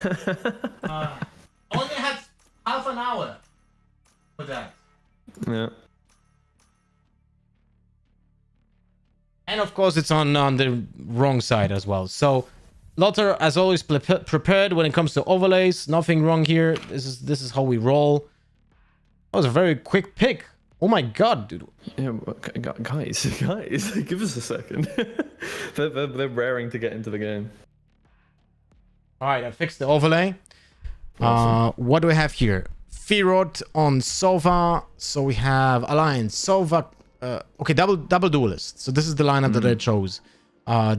Only had half an hour for that. Yeah. And of course, it's on the wrong side as well. So, Lotter, as always, prepared when it comes to overlays. Nothing wrong here. This is how we roll. That was a very quick pick. Oh my god, dude. Yeah, guys, give us a second. they're raring to get into the game. All right, I fixed the overlay. Awesome. What do we have here? Firot on Sova. So we have Alliance, Sova. Okay, double duelist. So this is the lineup that I chose.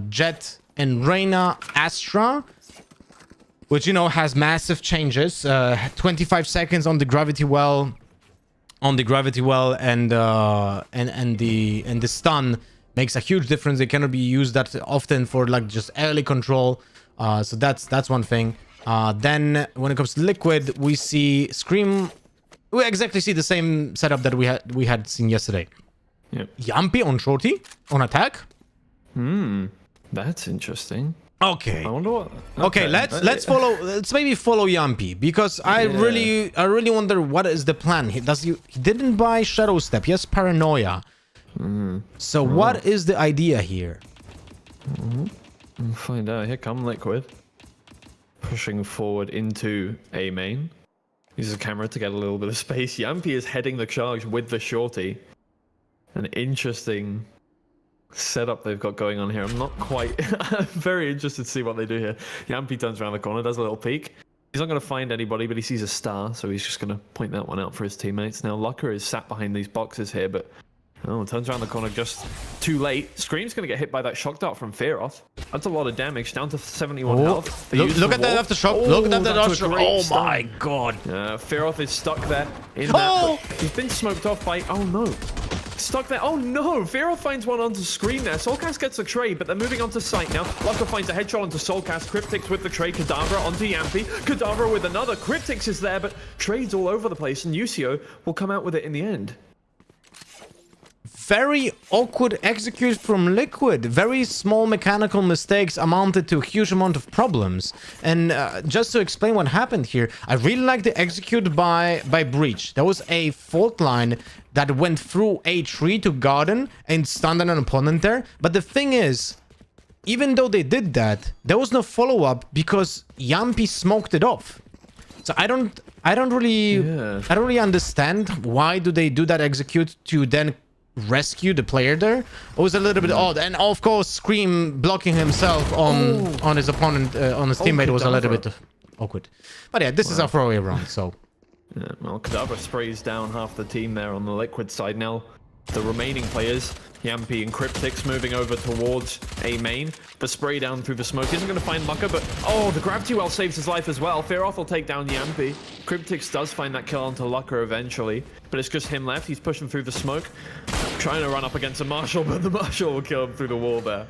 Jet and Reyna Astra, which, you know, has massive changes. 25 seconds on the gravity well, and the stun makes a huge difference. They cannot be used that often for like just early control. So that's one thing. Then when it comes to Liquid, we see Scream. We exactly see the same setup that we had seen yesterday. Yep. Yampi on Shorty on attack. That's interesting. Okay. I wonder what. Okay, let's follow. Let's maybe follow Yampi, because I really wonder what is the plan. He didn't buy Shadow Step. He has Paranoia. So what is the idea here? We'll find out. Here come Liquid, pushing forward into A main. Uses a camera to get a little bit of space. Yampi is heading the charge with the Shorty. An interesting setup they've got going on here. I'm not quite... I'm very interested to see what they do here. Yampi turns around the corner, does a little peek. He's not going to find anybody, but he sees a star, so he's just going to point that one out for his teammates. Now, Lucker is sat behind these boxes here, but... Oh, turns around the corner just too late. Scream's going to get hit by that shock dart from Fearoth. That's a lot of damage, down to 71 health. Look at that aftershock. Look at that aftershock. Oh stun. my god. Fearoth is stuck there in that. He's been smoked off by... Oh no. Stuck there. Oh no! Fearoth finds one onto Scream there. Soulcast gets a trade, but they're moving onto site now. Lucker finds a headshot onto Soulcast. Cryptix with the trade. Kadavra onto Yampi. Kadavra with another. Cryptix is there, but trades all over the place, and Usio will come out with it in the end. Very awkward execute from Liquid. Very small mechanical mistakes amounted to a huge amount of problems. And just to explain what happened here, I really like the execute by Breach. There was a fault line that went through A3 to Garden and stunned an opponent there. But the thing is, even though they did that, there was no follow-up because Yampi smoked it off. So I don't really understand why do they do that execute to then rescue the player there. It was a little bit odd, and of course Scream blocking himself on his opponent, on his teammate, was a little bit awkward. But yeah, this is a throwaway round, so yeah, well, Kadavra sprays down half the team there on the Liquid side. Now the remaining players, Yampi and Cryptix, moving over towards A main. The spray down through the smoke isn't going to find Lucker, but oh, the gravity well saves his life as well. Fearoth will take down Yampi. Cryptix does find that kill onto Lucker eventually, but it's just him left. He's pushing through the smoke, trying to run up against a Marshall, but the Marshall will kill him through the wall there.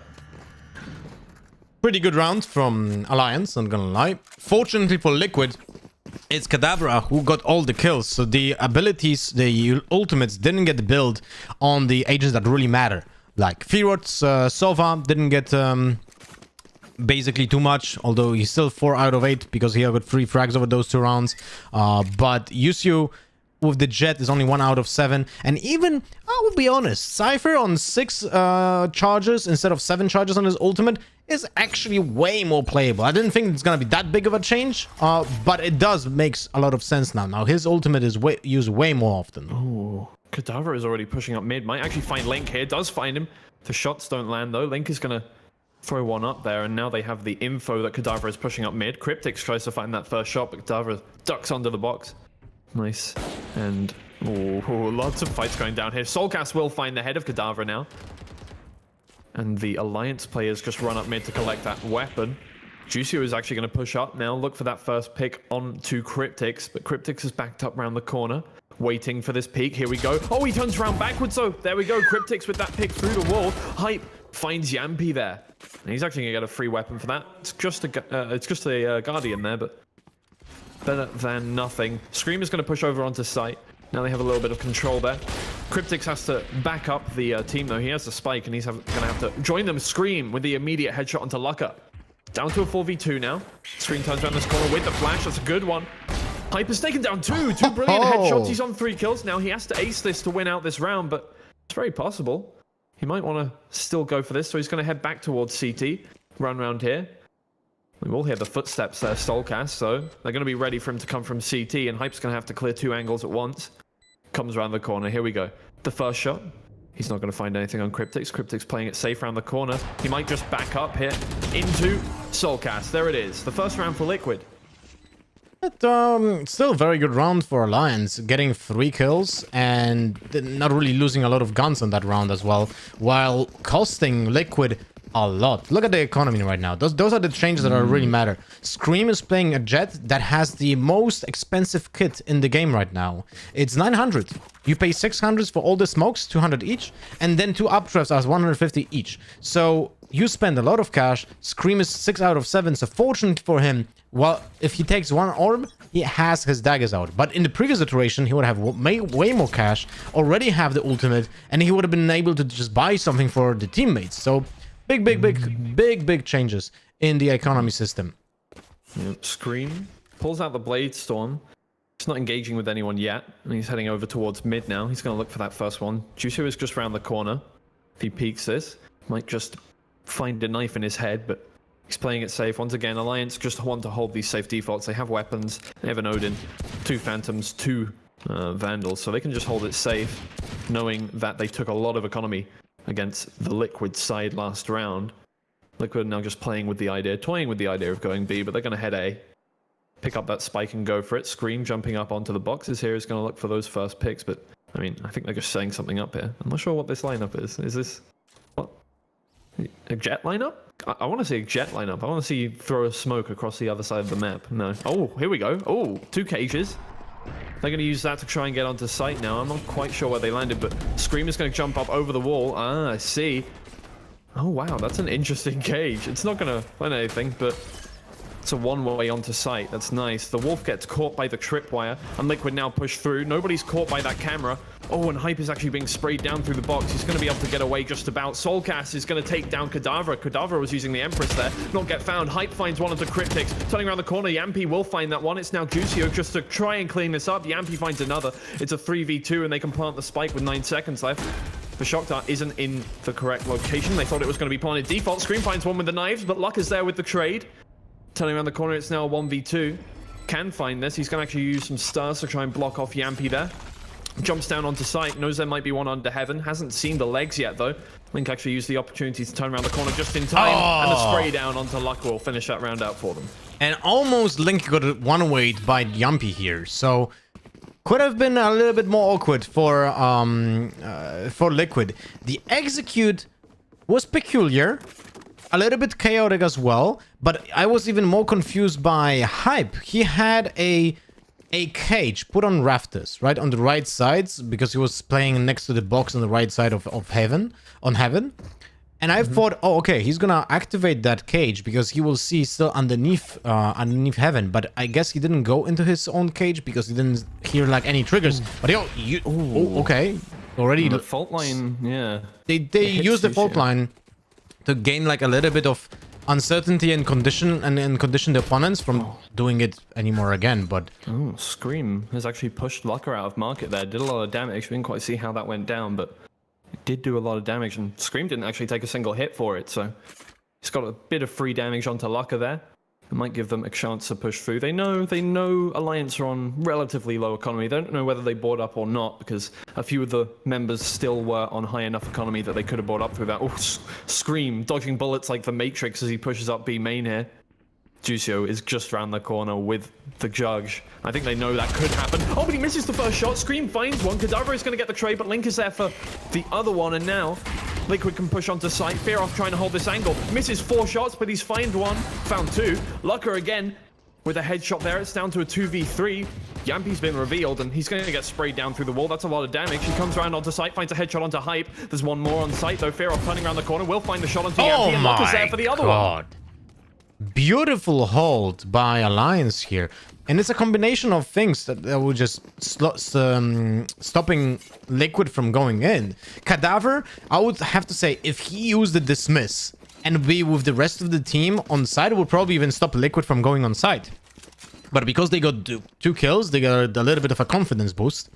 Pretty good round from Alliance, not gonna lie. Fortunately for Liquid, it's Kadavra who got all the kills, so the abilities, the ultimates didn't get built on the agents that really matter. Like Firot's Sova didn't get basically too much, although he's still 4 out of 8 because he got 3 frags over those 2 rounds. But Yusio with the Jet is only 1 out of 7. And even, I will be honest, Cypher on 6 charges instead of 7 charges on his ultimate is actually way more playable. I didn't think it's gonna be that big of a change, but it does makes a lot of sense now. Now his ultimate is used way more often. Oh, Kadavra is already pushing up mid. Might actually find Link here. Does find him. The shots don't land though. Link is gonna throw one up there, and now they have the info that Kadavra is pushing up mid. Cryptix tries to find that first shot, but Kadavra ducks under the box. Nice. And lots of fights going down here. Soulcast will find the head of Kadavra now. And the Alliance players just run up mid to collect that weapon. Juicio is actually going to push up now, look for that first pick onto Cryptix, but Cryptix is backed up around the corner, waiting for this peek. Here we go. Oh, he turns around backwards, though. There we go. Cryptix with that pick through the wall. Hype finds Yampi there. And he's actually going to get a free weapon for that. It's just a Guardian there, but better than nothing. Scream is going to push over onto site. Now they have a little bit of control there. Cryptix has to back up the team, though. He has the spike, and he's going to have to join them. Scream with the immediate headshot onto Lucker. Down to a 4v2 now. Scream turns around this corner with the flash. That's a good one. Hyper's taken down two. Two brilliant headshots. He's on 3 kills. Now he has to ace this to win out this round, but it's very possible. He might want to still go for this, so he's going to head back towards CT. Run around here. We will hear the footsteps there, Soulcast, so they're going to be ready for him to come from CT, and Hype's going to have to clear 2 angles at once. Comes around the corner. Here we go. The first shot. He's not going to find anything on Cryptix. Cryptix playing it safe around the corner. He might just back up here into Soulcast. There it is. The first round for Liquid. Still a very good round for Alliance, getting 3 kills and not really losing a lot of guns on that round as well, while costing Liquid a lot. Look at the economy right now. Those are the changes that really matter. Scream is playing a Jet that has the most expensive kit in the game right now. It's 900. You pay 600 for all the smokes, 200 each, and then 2 updrafts are 150 each. So you spend a lot of cash. Scream is 6 out of 7, so fortunate for him. Well, if he takes 1 orb, he has his daggers out. But in the previous iteration, he would have way more cash, already have the ultimate, and he would have been able to just buy something for the teammates. So big changes in the economy system. Yep. Scream pulls out the Blade Storm. He's not engaging with anyone yet, and he's heading over towards mid now. He's going to look for that first one. Juicio is just around the corner. If he peeks this, might just find a knife in his head, but he's playing it safe. Once again, Alliance just want to hold these safe defaults. They have weapons. They have an Odin, 2 Phantoms, 2 Vandals, so they can just hold it safe, knowing that they took a lot of economy against the Liquid side last round. Liquid now just playing with the idea, toying with the idea of going B, but they're going to head A. Pick up that spike and go for it. Scream jumping up onto the boxes here is going to look for those first picks, but I mean, I think they're just setting something up here. I'm not sure what this lineup is. Is this what? A Jet lineup? I want to see a Jet lineup. I want to see you throw a smoke across the other side of the map. No. Oh, here we go. Oh, 2 cages. They're going to use that to try and get onto site now. I'm not quite sure where they landed, but Scream is going to jump up over the wall. Ah, I see. Oh, wow. That's an interesting cage. It's not going to find anything, but it's a one-way onto site. That's nice. The Wolf gets caught by the tripwire, and Liquid now push through. Nobody's caught by that camera. Oh, and Hype is actually being sprayed down through the box. He's going to be able to get away just about. Soulcast is going to take down Kadavra. Kadavra was using the Empress there. Not get found. Hype finds one of the Cryptics. Turning around the corner, Yampy will find that one. It's now Juicio just to try and clean this up. Yampy finds another. It's a 3v2, and they can plant the spike with 9 seconds left. The shock dart isn't in the correct location. They thought it was going to be planted default. Scream finds one with the knives, but Luck is there with the trade. Turning around the corner, it's now a 1v2. Can find this. He's going to actually use some stars to try and block off Yampy there. Jumps down onto site. Knows there might be one under heaven. Hasn't seen the legs yet, though. Link actually used the opportunity to turn around the corner just in time. And the spray down onto Luck will finish that round out for them. And almost Link got one-weight by Yampy here. So could have been a little bit more awkward for Liquid. The execute was peculiar. A little bit chaotic as well, but I was even more confused by Hype. He had a cage put on rafters, right, on the right sides, because he was playing next to the box on the right side of heaven. And I thought, oh, okay, he's gonna activate that cage because he will see still underneath heaven. But I guess he didn't go into his own cage because he didn't hear like any triggers. But okay, already the fault line, yeah. They used the fault line to gain like a little bit of uncertainty and condition the opponents from doing it anymore again. But Scream has actually pushed Lucker out of market there. Did a lot of damage. We didn't quite see how that went down, but it did do a lot of damage, and Scream didn't actually take a single hit for it, so he's got a bit of free damage onto Lucker there. It might give them a chance to push through. They know Alliance are on relatively low economy. They don't know whether they bought up or not, because a few of the members still were on high enough economy that they could have bought up through that. Oh, Scream dodging bullets like the Matrix as he pushes up B main here. Juicio is just around the corner with the Judge. I think they know that could happen. Oh, but he misses the first shot. Scream finds one. Kadavra is going to get the trade, but Link is there for the other one, and now Liquid can push onto site. Fearoff trying to hold this angle. Misses 4 shots, but he's found 2. Lucker again with a headshot there. It's down to a 2v3. Yampy's been revealed, and he's going to get sprayed down through the wall. That's a lot of damage. He comes around onto site, finds a headshot onto Hype. There's one more on site, though. Fearoff turning around the corner will find the shot onto Yampy, and Lucker's there for the other one. Beautiful hold by Alliance here. And it's a combination of things that will just stopping Liquid from going in. Cadaver, I would have to say, if he used the dismiss and be with the rest of the team on site would probably even stop Liquid from going on site. But because they got 2 kills, they got a little bit of a confidence boost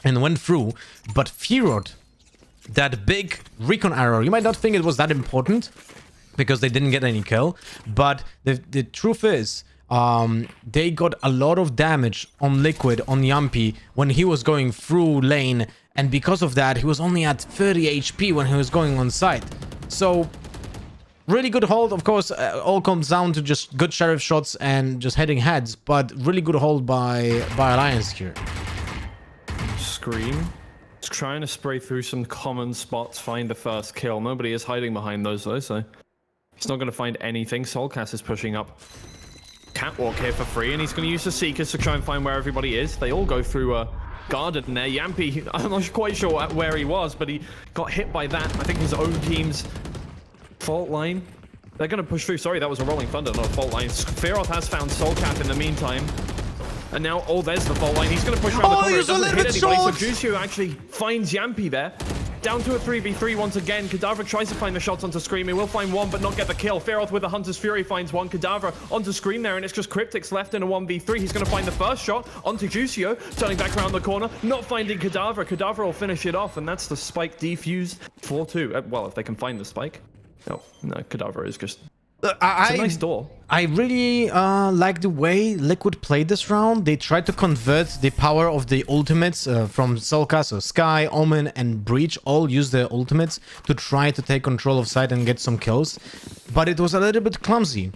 and went through. But Firod, that big recon arrow, you might not think it was that important because they didn't get any kill. But the truth is, they got a lot of damage on Liquid, on Yumpy, when he was going through lane. And because of that, he was only at 30 HP when he was going on site. So, really good hold. Of course, all comes down to just good sheriff shots and just heading heads. But really good hold by Alliance here. Scream. It's trying to spray through some common spots, find the first kill. Nobody is hiding behind those, though, so he's not going to find anything. Soulcast is pushing up. Catwalk here for free, and he's going to use the Seekers to try and find where everybody is. They all go through Garden there. Yumpy, I'm not quite sure where he was, but he got hit by that. I think his own team's fault line. They're going to push through. Sorry, that was a Rolling Thunder, not a fault line. Fearoth has found Soulcat in the meantime. And now, oh, there's the fault line. He's going to push around the corner. It doesn't hit anybody, so Juicio actually finds Yumpy there. Down to a 3v3 once again. Kadavra tries to find the shots onto Scream. He will find one, but not get the kill. Fearoth with the Hunter's Fury finds one. Kadavra onto Scream there, and it's just Cryptics left in a 1v3. He's going to find the first shot onto Juicio. Turning back around the corner, not finding Kadavra. Kadavra will finish it off, and that's the spike defused 4-2. Well, if they can find the spike. Oh, no, Kadavra is just... It's a nice door. I really like the way Liquid played this round. They tried to convert the power of the ultimates from Solka, so Sky, Omen, and Breach all use their ultimates to try to take control of site and get some kills. But it was a little bit clumsy.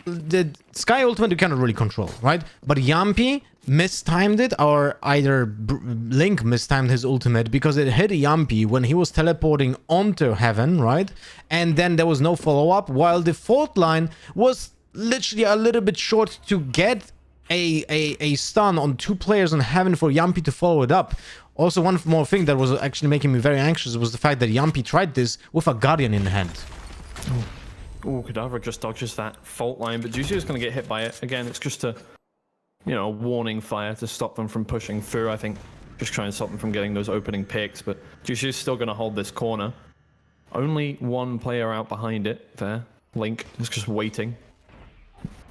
The Sky ultimate you cannot really control, right? But Yumpy mistimed it, or either Link mistimed his ultimate because it hit Yumpy when he was teleporting onto Heaven, right? And then there was no follow-up, while the fault line was literally a little bit short to get a stun on 2 players on Heaven for Yumpy to follow it up. Also, one more thing that was actually making me very anxious was the fact that Yumpy tried this with a Guardian in hand. Oh, Kadavra just dodges that fault line, but Juicio is going to get hit by it. Again, it's just a, you know, a warning fire to stop them from pushing through, I think. Just try and stop them from getting those opening picks, but Juicio is still going to hold this corner. Only one player out behind it there. Link is just waiting.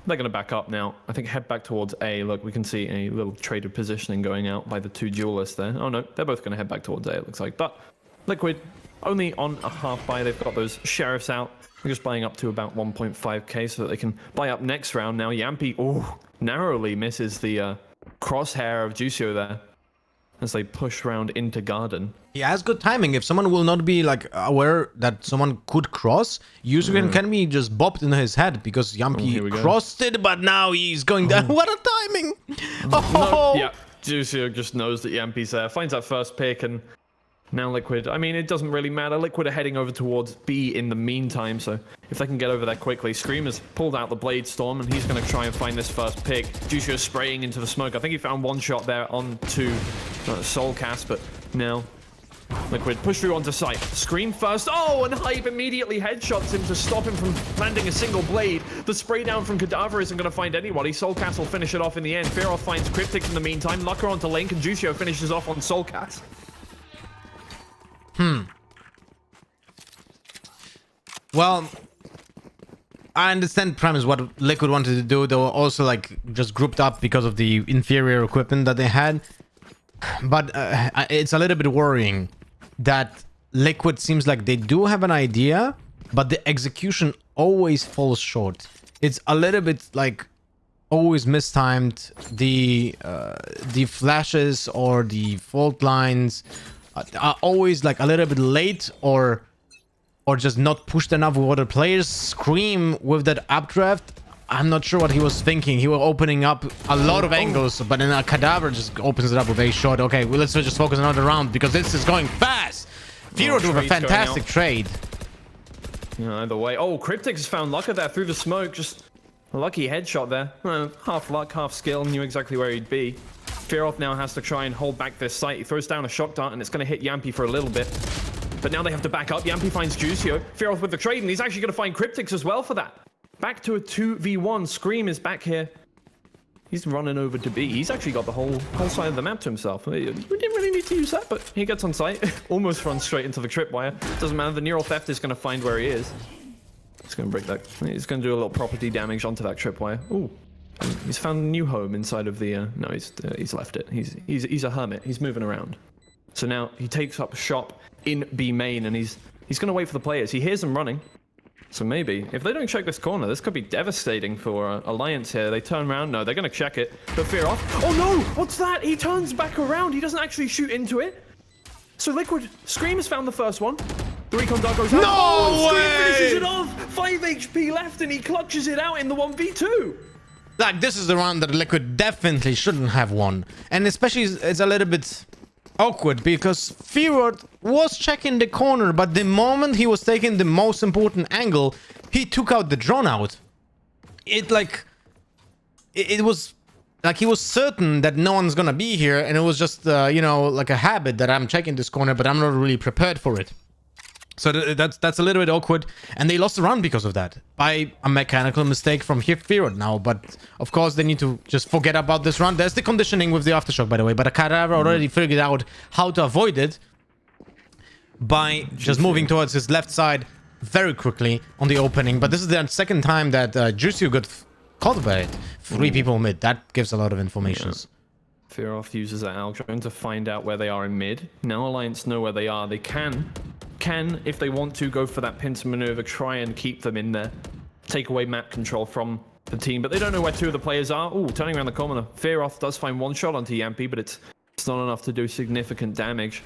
They're going to back up now. I think head back towards A. Look, we can see a little trade of positioning going out by the 2 duelists there. Oh no, they're both going to head back towards A, it looks like. But Liquid only on a half buy. They've got those sheriffs out. They're just buying up to about 1.5k so that they can buy up next round. Now Yumpy, oh, narrowly misses the crosshair of Juicio there as they push round into Garden. He has good timing. If someone will not be like aware that someone could cross, usually can be just bopped into his head because Yumpy crossed it, but now he's going down. What a timing! Oh, no, yeah, Juicio just knows that Yumpy's there, finds that first pick, and now Liquid, I mean, it doesn't really matter. Liquid are heading over towards B in the meantime, so if they can get over there quickly. Scream has pulled out the Blade Storm, and he's going to try and find this first pick. Juicio spraying into the smoke. I think he found one shot there onto Soulcast, but now Liquid push through onto site. Scream first. Oh, and Hype immediately headshots him to stop him from landing a single blade. The spray down from Kadavra isn't going to find anybody. Soulcast will finish it off in the end. Fearoth finds Cryptics in the meantime. Lucker onto Link, and Juicio finishes off on Soulcast. Well, I understand premise what Liquid wanted to do. They were also like just grouped up because of the inferior equipment that they had. But it's a little bit worrying that Liquid seems like they do have an idea, but the execution always falls short. It's a little bit like always mistimed. The flashes or the fault lines are always like a little bit late or just not pushed enough with other players. Scream with that updraft, I'm not sure what he was thinking. He was opening up a lot of angles, but then a Kadavra just opens it up with a shot. Okay, well, let's just focus another round because this is going fast. Firod with a fantastic trade. Yeah, either way. Oh, Cryptics has found Lucker there through the smoke. Just a lucky headshot there. Half luck, half skill. Knew exactly where he'd be. Fearoth now has to try and hold back this site. He throws down a shock dart, and it's going to hit Yumpy for a little bit. But now they have to back up. Yumpy finds Juicio. Fearoth with the trade, and he's actually going to find Cryptics as well for that. Back to a 2v1. Scream is back here. He's running over to B. He's actually got the whole side of the map to himself. We didn't really need to use that, but he gets on site. Almost runs straight into the tripwire. Doesn't matter. The neural theft is going to find where he is. He's going to break that. He's going to do a little property damage onto that tripwire. Ooh. He's found a new home inside of the... no, he's left it. He's a hermit. He's moving around. So now he takes up shop in B main, and he's going to wait for the players. He hears them running. So maybe, if they don't check this corner, this could be devastating for Alliance here. They turn around. No, they're going to check it. But fear off. Oh no! What's that? He turns back around. He doesn't actually shoot into it. So Liquid, Scream has found the first one. The recon dart goes out. No way! Scream finishes it off. 5 HP left, and he clutches it out in the 1v2. Like, this is the round that Liquid definitely shouldn't have won. And especially, it's a little bit awkward because Fearoth was checking the corner, but the moment he was taking the most important angle, he took out the drone out. It was like he was certain that no one's gonna be here, and it was just you know, like a habit that I'm checking this corner, but I'm not really prepared for it. So that's a little bit awkward, and they lost the round because of that, by a mechanical mistake from Fearoth now. But of course they need to just forget about this round. There's the conditioning with the aftershock, by the way, but a Cadaver already figured out how to avoid it by just moving towards his left side very quickly on the opening. But this is the second time that Juicy got caught by it. 3 people mid. That gives a lot of information. Yeah. Fearoth uses that Algron to find out where they are in mid. Now Alliance know where they are. They can, if they want to, go for that pincer maneuver, try and keep them in there. Take away map control from the team, but they don't know where 2 of the players are. Ooh, turning around the corner. Fearoth does find 1 shot onto Yampy, but it's not enough to do significant damage.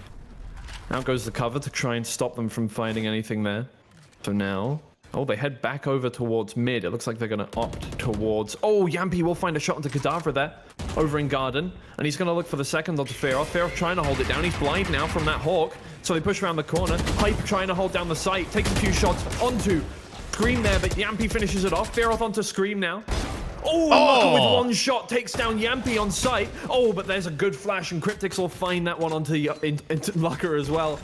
Out goes the cover to try and stop them from finding anything there. So now... oh, they head back over towards mid. It looks like they're going to opt towards... oh, Yampy will find a shot onto Cadaver there, over in Garden. And he's going to look for the second onto Fearoth. Fearoth trying to hold it down. He's blind now from that Hawk. So they push around the corner. Hype trying to hold down the site. Takes a few shots onto Scream there, but Yampy finishes it off. Fearoth onto Scream now. Oh, Locker with 1 shot takes down Yampy on site. Oh, but there's a good flash, and Cryptix will find that one onto into Locker as well.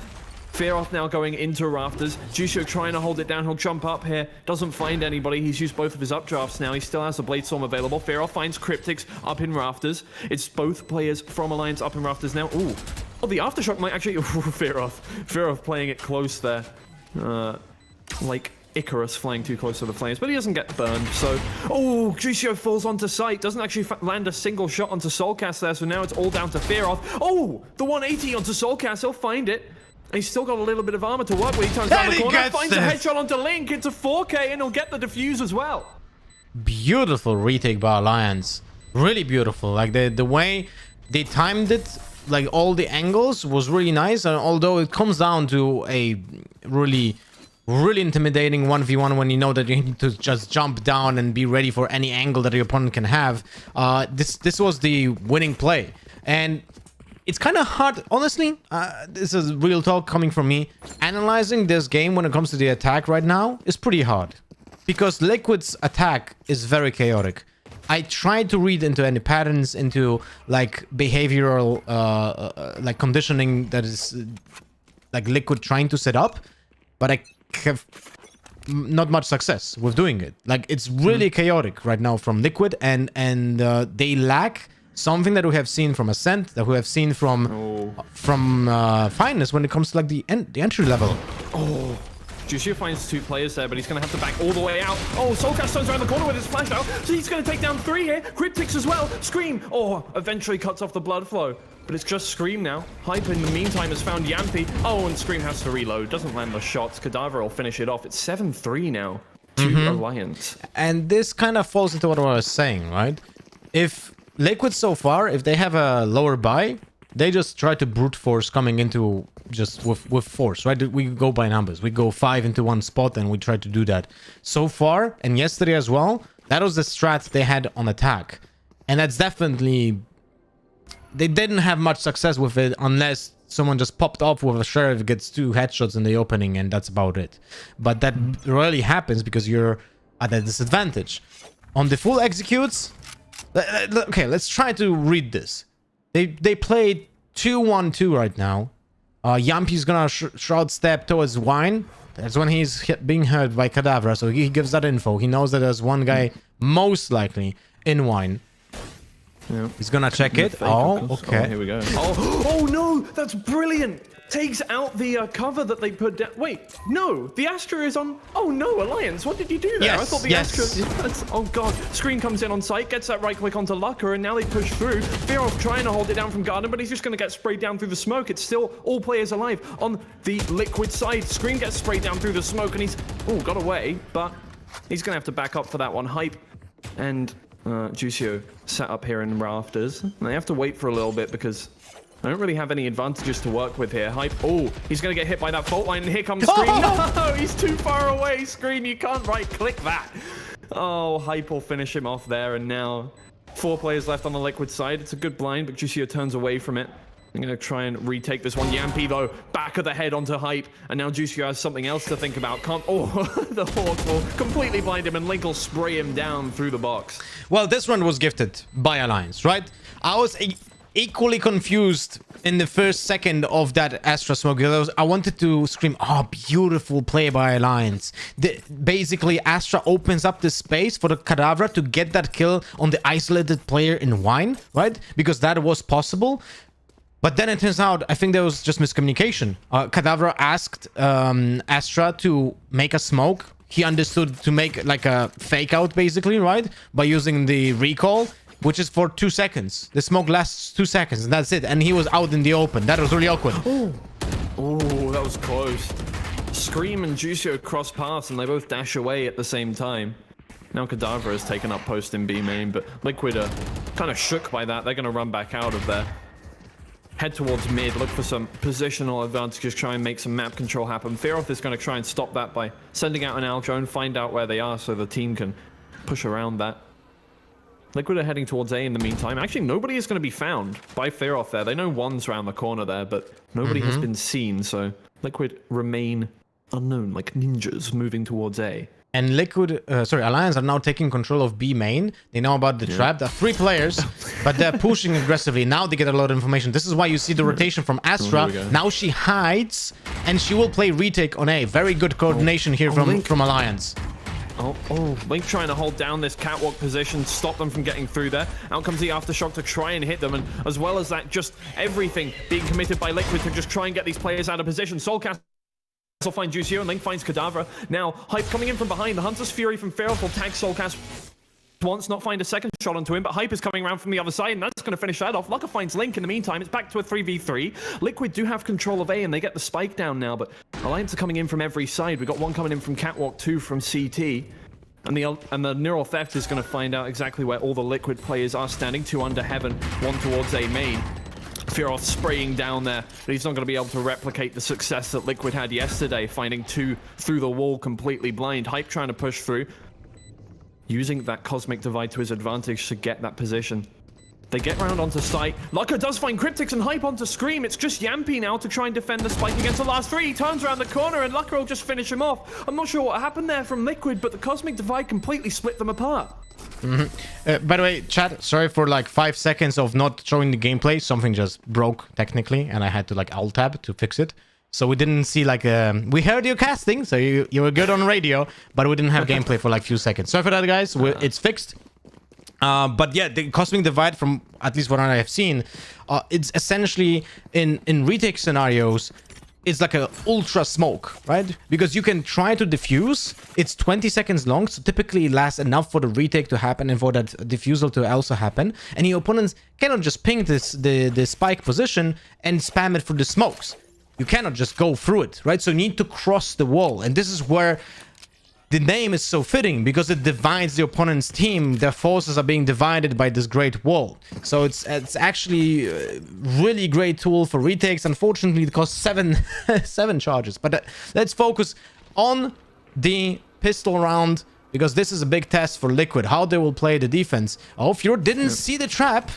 Fearoth now going into Rafters. Jusio trying to hold it down. He'll jump up here. Doesn't find anybody. He's used both of his updrafts now. He still has a Blade Storm available. Fearoth finds Cryptix up in Rafters. It's both players from Alliance up in Rafters now. Ooh. Oh, the Aftershock might actually... Fearoth playing it close there. Like Icarus flying too close to the flames, but he doesn't get burned, so... oh, Jusio falls onto site. Doesn't actually land a single shot onto Soulcast there, so now it's all down to Fearoth. Oh, the 180 onto Soulcast. He'll find it. And he's still got a little bit of armor to work with. He turns down the corner, finds a headshot onto Link. It's a 4K, and he'll get the defuse as well. Beautiful retake by Alliance. Really beautiful. Like, the way they timed it, like, all the angles was really nice. And although it comes down to a really intimidating 1v1 when you know that you need to just jump down and be ready for any angle that your opponent can have, this was the winning play. And it's kind of hard, honestly, this is real talk coming from me, analyzing this game when it comes to the attack right now is pretty hard. Because Liquid's attack is very chaotic. I tried to read into any patterns, into like behavioral like conditioning that is like Liquid trying to set up, but I have not much success with doing it. Like, it's really chaotic right now from Liquid, and they lack something that we have seen from Ascent, that we have seen from Finest when it comes to like the entry level. Oh, Jusio finds 2 players there, but he's going to have to back all the way out. Oh, Soulcast turns around the corner with his flash out, so he's going to take down 3 here. Cryptix as well. Scream. Oh, eventually cuts off the blood flow. But it's just Scream now. Hype in the meantime has found Yampy. Oh, and Scream has to reload. Doesn't land the shots. Cadaver will finish it off. It's 7-3 now to Alliance. And this kind of falls into what I was saying, right? If Liquid so far, if they have a lower buy, they just try to brute force coming into just with force, right? We go by numbers. We go 5 into 1 spot and we try to do that. So far, and yesterday as well, that was the strat they had on attack. And that's definitely... they didn't have much success with it unless someone just popped off with a Sheriff, gets 2 headshots in the opening, and that's about it. But that rarely happens because you're at a disadvantage. On the full executes... okay, let's try to read this. They played 2-1-2 right now. Yampy's gonna shroud step towards Wine. That's when he's being heard by Cadaver, so he gives that info. He knows that there's one guy most likely in Wine. Yeah. He's gonna check it. Oh, okay. Oh, here we go. Oh no, that's brilliant. takes out the cover that they put down. Wait, no, the Astra is on. Oh no, Alliance, what did you do there? Yes, I thought the yes. Astra. Oh god, Screen comes in on site, gets that right click onto Lucker, and now they push through. Fearoff trying to hold it down from Garden, but he's just going to get sprayed down through the smoke. It's still all players alive on the Liquid side. Screen gets sprayed down through the smoke, and he's got away, but he's going to have to back up for that one. Hype and Juicio set up here in Rafters. And they have to wait for a little bit because I don't really have any advantages to work with here. Hype, oh, he's going to get hit by that fault line, and here comes Screen. No, he's too far away, Screen. You can't right-click that. Oh, Hype will finish him off there, and now 4 players left on the Liquid side. It's a good blind, but Juicio turns away from it. I'm going to try and retake this one. Yampy, though, back of the head onto Hype. And now Juicio has something else to think about. Oh, the Hawk will completely blind him, and Link will spray him down through the box. Well, this one was gifted by Alliance, right? I was equally confused in the first second of that Astra smoke because I wanted to scream, oh, beautiful play by Alliance. Basically, Astra opens up the space for the Kadavra to get that kill on the isolated player in Wine, right? Because that was possible. But then it turns out, I think there was just miscommunication. Kadavra asked Astra to make a smoke. He understood to make like a fake out, basically, right? By using the recall, which is for 2 seconds. The smoke lasts 2 seconds, and that's it. And he was out in the open. That was really awkward. Oh, that was close. Scream and Juicio cross paths, and they both dash away at the same time. Now Kadavra has taken up post in B main, but Liquid are kind of shook by that. They're going to run back out of there. Head towards mid, look for some positional advantages, try and make some map control happen. Fearoff is going to try and stop that by sending out an drone, find out where they are so the team can push around that. Liquid are heading towards A in the meantime. Actually, nobody is going to be found by Fearoff there. They know one's around the corner there, but nobody has been seen, so Liquid remain unknown, like ninjas moving towards A. And Alliance are now taking control of B main. They know about the trap. There are 3 players, but they're pushing aggressively. Now they get a lot of information. This is why you see the rotation from Astra. Now she hides, and she will play retake on A. Very good coordination here from Alliance. Link trying to hold down this catwalk position, stop them from getting through there. Out comes the aftershock to try and hit them, and as well as that, just everything being committed by Liquid to just try and get these players out of position. Soulcast will find Juicio, and Link finds Kadavra. Now, Hype coming in from behind. The Hunter's Fury from Fearoff will tag Soulcast once, not find a second shot onto him, but Hype is coming around from the other side, and that's going to finish that off. Lucker finds Link in the meantime. It's back to a 3v3. Liquid do have control of A, and they get the spike down now, but Alliance are coming in from every side. We've got one coming in from Catwalk, 2 from CT. And the Neural Theft is going to find out exactly where all the Liquid players are standing. 2 under Heaven, 1 towards A main. Fearoff spraying down there, but he's not going to be able to replicate the success that Liquid had yesterday, finding 2 through the wall completely blind. Hype trying to push through, using that Cosmic Divide to his advantage to get that position. They get round onto site. Lucker does find Cryptix and Hype onto Scream. It's just Yampy now to try and defend the spike against the last 3. He turns around the corner and Lucker will just finish him off. I'm not sure what happened there from Liquid, but the Cosmic Divide completely split them apart. By the way, chat, sorry for like 5 seconds of not showing the gameplay. Something just broke technically, and I had to like alt-tab to fix it. So we didn't see like we heard your casting, so you were good on radio, but we didn't have gameplay for like a few seconds. Sorry for that, guys. It's fixed. But yeah, the Cosmic Divide, from at least what I have seen, it's essentially in retake scenarios, it's like a ultra smoke, right? Because you can try to defuse. It's 20 seconds long, so typically it lasts enough for the retake to happen and for that defusal to also happen. And your opponents cannot just ping the spike position and spam it for the smokes. You cannot just go through it, right? So you need to cross the wall, and this is where the name is so fitting, because it divides the opponent's team. Their forces are being divided by this great wall. So it's actually a really great tool for retakes. Unfortunately, it costs 7 charges. But let's focus on the pistol round, because this is a big test for Liquid, how they will play the defense. Oh, Fjord didn't see the trap.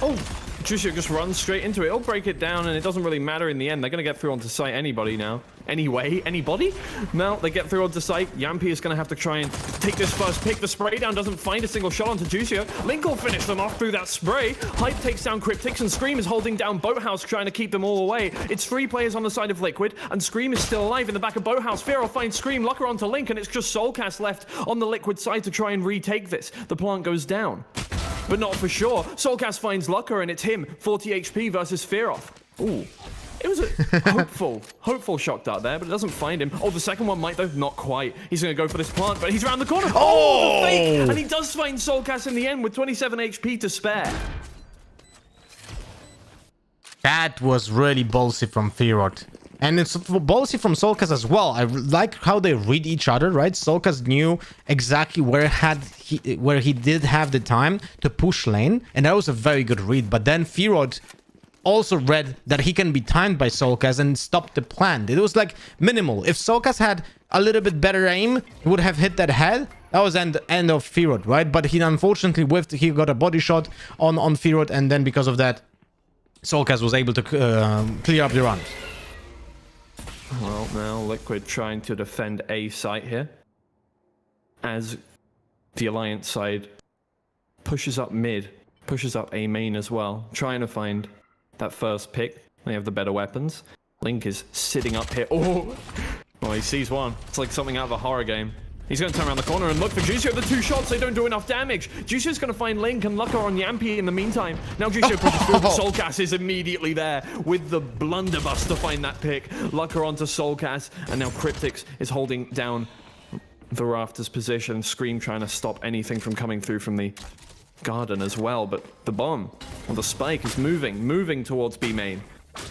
Oh, Juicio just runs straight into it. He'll break it down, and it doesn't really matter in the end. They're going to get through onto site anybody now. Anybody? Now they get through onto site. Yampy is going to have to try and take this first pick. The spray down doesn't find a single shot onto Juicio. Link will finish them off through that spray. Hype takes down Cryptix, and Scream is holding down Boathouse, trying to keep them all away. It's 3 players on the side of Liquid, and Scream is still alive in the back of Boathouse. Fearoff finds Scream, Lucker onto Link, and it's just Soulcast left on the Liquid side to try and retake this. The plant goes down, but not for sure. Soulcast finds Lucker, and it's him, 40 HP versus Fearoff. Ooh. It was a hopeful shock dart there, but it doesn't find him. Oh, the second one might though, not quite. He's gonna go for this plant, but he's around the corner. Oh, the fake! And he does find Soulcast in the end with 27 HP to spare. That was really ballsy from Firot. And it's ballsy from Soulcast as well. I like how they read each other, right? Soulcast knew exactly where he did have the time to push lane, and that was a very good read. But then Firot also read that he can be timed by Soulcast and stopped the plan. It was like minimal. If Soulcast had a little bit better aim, he would have hit that head. That was end of Firot, right? But he unfortunately whiffed. He got a body shot on Firot, and then because of that, Soulcast was able to clear up the round. Well, now Liquid trying to defend A site here, as the Alliance side pushes up mid, pushes up A main as well, trying to find that first pick. They have the better weapons. Link is sitting up here. Oh, well, he sees one. It's like something out of a horror game. He's going to turn around the corner and look for Juicio. The two shots, they don't do enough damage. Juicio's going to find Link and Lucker on Yampi in the meantime. Now Juicio pushes through. Soulcast is immediately there with the blunderbuss to find that pick. Lucker onto Soulcast, and now Cryptix is holding down the Rafters position. Scream trying to stop anything from coming through from the garden as well, but the bomb, or the spike, is moving towards B main.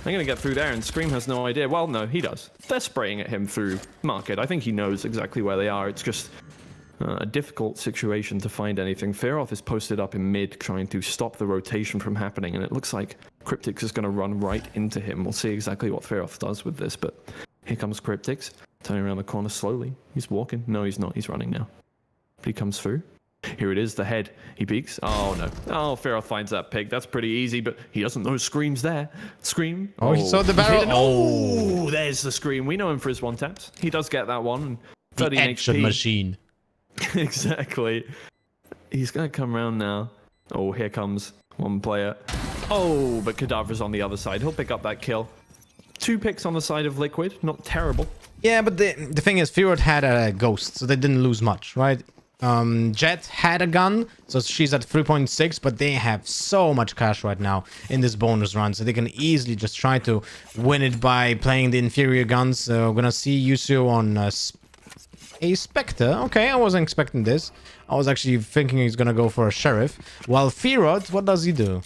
They're going to get through there, and Scream has no idea. Well, no, he does. They're spraying at him through market. I think he knows exactly where they are. It's just a difficult situation to find anything. Feroth is posted up in mid, trying to stop the rotation from happening, and it looks like Cryptix is going to run right into him. We'll see exactly what Feroth does with this, but here comes Cryptix, turning around the corner slowly. He's walking. No, he's not. He's running now. But he comes through. Here it is, the head. He peeks. Oh, no. Oh, Feroth finds that pick. That's pretty easy, but he doesn't know Scream's there. Scream. Oh, he saw the barrel. Oh, there's the Scream. We know him for his one taps. He does get that one. 30 the HP. machine. Exactly. He's going to come around now. Oh, here comes one player. Oh, but Kadavra's on the other side. He'll pick up that kill. 2 picks on the side of Liquid. Not terrible. Yeah, but the thing is, Firot had a ghost, so they didn't lose much, right? Jet had a gun, so she's at 3.6, but they have so much cash right now in this bonus run, so they can easily just try to win it by playing the inferior guns. So we're gonna see Yusio on a Spectre. Okay, I wasn't expecting this. I was actually thinking he's gonna go for a Sheriff. While Firot, what does he do?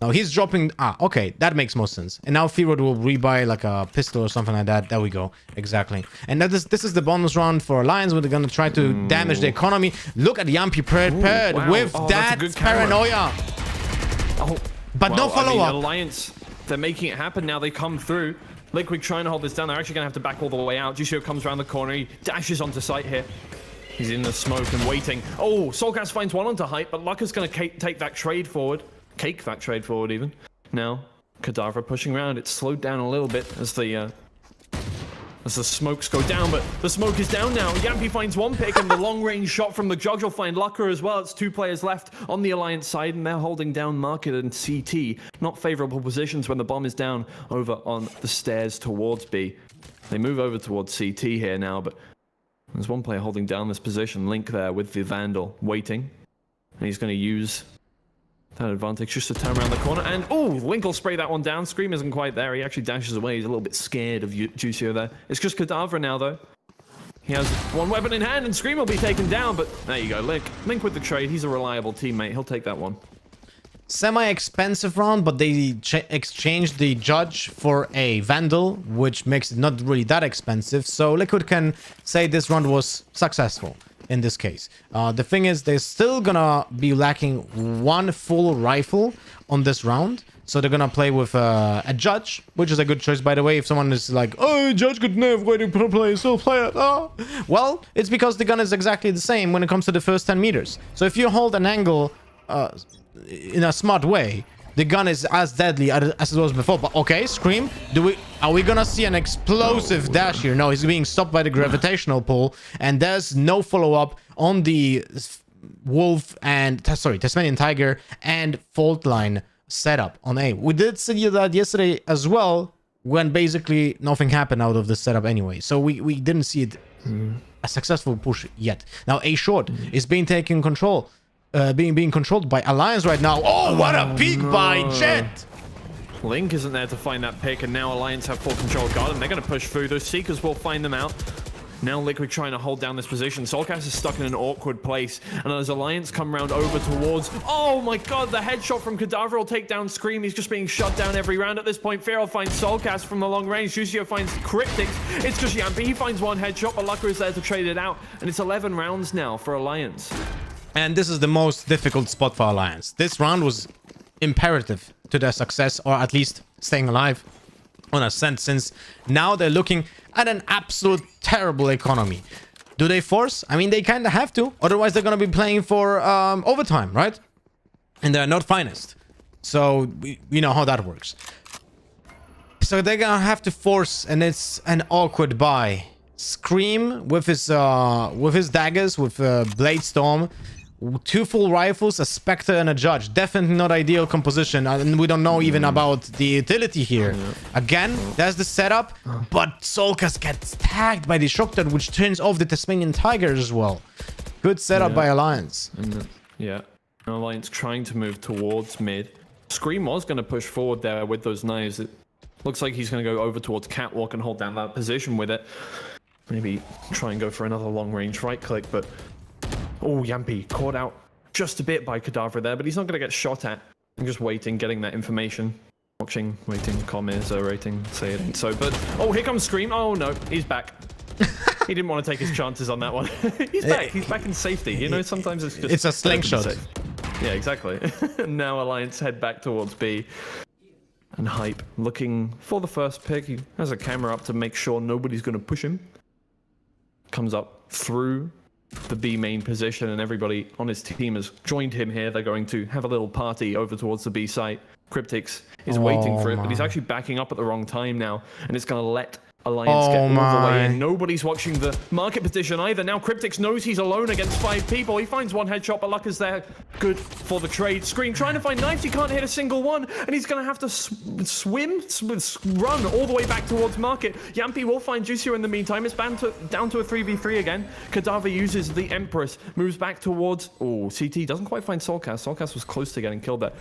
No, he's dropping... Ah, okay, that makes more sense. And now Firot will rebuy like a pistol or something like that. There we go. Exactly. And this is the bonus round for Alliance, where they're going to try to damage the economy. Look at Yampi prepared with that paranoia. Oh, but well, no follow-up. I mean, Alliance, they're making it happen now. They come through. Liquid trying to hold this down. They're actually going to have to back all the way out. Juicio comes around the corner. He dashes onto site here. He's in the smoke and waiting. Oh, Soulcast finds one onto height, but Lucker's going to take that trade forward. Cake that trade forward even. Now, Kadavra pushing around. It's slowed down a little bit as the smokes go down, but the smoke is down now. Yampi finds one pick, and the long-range shot from the Judge will find Lucker as well. It's 2 players left on the Alliance side, and they're holding down Market and CT. Not favorable positions when the bomb is down over on the stairs towards B. They move over towards CT here now, but there's one player holding down this position. Link there with the Vandal waiting, and he's going to use that advantage just to turn around the corner, and oh, Link will spray that one down. Scream isn't quite there. He actually dashes away. He's a little bit scared of Juicio there. It's just Kadavra now, though. He has one weapon in hand, and Scream will be taken down, but there you go, Link with the trade. He's a reliable teammate. He'll take that one. Semi-expensive round, but they exchanged the Judge for a Vandal, which makes it not really that expensive, so Liquid can say this round was successful in this case. The thing is, they're still gonna be lacking 1 full rifle on this round, so they're gonna play with a Judge, which is a good choice, by the way. If someone is like, oh, Judge could never wait to play, still play it. Oh. Well, it's because the gun is exactly the same when it comes to the first 10 meters. So if you hold an angle in a smart way, the gun is as deadly as it was before. But okay, Scream, are we gonna see an explosive dash here? No, he's being stopped by the gravitational pull, and there's no follow-up on the Wolf and Tasmanian Tiger and Fault Line setup on A. We did see that yesterday as well, when basically nothing happened out of the setup anyway. So we didn't see it a successful push yet. Now A short is being taken control. Being controlled by Alliance right now. Oh, what a peek by Jet! Link isn't there to find that pick, and now Alliance have full control of Garden. They're going to push through. Those Seekers will find them out. Now Liquid trying to hold down this position. Soulcast is stuck in an awkward place, and as Alliance come round over towards... Oh my god, the headshot from Cadaver will take down Scream. He's just being shut down every round at this point. Feral finds Soulcast from the long range. Jucio finds Cryptics. It's just Yampi. He finds one headshot, but Lucker is there to trade it out, and it's 11 rounds now for Alliance. And this is the most difficult spot for Alliance. This round was imperative to their success, or at least staying alive on Ascent, since now they're looking at an absolute terrible economy. Do they force? I mean, they kind of have to. Otherwise, they're going to be playing for overtime, right? And they're not finest. So we know how that works. So they're going to have to force, and it's an awkward buy. Scream with his daggers, with Blade Storm. 2 full rifles, a Spectre, and a Judge. Definitely not ideal composition, and we don't know even about the utility here. Again, there's the setup, but Soulcast gets tagged by the Shock Dart, which turns off the Tasmanian Tiger as well. Good setup by Alliance. Yeah. Alliance trying to move towards mid. Scream was going to push forward there with those knives. It looks like he's going to go over towards Catwalk and hold down that position with it. Maybe try and go for another long-range right-click, but... Oh, Yampi caught out just a bit by Cadaver there, but he's not going to get shot at. I'm just waiting, getting that information. Watching, waiting, commiserating, say it ain't so. But, oh, here comes Scream. Oh, no, he's back. He didn't want to take his chances on that one. He's back. He's back in safety. You know, sometimes it's just... It's a slingshot. Yeah, exactly. Now Alliance head back towards B. And Hype looking for the first pick. He has a camera up to make sure nobody's going to push him. Comes up through the B main position, and everybody on his team has joined him here. They're going to have a little party over towards the B site. Cryptics is waiting for it, but he's actually backing up at the wrong time now, and it's going to let Alliance get all the way in. Nobody's watching the market position either. Now Cryptics knows he's alone against 5 people. He finds one headshot, but Luck is there. Good for the trade. Scream trying to find knives. He can't hit a single one, and he's going to have to run all the way back towards market. Yampi will find Jucio in the meantime. It's down to a 3v3 again. Cadaver uses the Empress, moves back towards... Oh, CT doesn't quite find Soulcast. Soulcast was close to getting killed there.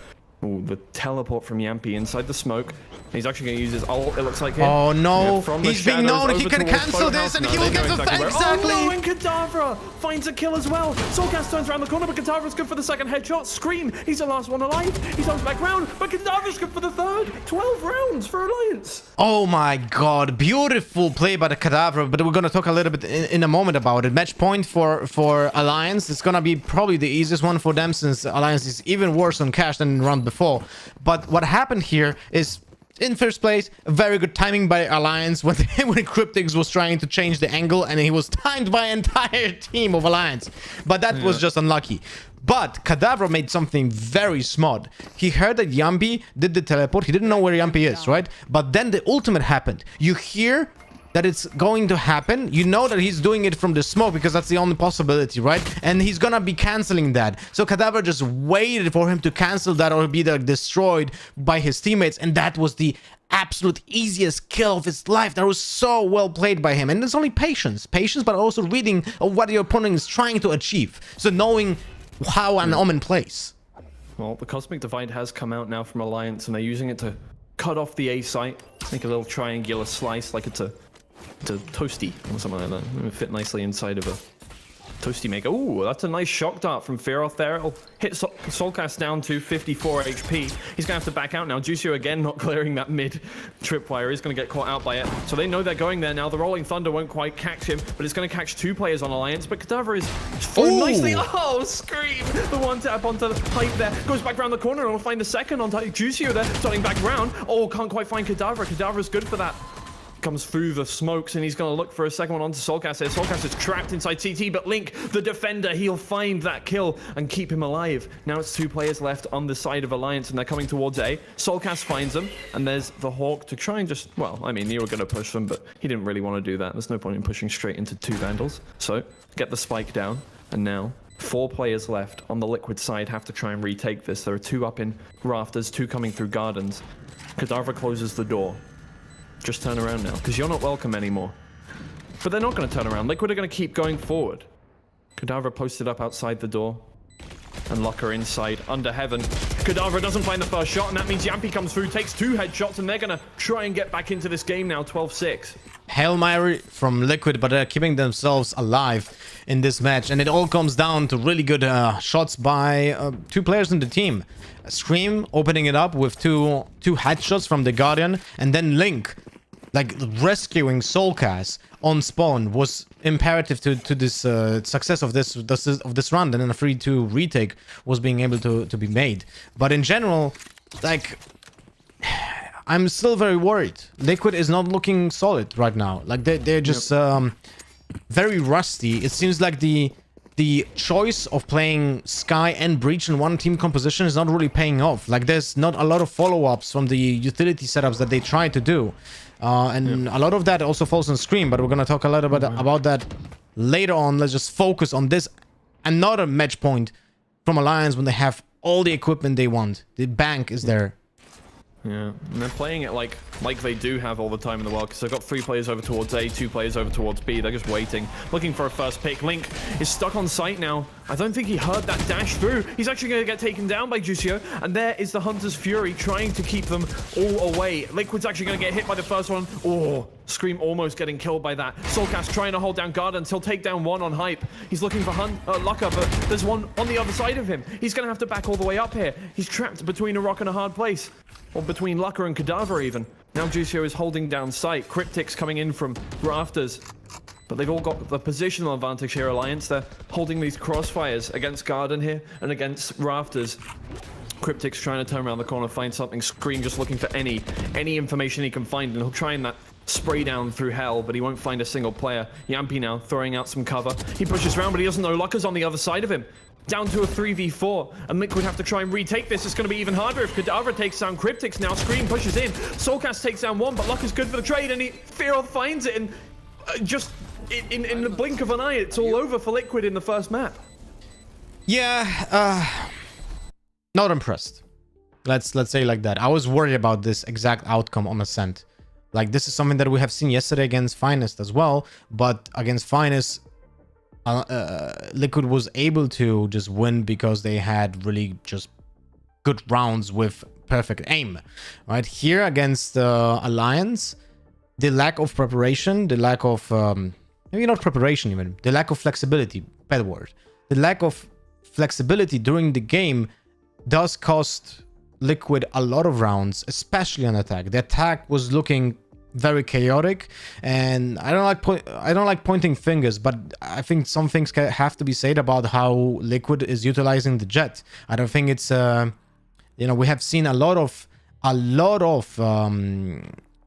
Ooh, the teleport from Yampi inside the smoke. He's actually going to use his ult, it looks like here. Oh no, yeah, he's being known, he can cancel this and he will get the exactly. Oh no, and Cadaver finds a kill as well. Soulcast turns around the corner, but Cadaver's good for the second headshot. Scream, he's the last one alive. He comes back round, but Cadaver's good for the third. 12 rounds for Alliance. Oh my god, beautiful play by the Cadaver, but we're going to talk a little bit in a moment about it. Match point for Alliance. It's going to be probably the easiest one for them, since Alliance is even worse on cash than in round before. But what happened here is, in first place, very good timing by Alliance when Cryptics was trying to change the angle, and he was timed by an entire team of Alliance. But that was just unlucky. But Cadaver made something very smart. He heard that Yampi did the teleport. He didn't know where Yampi is, right? But then the ultimate happened. You hear that it's going to happen. You know that he's doing it from the smoke, because that's the only possibility, right? And he's gonna be canceling that. So Cadaver just waited for him to cancel that or be destroyed by his teammates, and that was the absolute easiest kill of his life. That was so well played by him. And it's only patience, but also reading of what your opponent is trying to achieve. So knowing how an Omen plays. Well, the Cosmic Divide has come out now from Alliance, and they're using it to cut off the A site, make a little triangular slice like it's a toasty or something like that. It would fit nicely inside of a toasty maker. Ooh, that's a nice shock dart from Feroth there. It'll hit Soulcast down to 54 HP. He's going to have to back out now. Jucio again not clearing that mid tripwire. He's going to get caught out by it. So they know they're going there now. The Rolling Thunder won't quite catch him, but it's going to catch 2 players on Alliance. But Cadaver is flown nicely. Oh, Scream! The one tap onto the pipe there. Goes back around the corner and will find the second on Jucio there. Starting back round. Oh, can't quite find Cadaver. Cadaver's good for that. Comes through the smokes, and he's going to look for a second one onto Soulcast here. Soulcast is trapped inside CT, but Link, the defender, he'll find that kill and keep him alive. Now it's 2 players left on the side of Alliance, and they're coming towards A. Soulcast finds them, and there's the Hawk to try and just... Well, I mean, you were going to push them, but he didn't really want to do that. There's no point in pushing straight into 2 Vandals. So, get the spike down, and now 4 players left on the Liquid side have to try and retake this. There are 2 up in Rafters, 2 coming through Gardens. Cadaver closes the door. Just turn around now, because you're not welcome anymore. But they're not going to turn around. Liquid are going to keep going forward. Cadaver posted up outside the door. And Lucker inside, under heaven. Kadavra doesn't find the first shot, and that means Yampy comes through, takes 2 headshots, and they're gonna try and get back into this game now, 12-6. Hail Mary from Liquid, but they're keeping themselves alive in this match. And it all comes down to really good shots by 2 players in the team. Scream opening it up with two headshots from the Guardian, and then Link, like rescuing Soulcast on spawn, was imperative to this success of this run. And then a 3-2 retake was being able to be made. But in general, like, I'm still very worried. Liquid is not looking solid right now. Like they're just very rusty. It seems like the choice of playing Sky and Breach in one team composition is not really paying off. Like there's not a lot of follow-ups from the utility setups that they try to do. And a lot of that also falls on Scream, but we're going to talk a lot about that later on. Let's just focus on this. Another match point from Alliance when they have all the equipment they want. The bank is there. Yeah, and they're playing it like they do have all the time in the world, because they've got 3 players over towards A, 2 players over towards B. They're just waiting, looking for a first pick. Link is stuck on site now. I don't think he heard that dash through. He's actually going to get taken down by Juicio, and there is the Hunter's Fury trying to keep them all away. Liquid's actually going to get hit by the first one. Oh, Scream almost getting killed by that. Soulcast trying to hold down Gardens. He'll take down 1 on Hype. He's looking for Lucker, but there's one on the other side of him. He's going to have to back all the way up here. He's trapped between a rock and a hard place. Or between Lucker and Cadaver even. Now Juicio is holding down sight. Cryptic's coming in from rafters. But they've all got the positional advantage here, Alliance. They're holding these crossfires against Garden here and against rafters. Cryptic's trying to turn around the corner, find something. Scream just looking for any information he can find, and he'll try and that spray down through hell, but he won't find a single player. Yampy now throwing out some cover. He pushes around, but he doesn't know Lucker's on the other side of him. Down to a 3v4, and Liquid have to try and retake this. It's going to be even harder if Cadaver takes down Cryptics now. Scream pushes in. Soulcast takes down 1, but Luck is good for the trade, and Fearoth finds it, and just in the blink of an eye, it's all over for Liquid in the first map. Yeah, not impressed. Let's say like that. I was worried about this exact outcome on Ascent. Like, this is something that we have seen yesterday against Finest as well, but against Finest, Liquid was able to just win because they had really just good rounds with perfect aim. Right here against Alliance, the lack of preparation, the lack of maybe not preparation even, the lack of flexibility, better word, the lack of flexibility during the game does cost Liquid a lot of rounds, especially on attack. The attack was looking very chaotic, and I don't like pointing fingers, but I think some things have to be said about how Liquid is utilizing the jet. I don't think it's you know, we have seen a lot of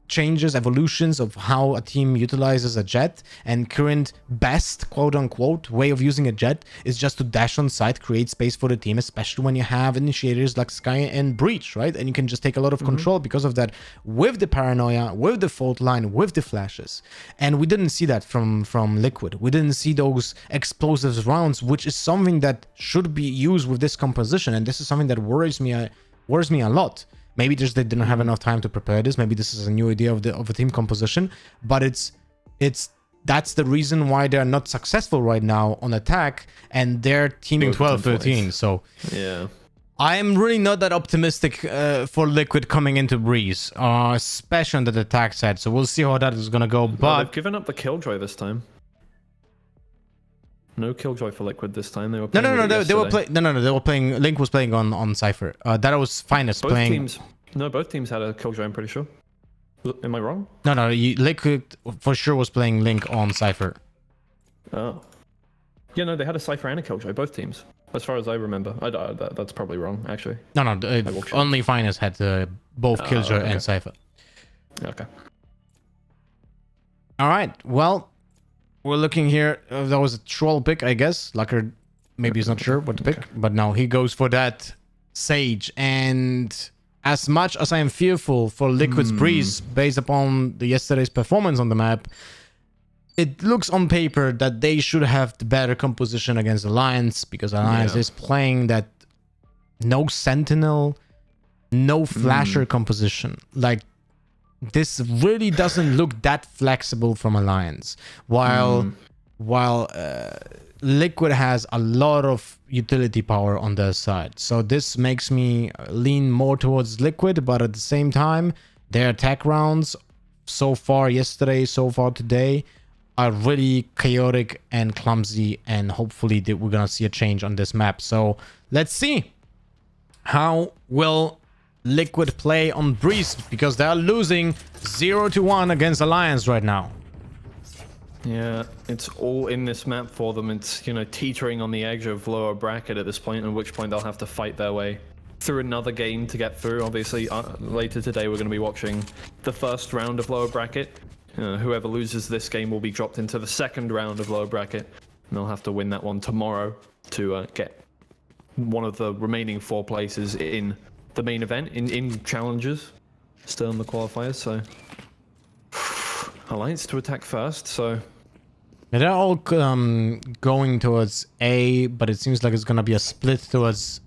changes, evolutions of how a team utilizes a jet, and current best quote-unquote way of using a jet is just to dash on site, create space for the team, especially when you have initiators like Sky and Breach, right? And you can just take a lot of control because of that, with the paranoia, with the fault line, with the flashes. And we didn't see that from Liquid. We didn't see those explosive rounds, which is something that should be used with this composition, and this is something that worries me a lot. Maybe just they didn't have enough time to prepare this. Maybe this is a new idea of a team composition, but that's the reason why they're not successful right now on attack, and they're teaming 12-13. So yeah, I'm really not that optimistic for Liquid coming into Breeze, especially on the attack side. So we'll see how that is gonna go. But they've given up the Killjoy this time. No Killjoy for Liquid this time. They were playing they were playing. Link was playing on Cypher. That was Finest both playing. Both teams had a Killjoy, I'm pretty sure. Am I wrong? No, Liquid for sure was playing Link on Cypher. Oh. Yeah, no, they had a Cypher and a Killjoy, both teams, as far as I remember. That's probably wrong, actually. No, only Finest had both Killjoy and Cypher. Okay. All right, well, we're looking here. That was a troll pick, I guess. Lucker maybe is not sure what to pick, but now he goes for that Sage. And as much as I am fearful for Liquid's Breeze based upon yesterday's performance on the map, it looks on paper that they should have the better composition against Alliance, because Alliance is playing that no Sentinel, no Flasher composition. Like, this really doesn't look that flexible from Alliance. While Liquid has a lot of utility power on their side. So this makes me lean more towards Liquid, but at the same time, their attack rounds so far yesterday, so far today, are really chaotic and clumsy, and hopefully we're gonna see a change on this map. So let's see how will Liquid play on Breeze, because they are losing 0-1 against Alliance right now. Yeah, it's all in this map for them. It's, you know, teetering on the edge of lower bracket at this point, at which point they'll have to fight their way through another game to get through. Obviously, later today we're going to be watching the first round of lower bracket. Whoever loses this game will be dropped into the second round of lower bracket, and they'll have to win that one tomorrow to get one of the remaining 4 places in the main event, in challenges, still in the qualifiers. So Alliance to attack first, so yeah, they're all going towards A, but it seems like it's gonna be a split towards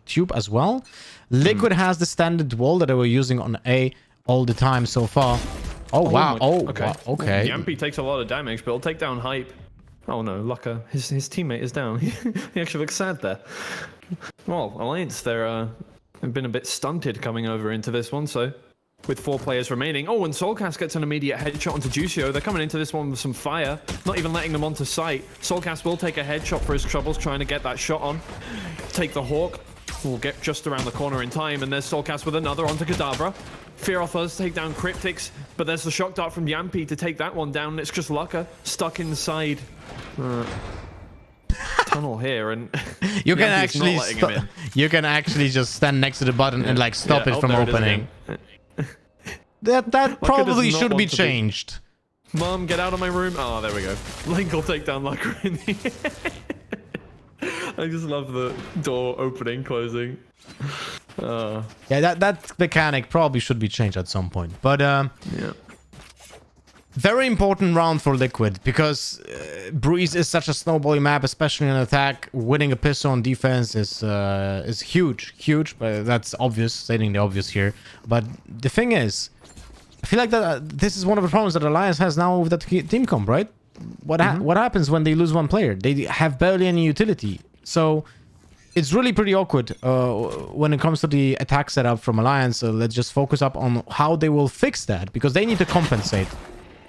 Tube as well. Liquid has the standard wall that they were using on A all the time so far. Oh wow! Okay. Wow. Okay. Yampy takes a lot of damage, but he'll take down Hype. Oh no, Lucka, his teammate is down. He actually looks sad there. Well, Alliance, they've been a bit stunted coming over into this one, so with 4 players remaining. Oh, and Soulcast gets an immediate headshot onto Juicio. They're coming into this one with some fire, not even letting them onto sight. Soulcast will take a headshot for his troubles, trying to get that shot on. Take the Hawk. We'll get just around the corner in time, and there's Soulcast with another onto Kadabra. Fearoth does take down Cryptix, but there's the shock dart from Yampy to take that one down. It's just Lucka stuck inside tunnel here, and you can actually just stand next to the button and like stop it from opening. That probably should be changed. Mom, get out of my room. Oh, there we go. Link will take down Lucka in the I just love the door opening, closing. Yeah, that mechanic probably should be changed at some point. But yeah. Very important round for Liquid, because Breeze is such a snowballing map, especially in attack. Winning a pistol on defense is huge. But that's obvious, stating the obvious here. But the thing is, I feel like that this is one of the problems that Alliance has now with that team comp, right? What happens when they lose one player? They have barely any utility. So it's really pretty awkward when it comes to the attack setup from Alliance. So let's just focus up on how they will fix that, because they need to compensate.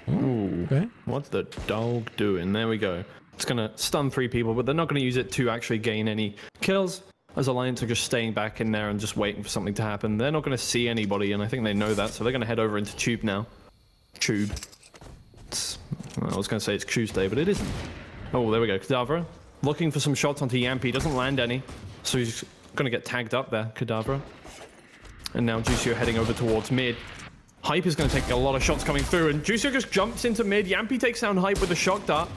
Ooh, okay. What's the dog doing? There we go. It's going to stun 3 people, but they're not going to use it to actually gain any kills, as Alliance are just staying back in there and just waiting for something to happen. They're not going to see anybody, and I think they know that, so they're going to head over into Tube now. Tube. I was going to say it's Tuesday, but it isn't. Oh, there we go. Kadavra looking for some shots onto Yampy. Doesn't land any, so he's going to get tagged up there, Kadavra. And now Juicio heading over towards mid. Hype is going to take a lot of shots coming through, and Juicio just jumps into mid. Yampy takes down Hype with a shock dart.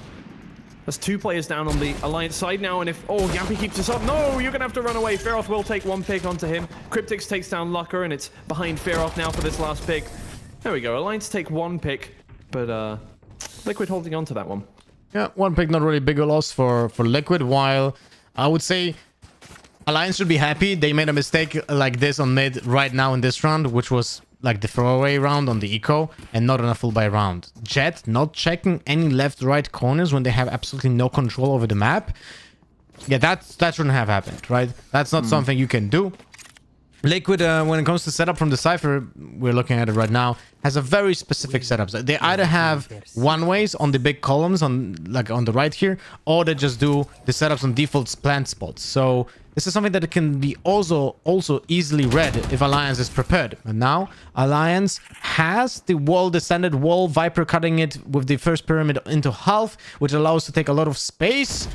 There's 2 players down on the Alliance side now, and if... Oh, Yampy keeps this up. No, you're going to have to run away. Fearoth will take 1 pick onto him. Cryptix takes down Lucka, and it's behind Fearoth now for this last pick. There we go. Alliance take 1 pick, but Liquid holding on to that one. Yeah, 1 pick, not really big a loss for Liquid, while I would say Alliance should be happy. They made a mistake like this on mid right now in this round, which was like the throwaway round on the eco and not on a full buy round. Jet not checking any left-right corners when they have absolutely no control over the map. Yeah, that shouldn't have happened, right? That's not something you can do. Liquid, when it comes to setup from the Cypher, we're looking at it right now, has a very specific setup. They either have one-ways on the big columns on the right here, or they just do the setups on default plant spots. So this is something that can be also easily read if Alliance is prepared. And now Alliance has the wall, the standard wall, Viper cutting it with the first pyramid into half, which allows to take a lot of space,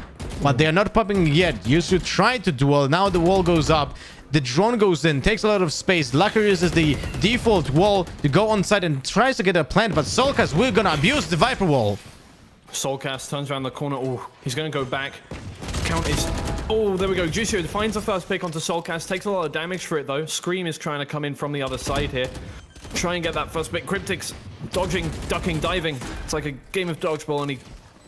but they are not popping yet. You should try to duel. Now the wall goes up. The drone goes in, takes a lot of space. Lucka uses the default wall to go on site and tries to get a plant, but Soulcast will gonna abuse the Viper wall. Soulcast turns around the corner. Oh, he's gonna go back. Count is... Oh, there we go. Juicio finds the first pick onto Soulcast. Takes a lot of damage for it, though. Scream is trying to come in from the other side here. Try and get that first pick. Cryptix dodging, ducking, diving. It's like a game of dodgeball, and he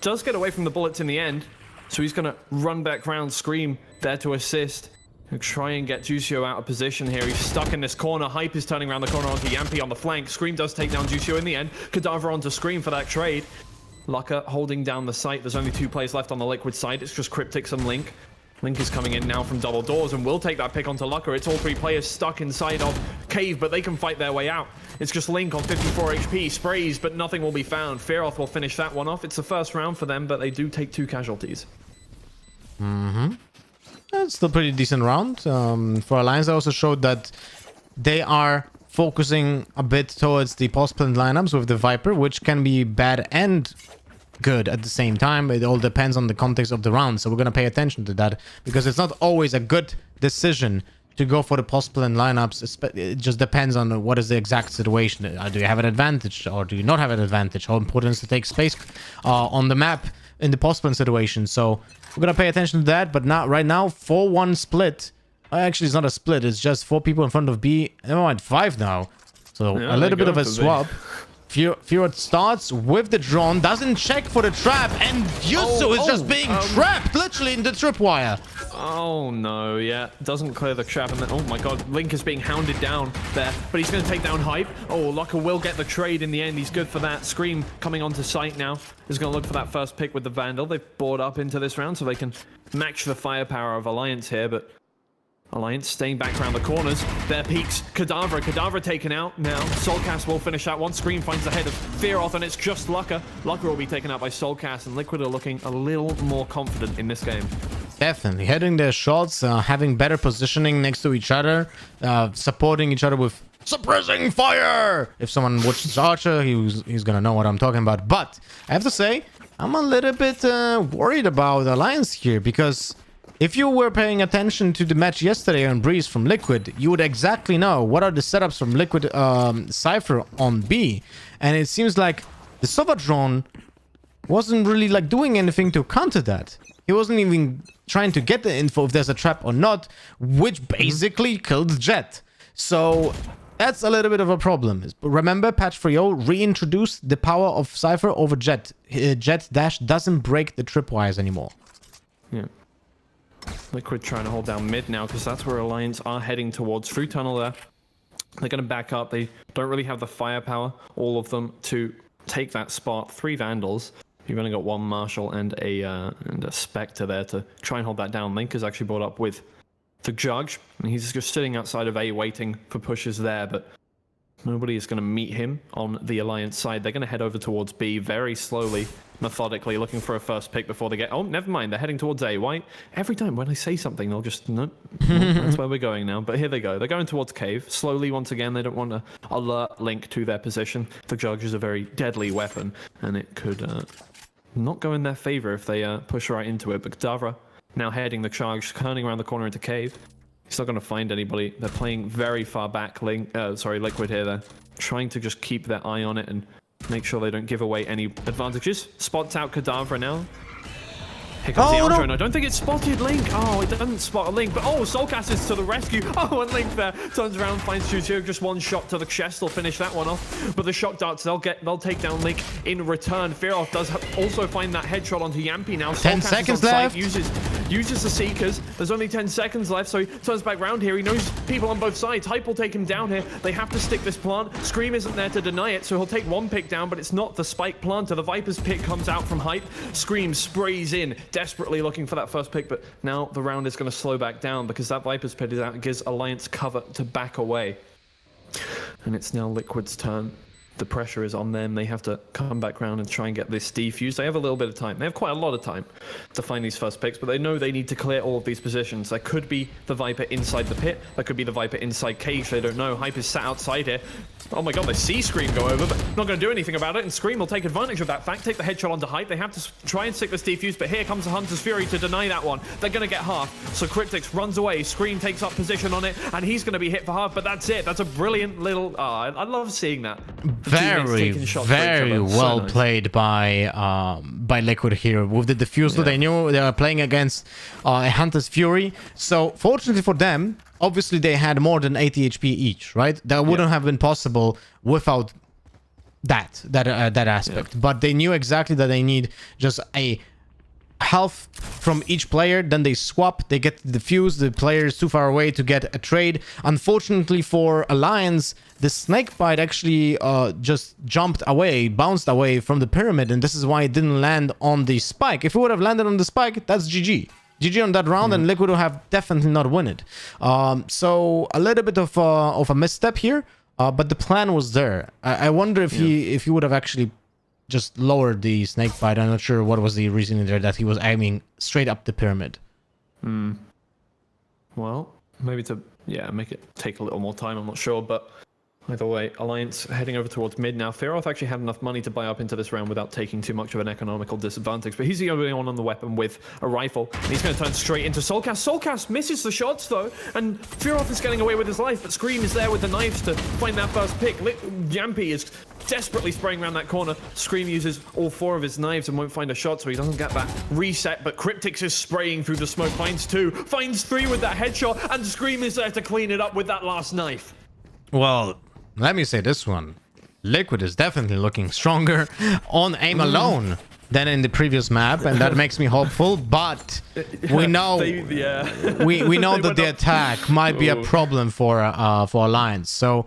does get away from the bullets in the end. So he's gonna run back round. Scream there to assist. He'll try and get Juicio out of position here. He's stuck in this corner. Hype is turning around the corner onto Yampy on the flank. Scream does take down Juicio in the end. Cadaver onto Scream for that trade. Lucka holding down the site. There's only 2 players left on the Liquid side. It's just Cryptix and Link. Link is coming in now from double doors and will take that pick onto Lucka. It's all 3 players stuck inside of Cave, but they can fight their way out. It's just Link on 54 HP, sprays, but nothing will be found. Fearoth will finish that one off. It's the first round for them, but they do take 2 casualties. It's still a pretty decent round. For Alliance, I also showed that they are focusing a bit towards the post-plant lineups with the Viper, which can be bad and good at the same time. It all depends on the context of the round, so we're going to pay attention to that, because it's not always a good decision to go for the post-plant lineups. It just depends on what is the exact situation. Do you have an advantage or do you not have an advantage? How important is to take space on the map in the post-plant situation? So we're going to pay attention to that, but not right now. 4-1 split. Actually, it's not a split. It's just 4 people in front of B. Never mind, 5 now. So yeah, a little bit of a swap. Fearoth starts with the drone, doesn't check for the trap, and Yusu is just being trapped, literally in the tripwire. Oh no, yeah, doesn't clear the trap, and then, oh my god, Link is being hounded down there, but he's going to take down Hype. Oh, Lucka will get the trade in the end, he's good for that. Scream coming onto site now is going to look for that first pick with the Vandal. They've bored up into this round so they can match the firepower of Alliance here, but Alliance staying back around the corners. Their peaks. Kadavra taken out now. Soulcast will finish that one. Scream finds the head of Fearoth, and it's just Lucka. Lucka will be taken out by Soulcast, and Liquid are looking a little more confident in this game. Definitely. Heading their shots, having better positioning next to each other, supporting each other with suppressing fire. If someone watches Archer, he's gonna know what I'm talking about. But I have to say, I'm a little bit worried about Alliance here, because if you were paying attention to the match yesterday on Breeze from Liquid, you would exactly know what are the setups from Liquid Cypher on B. And it seems like the Sova drone wasn't really like doing anything to counter that. He wasn't even trying to get the info if there's a trap or not, which basically killed Jet. So that's a little bit of a problem. Remember, patch 3.0 reintroduced the power of Cypher over Jet. Jet dash doesn't break the tripwires anymore. Yeah. Liquid trying to hold down mid now, because that's where Alliance are heading towards. Through tunnel there. They're going to back up. They don't really have the firepower, all of them, to take that spot. 3 Vandals. You've only got 1 Marshal and a Spectre there to try and hold that down. Link is actually brought up with the Judge, and he's just sitting outside of A waiting for pushes there, but nobody is going to meet him on the Alliance side. They're going to head over towards B very slowly, methodically, looking for a first pick before they get... Oh, never mind. They're heading towards A. Why? Every time when I say something, they'll just... Nope. That's where we're going now. But here they go. They're going towards Cave. Slowly, once again, they don't want to alert Link to their position. The Judge is a very deadly weapon, and it could not go in their favor if they push right into it. But Kadavra now heading the charge, turning around the corner into Cave. He's not going to find anybody. They're playing very far back. Liquid here. They're trying to just keep their eye on it and make sure they don't give away any advantages. Spots out Kadavra now. Here comes the arm drone. I don't think it spotted Link. Oh, it doesn't spot a Link, but oh, Soulcast is to the rescue. Oh, and Link there turns around, finds Jutsu. Just 1 shot to the chest. They'll finish that one off. But the shock darts, they'll take down Link in return. Fearoth does also find that headshot onto Yampi now. 10 seconds left. Uses the Seekers. There's only 10 seconds left, so he turns back round here. He knows people on both sides. Hype will take him down here. They have to stick this plant. Scream isn't there to deny it, so he'll take 1 pick down, but it's not the spike planter. The Viper's pick comes out from Hype. Scream sprays in, desperately looking for that first pick, but now the round is going to slow back down because that Viper's pit is out and gives Alliance cover to back away. And it's now Liquid's turn. The pressure is on them. They have to come back around and try and get this defused. They have a little bit of time. They have quite a lot of time to find these first picks, but they know they need to clear all of these positions. There could be the Viper inside the pit. There could be the Viper inside cage. They don't know. Hype is sat outside here. Oh my god, they see Scream go over, but not going to do anything about it, and Scream will take advantage of that fact, take the headshot onto Hype. They have to try and stick this defuse, but here comes the Hunter's Fury to deny that one. They're going to get half, so Cryptix runs away. Scream takes up position on it, and he's going to be hit for half, but that's it. That's a brilliant little... I love seeing that. Very well played by Liquid here. With the defusal, they knew they were playing against a Hunter's Fury. So fortunately for them, obviously they had more than 80 HP each, right? That wouldn't have been possible without that aspect. But they knew exactly that they need just a health from each player, then they swap, they get the defuse, the player is too far away to get a trade. Unfortunately for Alliance, the snake bite actually just jumped away, bounced away from the pyramid, and this is why it didn't land on the spike. If it would have landed on the spike, that's GG. GG on that round, and Liquid would have definitely not won it. So a little bit of a misstep here, but the plan was there. I wonder if he would have actually just lowered the snake bite. I'm not sure what was the reason there that he was aiming straight up the pyramid. Well, maybe to make it take a little more time. I'm not sure, but either way, Alliance heading over towards mid now. Fearoth actually had enough money to buy up into this round without taking too much of an economical disadvantage, but he's the only one on the weapon with a rifle, and he's going to turn straight into Soulcast. Soulcast misses the shots, though, and Fearoth is getting away with his life, but Scream is there with the knives to find that first pick. Yampy is desperately spraying around that corner. Scream uses all 4 of his knives and won't find a shot, so he doesn't get that reset, but Cryptix is spraying through the smoke, finds 2, finds 3 with that headshot, and Scream is there to clean it up with that last knife. Well, let me say this one. Liquid is definitely looking stronger on aim alone than in the previous map, and that makes me hopeful, but we know we know that the attack might be a problem for Alliance. So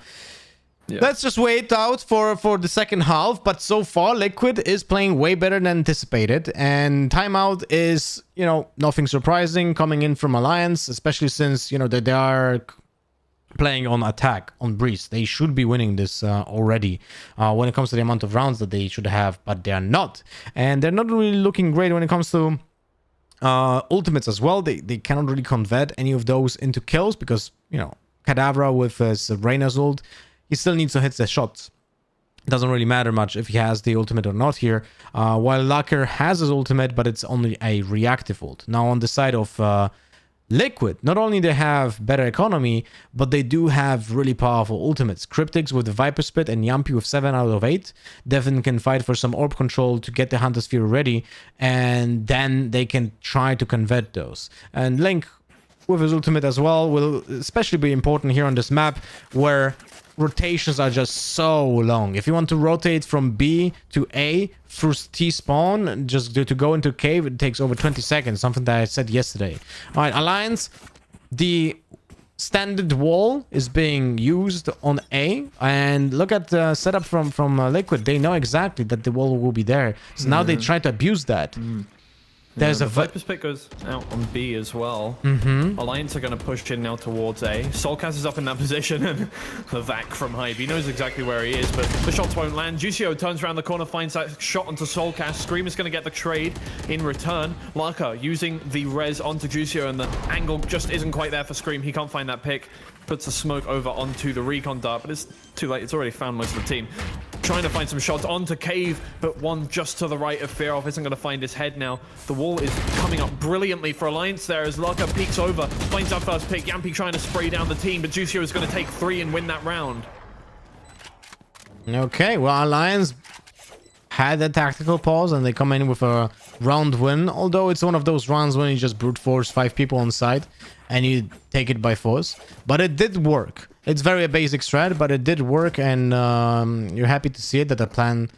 let's just wait out for the second half. But so far, Liquid is playing way better than anticipated, and timeout is, you know, nothing surprising coming in from Alliance, especially since, you know, they are playing on attack on Breeze. They should be winning this already when it comes to the amount of rounds that they should have, but they are not, and they're not really looking great when it comes to ultimates as well. They cannot really convert any of those into kills because, you know, Kadavra with his Reyna's ult, he still needs to hit the shots. It doesn't really matter much if he has the ultimate or not here, while Lacker has his ultimate, but it's only a reactive ult. Now on the side of Liquid, not only they have better economy, but they do have really powerful ultimates. Cryptix with the Viper Spit and Yampy with 7 out of 8. Devin can fight for some orb control to get the Hunter Sphere ready, and then they can try to convert those. And Link with his ultimate as well will especially be important here on this map, where rotations are just so long. If you want to rotate from B to A through T spawn, just to go into cave, it takes over 20 seconds, something that I said yesterday. All right, Alliance, the standard wall is being used on A, and look at the setup from Liquid. They know exactly that the wall will be there, so now they try to abuse that. There's a Viper Spit goes out on B as well. Alliance are going to push in now towards A. Soulcast is up in that position, and the Vac from Hive, he knows exactly where he is, but the shots won't land. Juicio turns around the corner, finds that shot onto Soulcast. Scream is going to get the trade in return. Laka using the res onto Juicio, and the angle just isn't quite there for Scream. He can't find that pick. Puts the smoke over onto the recon dart, but it's too late. It's already found most of the team. Trying to find some shots onto Cave, but one just to the right of Fearoth isn't going to find his head now. The wall is coming up brilliantly for Alliance there as Laka peeks over, finds that first pick. Yampy trying to spray down the team, but Juicio is going to take 3 and win that round. Okay, well, Alliance had a tactical pause and they come in with a round win, although it's one of those rounds when you just brute force 5 people on site and you take it by force. But it did work. It's very a basic strat, but it did work, and you're happy to see it, that the plan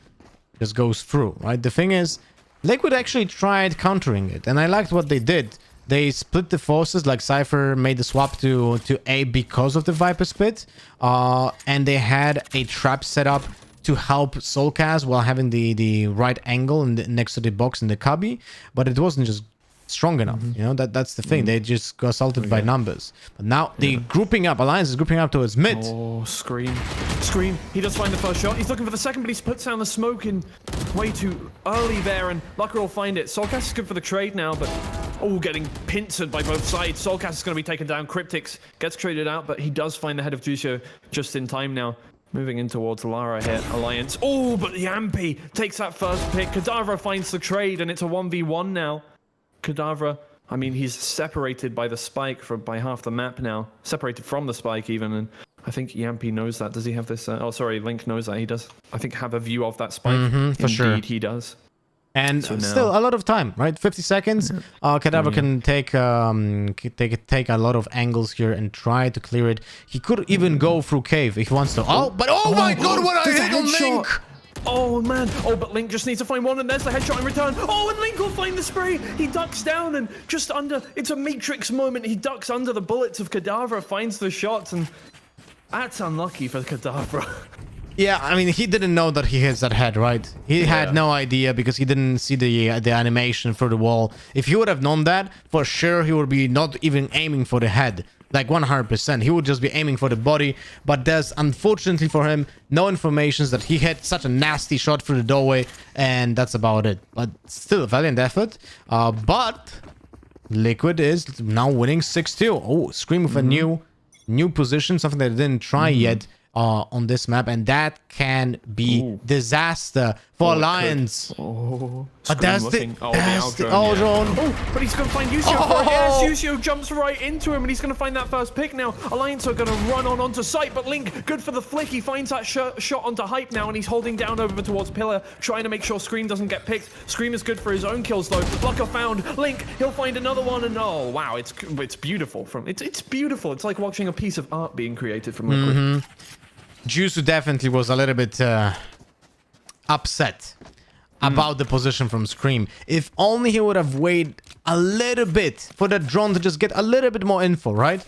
just goes through, right? The thing is, Liquid actually tried countering it, and I liked what they did. They split the forces, like Cypher made the swap to A because of the Viper Spit, and they had a trap set up to help Soulcast while having the right angle next to the box in the cubby, but it wasn't just strong enough. You know, that's the thing. They just got assaulted by numbers. But now the grouping up, Alliance is grouping up towards mid. Oh, Scream. He does find the first shot. He's looking for the second, but he puts down the smoke in way too early there, and Lucker will find it. Soulcast is good for the trade now, but getting pincered by both sides. Soulcast is going to be taken down. Cryptix gets traded out, but he does find the head of Juicio just in time now. Moving in towards Lara here, Alliance. Oh, but Yampy takes that first pick. Kadavra finds the trade, and it's a 1v1 now. Kadavra, I mean, he's separated by the spike by half the map now. Separated from the spike even, and I think Yampy knows that. Does he have this? Oh, sorry, Link knows that. He does, I think, have a view of that spike. For sure. Indeed, he does. And so still a lot of time, right? 50 seconds. Kadavra can take a lot of angles here and try to clear it. He could even go through cave if he wants to. Oh my god, what a hit on Link! Oh, man. Oh, but Link just needs to find one, and there's the headshot in return. Oh, and Link will find the spray. He ducks down, and just under... It's a Matrix moment. He ducks under the bullets of Kadavra, finds the shots, and that's unlucky for Kadavra. Yeah, I mean, he didn't know that he hits that head, right? He had no idea because he didn't see the animation for the wall. If he would have known that, for sure he would be not even aiming for the head. Like 100%. He would just be aiming for the body. But there's, unfortunately for him, no information that he hit such a nasty shot through the doorway. And that's about it. But still a valiant effort. But Liquid is now winning 6-2. Oh, Scream with a new position. Something that they didn't try yet. On this map, and that can be disaster for Alliance. But that's the drone. Oh, but he's gonna find Yusio for it. Yes, Yusio jumps right into him, and he's gonna find that first pick now. Alliance are gonna run on onto site, but Link, good for the flick. He finds that shot onto Hype now, and he's holding down over towards Pillar, trying to make sure Scream doesn't get picked. Scream is good for his own kills though. Blocker found Link. He'll find another one, and oh wow, it's beautiful. It's beautiful. It's like watching a piece of art being created from Liquid. Jusu definitely was a little bit upset about the position from Scream. If only he would have waited a little bit for that drone to just get a little bit more info, right?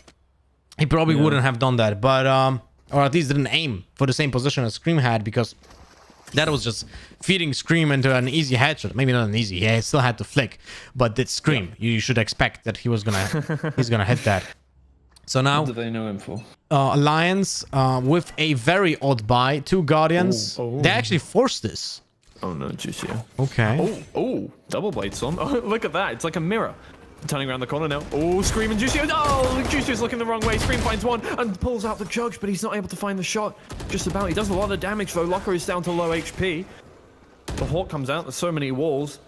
He probably wouldn't have done that, but or at least didn't aim for the same position as Scream had, because that was just feeding Scream into an easy headshot. Maybe not an easy, he still had to flick, but it's Scream. You should expect that he's gonna hit that. So now, what do they know him for? Alliance with a very odd buy, 2 Guardians. They actually forced this. Oh no, Juicio. Okay. Oh, double blades on. Oh, look at that. It's like a mirror. Turning around the corner now. Oh, Scream and Juicio. Oh, Juicio's looking the wrong way. Scream finds one and pulls out the judge, but he's not able to find the shot. Just about. He does a lot of damage though. Locker is down to low HP. The Hawk comes out. There's so many walls.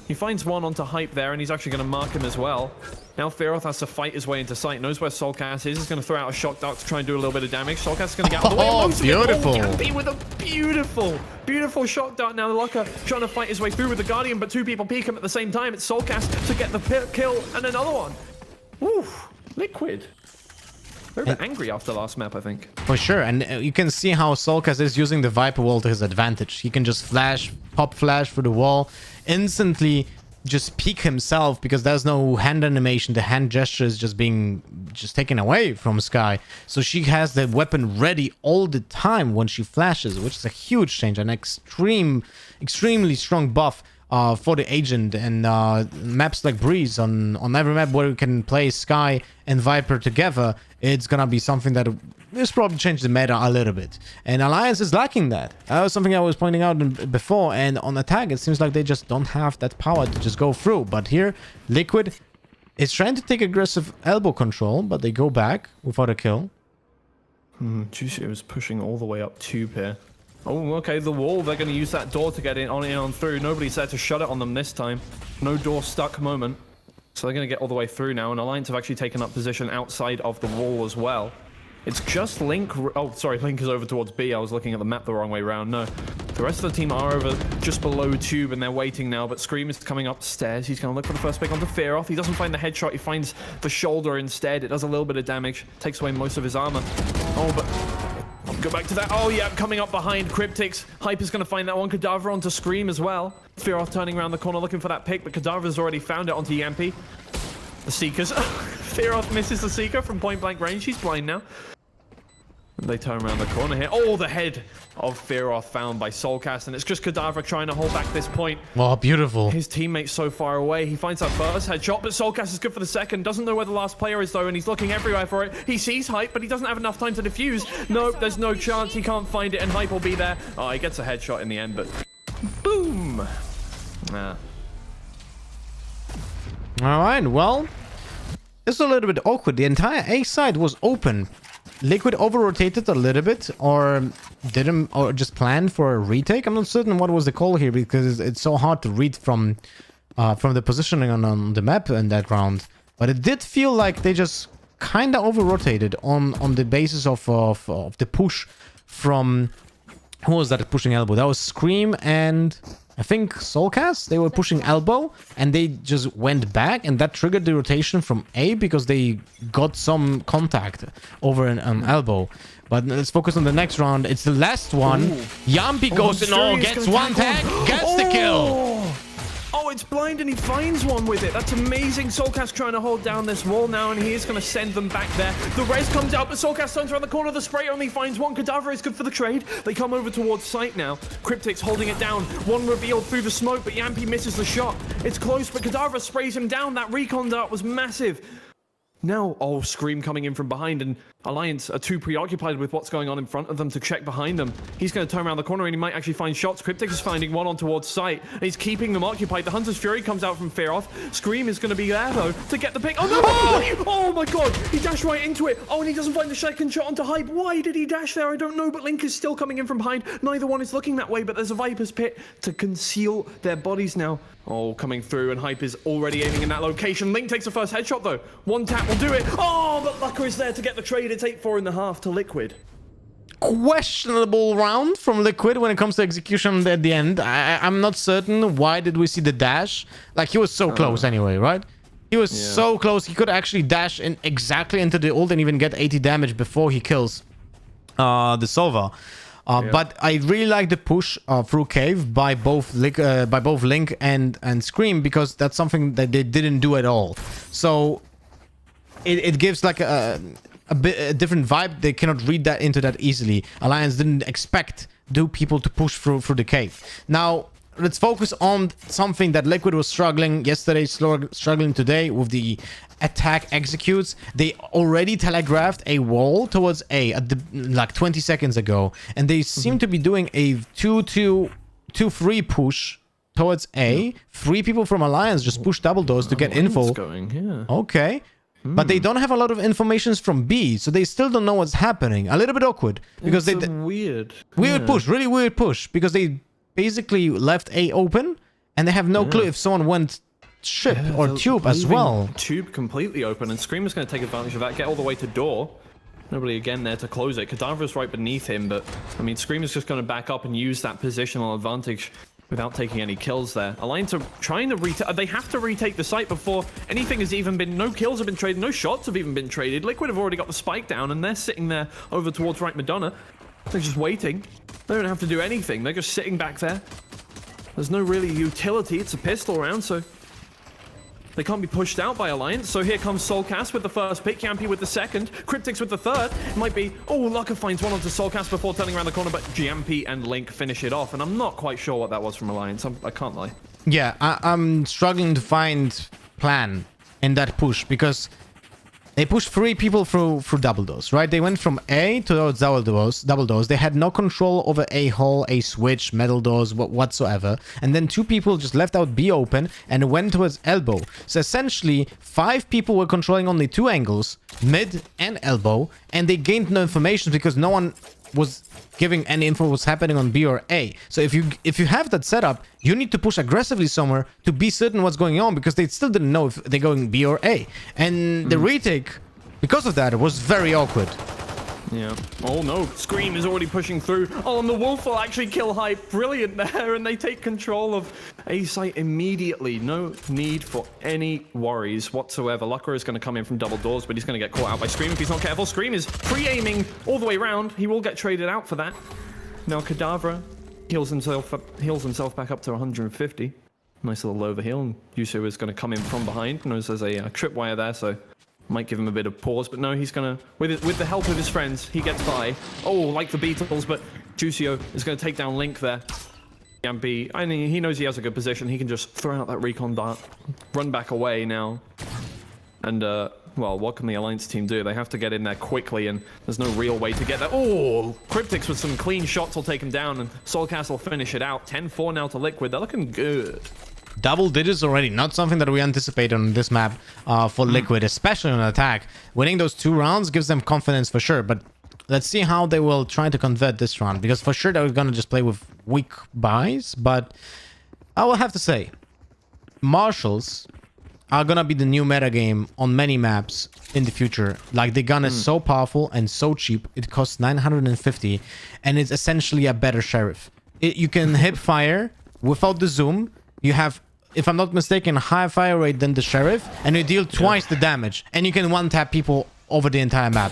He finds one onto Hype there, and he's actually going to mark him as well. Now Fearoth has to fight his way into sight. Knows where Soulcast is. He's going to throw out a shock dart to try and do a little bit of damage. Soulcast is going to get out of the way. Oh, beautiful. Yampy with a beautiful shock dart. Now the Locker trying to fight his way through with the Guardian, but 2 people peek him at the same time. It's Soulcast to get the kill, and another one. Oof, Liquid. They're a bit angry after last map, I think. For sure, and you can see how Soulcast is using the Viper wall to his advantage. He can just pop flash through the wall, instantly just peek himself, because there's no hand animation. The hand gesture is just taken away from Sky. So she has the weapon ready all the time when she flashes, which is a huge change, an extremely strong buff for the agent. And maps like Breeze, on every map where you can play Sky and Viper together, it's gonna be something that is probably changed the meta a little bit. And Alliance is lacking that. That was something I was pointing out before. And on attack, it seems like they just don't have that power to just go through. But here, Liquid is trying to take aggressive elbow control, but they go back without a kill. Juicy was pushing all the way up tube here. Oh, okay, the wall. They're going to use that door to get in on through. Nobody's there to shut it on them this time. No door stuck moment. So they're going to get all the way through now. And Alliance have actually taken up position outside of the wall as well. It's just Link. Oh, sorry, Link is over towards B. I was looking at the map the wrong way around. No, the rest of the team are over just below tube, and they're waiting now. But Scream is coming upstairs. He's going to look for the first pick onto Fearoth. He doesn't find the headshot. He finds the shoulder instead. It does a little bit of damage. Takes away most of his armor. Oh, but go back to that. Oh, yeah, coming up behind Cryptics. Hype is going to find that one. Cadaver onto Scream as well. Fearoth turning around the corner looking for that pick, but Cadaver's already found it onto Yampy. The Seekers. Fearoth misses the Seeker from point blank range. He's blind now. They turn around the corner here. Oh, the head of Fearoth found by Soulcast, and it's just Kadavra trying to hold back this point. Oh, beautiful. His teammate's so far away. He finds that first headshot, but Soulcast is good for the second. Doesn't know where the last player is, though, and he's looking everywhere for it. He sees Hype, but he doesn't have enough time to defuse. Nope, there's no chance. He can't find it, and Hype will be there. Oh, he gets a headshot in the end, but boom. Nah. All right, well, it's a little bit awkward. The entire A side was open. Liquid over-rotated a little bit, or didn't, or just planned for a retake. I'm not certain what was the call here, because it's so hard to read from the positioning on the map in that round. But it did feel like they just kind of over-rotated on the basis of the push from Who was that pushing elbow? That was Scream and I think Soulcast. They were pushing elbow and they just went back, and that triggered the rotation from A because they got some contact over an elbow. But let's focus on the next round. It's the last one. Yampi goes in all, gets one tag, gets the kill. Oh, it's blind and he finds one with it. That's amazing. Soulcast trying to hold down this wall now, and he is going to send them back there. The res comes out, but Soulcast turns around the corner. The spray only finds one. Cadaver is good for the trade. They come over towards site now. Cryptic's holding it down. One revealed through the smoke, but Yampi misses the shot. It's close, but Cadaver sprays him down. That recon dart was massive. Now, oh, Scream coming in from behind, and Alliance are too preoccupied with what's going on in front of them to check behind them. He's going to turn around the corner, and he might actually find shots. Cryptic is finding one on towards sight, and he's keeping them occupied. The Hunter's Fury comes out from Fear Off. Scream is going to be there, though, to get the pick. Oh, no! Oh, my God! He dashed right into it. Oh, and he doesn't find the second shot onto Hype. Why did he dash there? I don't know, but Link is still coming in from behind. Neither one is looking that way, but there's a Viper's Pit to conceal their bodies now. Oh, coming through, and Hype is already aiming in that location. Link takes the first headshot, though. One tap will do it. Oh, but Lucker is there to get the trade. It's 8-4.5 to Liquid. Questionable round from Liquid when it comes to execution at the end. I'm not certain. Why did we see the dash? Like, he was so close anyway, right? He was so close. He could actually dash in exactly into the ult and even get 80 damage before he kills the Sova. But I really like the push through cave by both Link and Scream, because that's something that they didn't do at all. So it gives like a different vibe. They cannot read that into that easily. Alliance didn't expect people to push through the cave. Now let's focus on something that Liquid was struggling yesterday, struggling today with the attack executes. They already telegraphed a wall towards A at like 20 seconds ago, and they seem to be doing a 2-2-2-3 push towards A. 3 people from Alliance just push double doors to get info. Okay. But they don't have a lot of information from B, so they still don't know what's happening. A little bit awkward because it's weird push, really weird push, because they basically left A open and they have no clue if someone went ship or tube as well. Tube completely open, and Screamer's going to take advantage of that, get all the way to door. Nobody again there to close it. Cadaver's right beneath him, but I mean, Screamer's just going to back up and use that positional advantage without taking any kills there. Alliance are trying to they have to retake the site before anything has even been, no kills have been traded, no shots have even been traded. Liquid have already got the spike down, and they're sitting there over towards right Madonna. They're just waiting. They don't have to do anything. They're just sitting back there. There's no really utility. It's a pistol round, so they can't be pushed out by Alliance. So here comes Soulcast with the first pick, Yampi with the second, Cryptics with the third. It might be, oh, Lucker finds one onto Soulcast before turning around the corner, but Yampi and Link finish it off. And I'm not quite sure what that was from Alliance. I can't lie. Yeah, I'm struggling to find plan in that push, because they pushed 3 people through double doors, right? They went from A towards double doors. They had no control over A hole, A switch, metal doors, whatsoever. And then 2 people just left out B open and went towards elbow. So essentially, 5 people were controlling only 2 angles, mid and elbow, and they gained no information because no one was giving any info what's happening on B or A. So if you have that setup, you need to push aggressively somewhere to be certain what's going on, because they still didn't know if they're going B or A. And the retake, because of that, was very awkward. Yeah. Oh no, Scream is already pushing through. Oh, and the Wolf will actually kill Hype. Brilliant there, and they take control of A site immediately. No need for any worries whatsoever. Lucker is going to come in from double doors, but he's going to get caught out by Scream if he's not careful. Scream is pre-aiming all the way around. He will get traded out for that. Now Cadaver heals himself back up to 150. Nice little overheal, and Yusu is going to come in from behind. Knows there's a tripwire there, so might give him a bit of pause, but no, he's gonna, with the help of his friends, he gets by. Oh, like the Beatles, but Juicio is gonna take down Link there. Yampi, I mean, he knows he has a good position. He can just throw out that recon dart, run back away now. And, well, what can the Alliance team do? They have to get in there quickly, and there's no real way to get there. Oh, Cryptics with some clean shots will take him down, and Soulcast will finish it out. 10-4 now to Liquid. They're looking good. Double digits already, not something that we anticipate on this map for Liquid, especially on attack. Winning those 2 rounds gives them confidence for sure, but let's see how they will try to convert this round, because for sure they're going to just play with weak buys. But I will have to say, Marshals are gonna be the new meta game on many maps in the future. Like, the gun is so powerful and so cheap. It costs 950, and it's essentially a better sheriff. You can hip fire without the zoom. You have, if I'm not mistaken, a higher fire rate than the sheriff, and you deal twice the damage, and you can one-tap people over the entire map.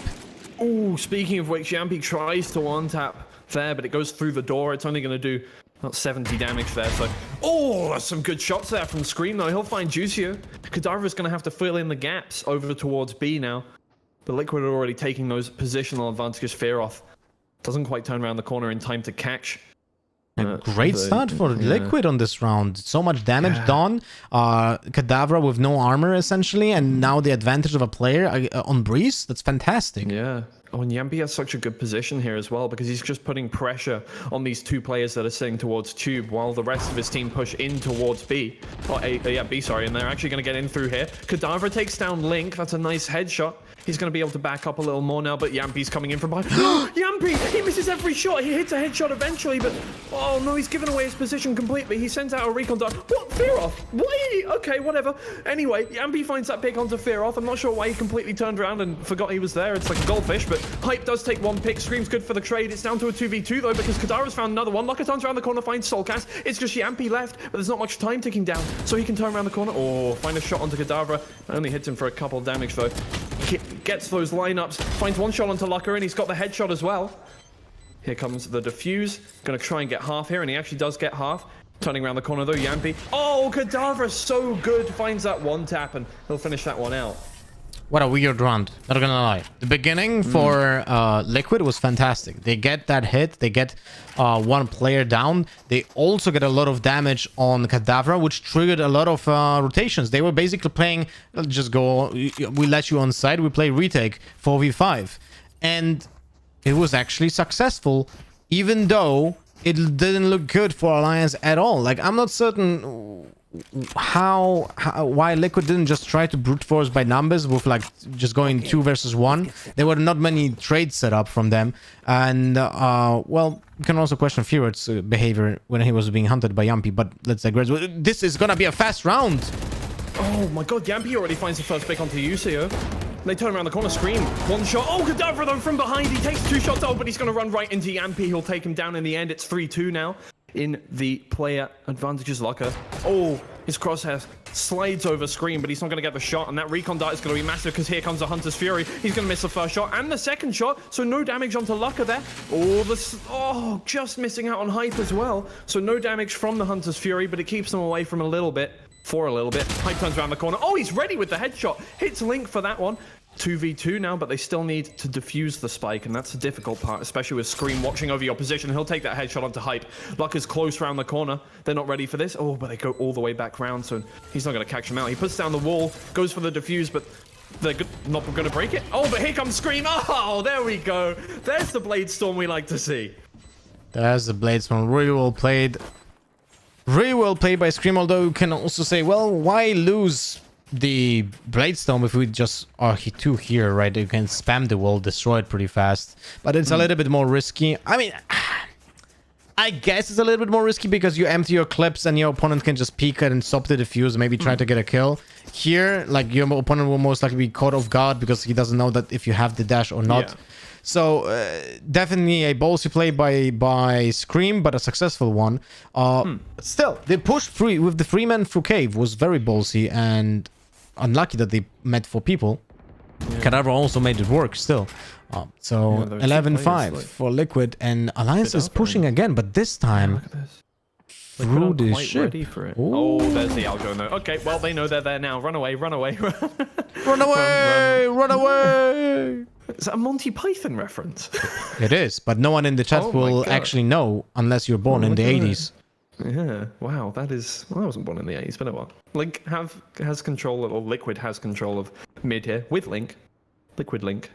Oh, speaking of which, Yampy tries to one-tap there, but it goes through the door. It's only going to do about 70 damage there. So, oh, that's some good shots there from Scream, though. He'll find Juicio. Kadavra's going to have to fill in the gaps over towards B now. But Liquid are already taking those positional advantages. Fearoth doesn't quite turn around the corner in time to catch. A great start for Liquid on this round. So much damage done. Kadavra with no armor, essentially, and now the advantage of a player on Breeze. That's fantastic. Yeah. Oh, and Yampy has such a good position here as well, because he's just putting pressure on these two players that are sitting towards Tube, while the rest of his team push in towards B. Oh, yeah, B, sorry, and they're actually going to get in through here. Kadavra takes down Link. That's a nice headshot. He's going to be able to back up a little more now, but Yampy's coming in from behind. Yampy! He misses every shot. He hits a headshot eventually, but oh no, he's given away his position completely. He sends out a recon dart. What? Fearoth? Why? Okay, whatever. Anyway, Yampy finds that pick onto Fearoth. I'm not sure why he completely turned around and forgot he was there. It's like a goldfish, but Hype does take one pick. Scream's good for the trade. It's down to a 2v2 though, because Kadara's found another one. Lucka turns around the corner, finds Soulcast. It's just Yampy left, but there's not much time ticking down, so he can turn around the corner. Oh, find a shot onto Kadavra. Only hits him for a couple of damage though. Gets those lineups, finds one shot onto Lucka, and he's got the headshot as well. Here comes the defuse. Gonna try and get half here, and he actually does get half. Turning around the corner though, Yampy. Oh, Kadavra, so good. Finds that one tap, and he'll finish that one out. What a weird round, not gonna lie. The beginning for Liquid was fantastic. They get that hit, they get one player down. They also get a lot of damage on Kadavra, which triggered a lot of rotations. They were basically playing, just go, we let you on side, we play retake 4v5. And it was actually successful, even though it didn't look good for Alliance at all. Like, I'm not certain why Liquid didn't just try to brute force by numbers with like just going 2 versus 1. There were not many trades set up from them, and well, you can also question Fearoth's behavior when he was being hunted by Yampy, but let's digress. This is gonna be a fast round. Oh my god, Yampy already finds the first pick onto Yucio. They turn around the corner, Scream. One shot. Oh, Kadavra though from behind. He takes 2 shots. Oh, but he's going to run right into Yampy. He'll take him down in the end. It's 3-2 now in the player advantages locker. Oh, his crosshair slides over Scream, but he's not going to get the shot. And that recon dart is going to be massive, because here comes the Hunter's Fury. He's going to miss the first shot and the second shot. So no damage onto Lucka there. Oh, just missing out on Hype as well. So no damage from the Hunter's Fury, but it keeps them away from a little bit. For a little bit. Hype turns around the corner. Oh, he's ready with the headshot. Hits Link for that one. 2v2 now, but they still need to defuse the spike, and that's the difficult part, especially with Scream watching over your position. He'll take that headshot onto Hype. Lucka's close around the corner. They're not ready for this. Oh, but they go all the way back round, so he's not going to catch him out. He puts down the wall, goes for the defuse, but they're not going to break it. Oh, but here comes Scream. Oh, there we go. There's the Blade Storm we like to see. There's the Blade Storm. Really well played. Really well played by Scream, although you can also say, well, why lose the Blade Storm if we just are two here, right? You can spam the wall, destroy it pretty fast. But it's a little bit more risky. I mean, I guess it's a little bit more risky because you empty your clips and your opponent can just peek it and stop the defuse, maybe try to get a kill. Here, like, your opponent will most likely be caught off guard because he doesn't know that if you have the dash or not. Yeah. So definitely a ballsy play by Scream, but a successful one. Still, the push free with the 3-man through cave was very ballsy and unlucky that they met 4 people. Kadavra also made it work still. So 11-5 for Liquid, and Alliance is pushing again, but this time through the ship. Ready for it. Oh, there's the algo though. Okay, well, they know they're there now. Run away, run away. Run away, run away. Is that a Monty Python reference? It is, but no one in the chat will actually know unless you're born in the 80s. Yeah, wow, that is... Well, I wasn't born in the 80s, but a while. Link has control, or Liquid has control of mid here, with Link. Liquid Link.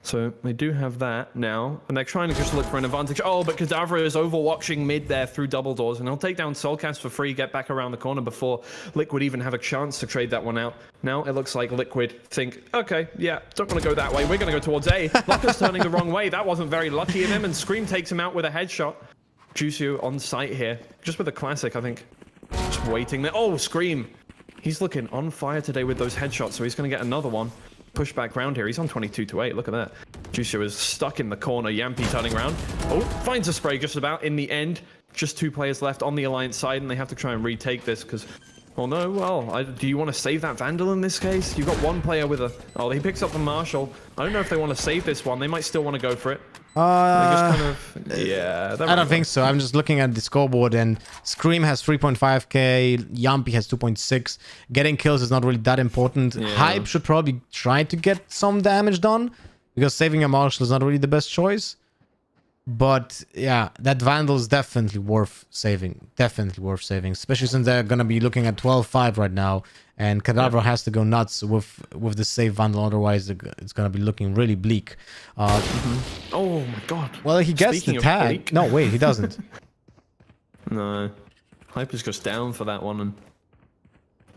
So they do have that now, and they're trying to just look for an advantage. Oh, but Kadavra is overwatching mid there through double doors, and he'll take down Soulcast for free, get back around the corner before Liquid even have a chance to trade that one out. Now it looks like Liquid think, okay, yeah, don't want to go that way. We're going to go towards A. Lucka's turning the wrong way. That wasn't very lucky of him, and Scream takes him out with a headshot. Juicio on site here, just with a classic, I think. Just waiting there. Oh, Scream. He's looking on fire today with those headshots, so he's going to get another one. Push back round here. He's on 22-8. Look at that. Juicio is stuck in the corner. Yampi turning around. Oh, finds a spray just about. In the end, just 2 players left on the Alliance side, and they have to try and retake this because... Oh no, well, do you want to save that Vandal in this case? You've got 1 player with a... Oh, he picks up the Marshal. I don't know if they want to save this one. They might still want to go for it. They just kind of... Yeah. I don't think so. I'm just looking at the scoreboard, and Scream has 3.5k, Yampi has 2.6. Getting kills is not really that important. Yeah. Hype should probably try to get some damage done, because saving a Marshal is not really the best choice. But yeah, that Vandal is definitely worth saving. Definitely worth saving, especially since they're gonna be looking at 12-5 right now, and Kadabra has to go nuts with the save Vandal, otherwise it's gonna be looking really bleak. Oh my god. Well, he gets Speaking the of tag. bleak. No, wait, he doesn't. No. Hype is just down for that one,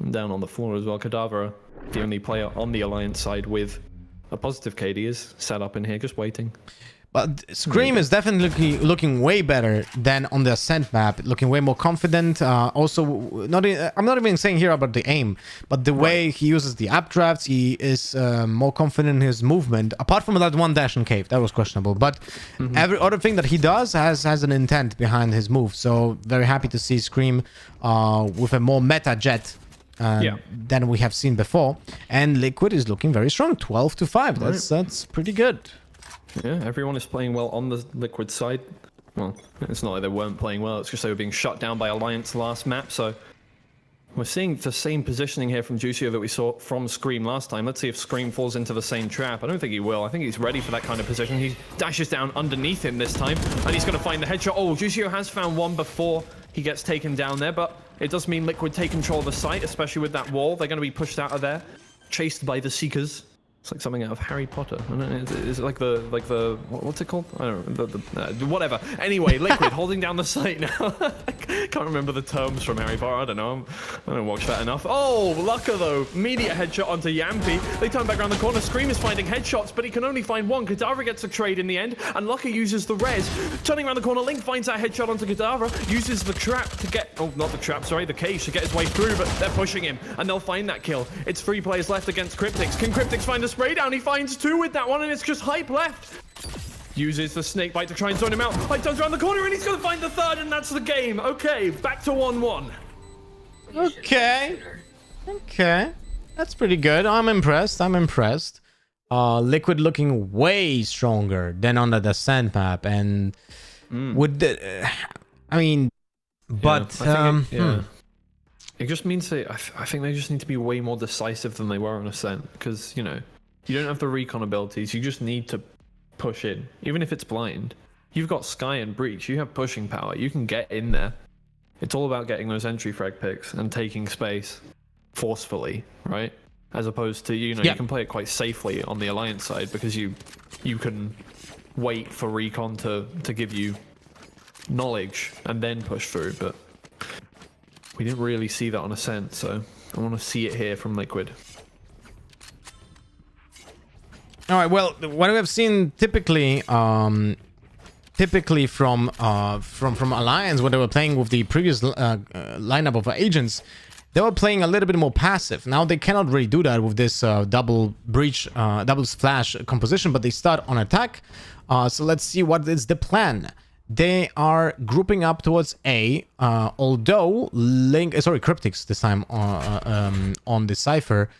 and down on the floor as well. Kadabra, the only player on the Alliance side with a positive KD, is sat up in here just waiting. But Scream is definitely looking way better than on the Ascent map, looking way more confident. Also, I'm not even saying here about the aim, but the way he uses the updrafts, he is more confident in his movement. Apart from that one dash in cave, that was questionable. But every other thing that he does has an intent behind his move. So very happy to see Scream with a more meta jet than we have seen before. And Liquid is looking very strong, 12-5. That's pretty good. Yeah, everyone is playing well on the Liquid side. Well, it's not like they weren't playing well, it's just they were being shut down by Alliance last map, so... We're seeing the same positioning here from Juicio that we saw from Scream last time. Let's see if Scream falls into the same trap. I don't think he will. I think he's ready for that kind of position. He dashes down underneath him this time, and he's going to find the headshot. Oh, Juicio has found one before he gets taken down there, but it does mean Liquid take control of the site, especially with that wall. They're going to be pushed out of there, chased by the Seekers. It's like something out of Harry Potter. I don't know, is it like the what's it called? I don't know. Whatever. Anyway, Liquid holding down the site now. I can't remember the terms from Harry Potter. I don't know. I don't watch that enough. Oh, Lucka though. Immediate headshot onto Yampi. They turn back around the corner. Scream is finding headshots, but he can only find one. Kadavra gets a trade in the end, and Lucka uses the res. Turning around the corner, Link finds that headshot onto Kadavra, uses the trap to get... Oh, not the trap, sorry, the cage to get his way through, but they're pushing him, and they'll find that kill. It's 3 players left against Cryptix. Can Cryptix find a spray down? He finds 2 with that one, and it's just Hype left. Uses the snake bite to try and zone him out. Hype turns around the corner, and he's going to find the 3rd, and that's the game. Okay, back to 1-1. Okay. That's pretty good. I'm impressed. Liquid looking way stronger than on the Descent map, and with the... I mean... But... It just means that I think they just need to be way more decisive than they were on Ascent, because, you know, you don't have the recon abilities, you just need to push in. Even if it's blind, you've got Sky and Breach, you have pushing power, you can get in there. It's all about getting those entry frag picks and taking space forcefully, right? As opposed to, you know, you can play it quite safely on the Alliance side, because you can wait for recon to give you knowledge and then push through, but... We didn't really see that on Ascent, so I want to see it here from Liquid. All right. Well, what we have seen typically from Alliance, when they were playing with the previous lineup of agents, they were playing a little bit more passive. Now they cannot really do that with this double breach, double splash composition, but they start on attack. So let's see what is the plan. They are grouping up towards A, although Cryptix this time on the Cypher